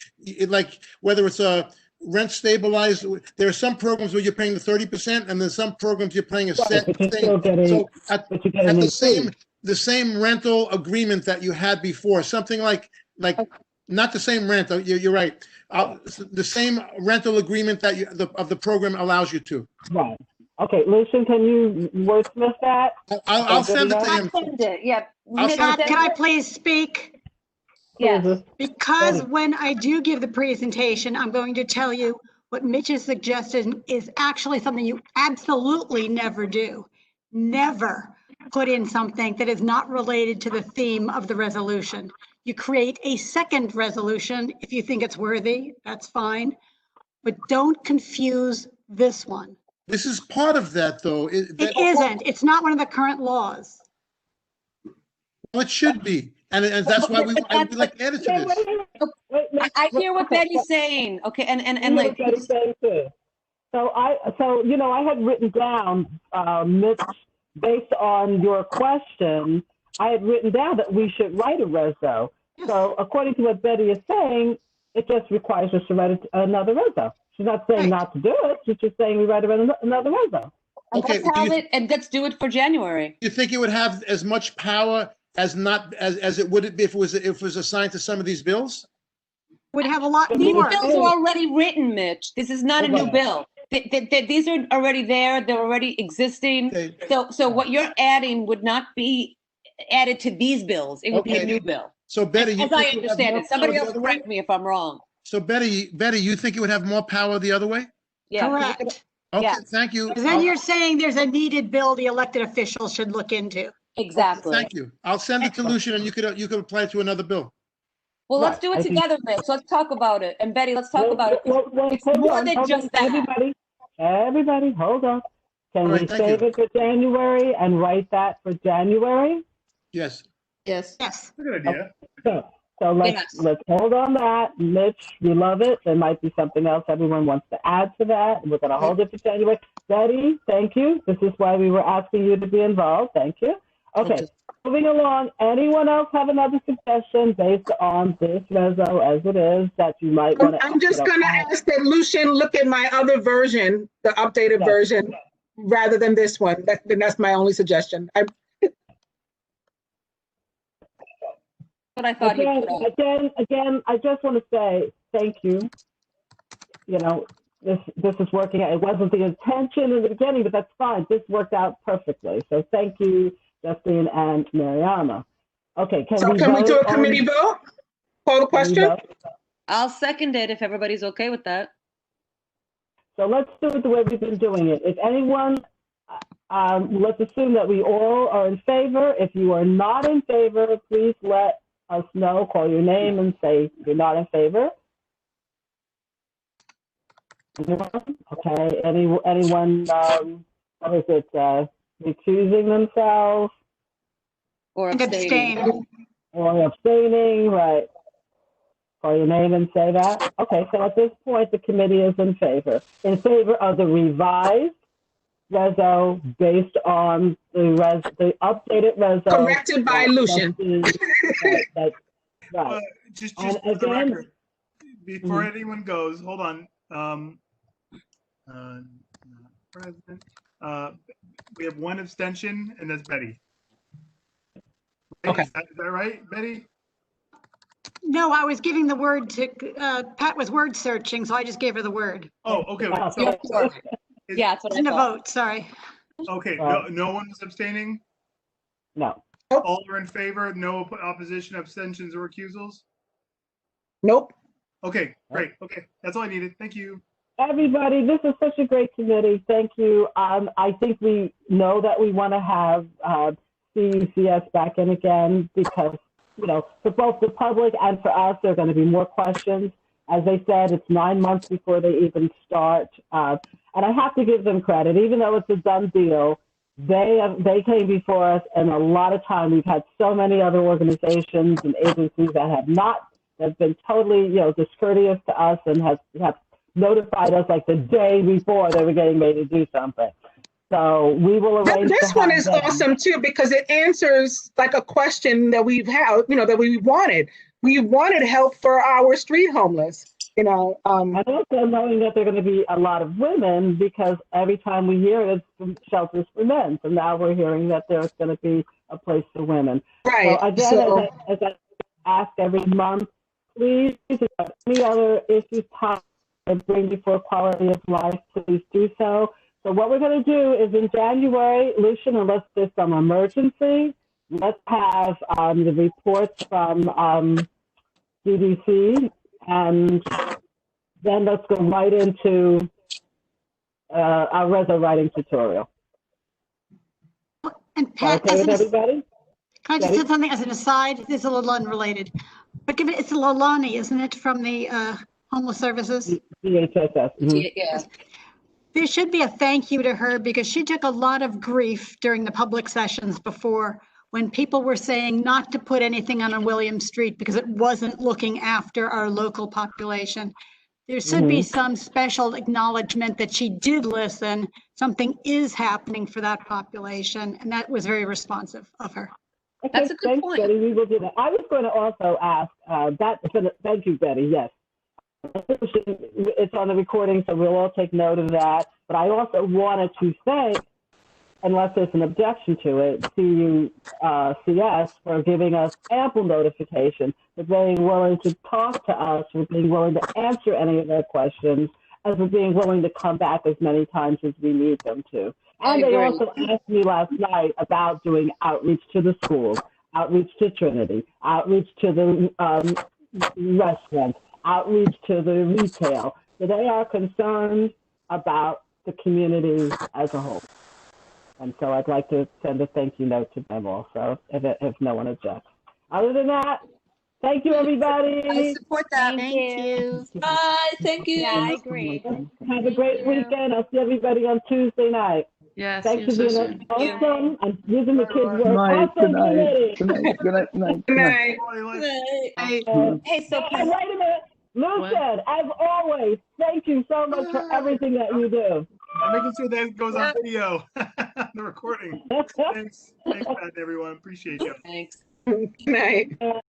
like whether it's a rent stabilized. There are some programs where you're paying the 30%, and there's some programs you're paying a set But you're thing. still getting, So at but you're getting the same rental agreement that you had before, something like not the same rent. You're right. The same rental agreement that of the program allows you to. Right. Okay, Lucian, can you wordsmith that? I'll send it to him. Yeah. Can I please speak? Yes. Because when I do give the presentation, I'm going to tell you What Mitch is suggesting is actually something you absolutely never do. Never put in something that is not related to the theme of the resolution. You create a second resolution if you think it's worthy, that's fine. But don't confuse this one. This is part of that, though. It isn't. It's not one of the current laws. Well, it should be. And that's why we like to add it to this. I hear what Betty's saying. Okay, and like. Betty's saying too. So I had written down, Mitch, based on your question, I had written down that we should write a reso. So according to what Betty is saying, it just requires us to write another reso. She's not saying not to do it. She's just saying we write another reso. Okay. And let's do it for January. You think it would have as much power as it would be if it was assigned to some of these bills? Would have a lot These more. bills are already written, Mitch. This is not a new bill. These are already there. They're already existing. Okay. So what you're adding would not be added to these bills. It would be a new bill. So Betty, as I understand it, somebody else correct me if I'm wrong. So Betty, you think it would have more power the other way? Yeah. Correct. Okay, Yeah. thank you. Because then you're saying there's a needed bill the elected officials should look into. Exactly. Thank you. I'll send it to Lucian, and you could apply it to another bill. Well, let's do it together, Mitch. Let's talk about it. And Betty, let's talk about it. It's more than just that. Everybody, hold on. Can we Thank save it for January and write that for January? Yes. Yes. Yes. Good idea. So let's hold on that. Mitch, we love it. There might be something else everyone wants to add to that. We're going to hold it for January. Betty, thank you. This is why we were asking you to be involved. Thank you. Okay. Moving along, anyone else have another suggestion based on this reso as it is that you might want to? I'm just going to ask that Lucian look at my other version, the updated version, rather than this one. That's my only suggestion. But I thought again, I just want to say thank you. You know, this is working out. It wasn't the intention in the beginning, but that's fine. This worked out perfectly. So thank you, Justine and Mariama. Okay, can we do a committee vote? Call the question? I'll second it if everybody's okay with that. So let's do it the way we've been doing it. If anyone, let's assume that we all are in favor. If you are not in favor, please let us know, call your name and say you're not in favor. Okay, anyone, what is it, recusing themselves? Or abstaining. Or abstaining, right. Call your name and say that. Okay, so at this point, the committee is in favor of the revised reso based on the updated reso. Corrected by Lucian. Right. Just for the record, before anyone goes, hold on. Not present. We have one abstention, and that's Betty. Okay. Is that right, Betty? No, I was giving the word to, Pat was word searching, so I just gave her the word. Oh, okay. So, yeah, it's in a vote, sorry. Okay, no one was abstaining? No. All are in favor, no opposition, abstentions, or recusals? Nope. Okay, great. Okay, that's all I needed. Thank you. Everybody, this is such a great committee. Thank you. I think we know that we want to have CUCS back in again because, you know, for both the public and for us, there are going to be more questions. As they said, it's 9 months before they even start. And I have to give them credit, even though it's a done deal, they came before us, and a lot of time we've had so many other organizations and agencies that have been totally, you know, discourteous to us and have notified us like the day before they were getting ready to do something. So we will arrange. This one is awesome too because it answers like a question that we've had, you know, that we wanted. We wanted help for our street homeless. You know, and also knowing that there are going to be a lot of women because every time we hear it, it's shelters for men. So now we're hearing that there's going to be a place for women. Right. So again, as I ask every month, please, if you have any other issues that bring before quality of life, please do so. So what we're going to do is in January, Lucian, unless there's some emergency, let's have the reports from CDC and then let's go right into our Rezo writing tutorial. And Pat, Okay with everybody? can I just say something as an aside? This is a little unrelated, but given it's Lalani, isn't it, from the Homeless Services? DHSS. Yeah. There should be a thank you to her because she took a lot of grief during the public sessions before when people were saying not to put anything on William Street because it wasn't looking after our local population. There should be some special acknowledgement that she did listen. Something is happening for that population, and that was very responsive of her. Okay, That's a good thanks, point. Betty. We will do that. I was going to also ask thank you, Betty. Yes. It's on the recording, so we'll all take note of that. But I also wanted to thank, unless there's an objection to it, CUCS for giving us ample notification, for being willing to talk to us, for being willing to answer any of our questions, and for being willing to come back as many times as we need them to. And they also asked me last night about doing outreach to the schools, outreach to Trinity, outreach to the restaurants, outreach to the retail. So they are concerned about the community as a whole. And so I'd like to send a thank you note to them also, if no one objects. Other than that, thank you, everybody. I support that. Thank you. Bye. Thank you. Yeah, I agree. Have a great weekend. I'll see everybody on Tuesday night. Yes. Thanks for being awesome. I'm using the kids' work. Night, Awesome good night. committee. Good night. Good night. Good night. Hey, so And wait a minute. Lucian, as always, thank you so much for everything that you do. I'm making sure that goes on video, the recording. Thanks, Pat, everyone. Appreciate you. Thanks. Good night.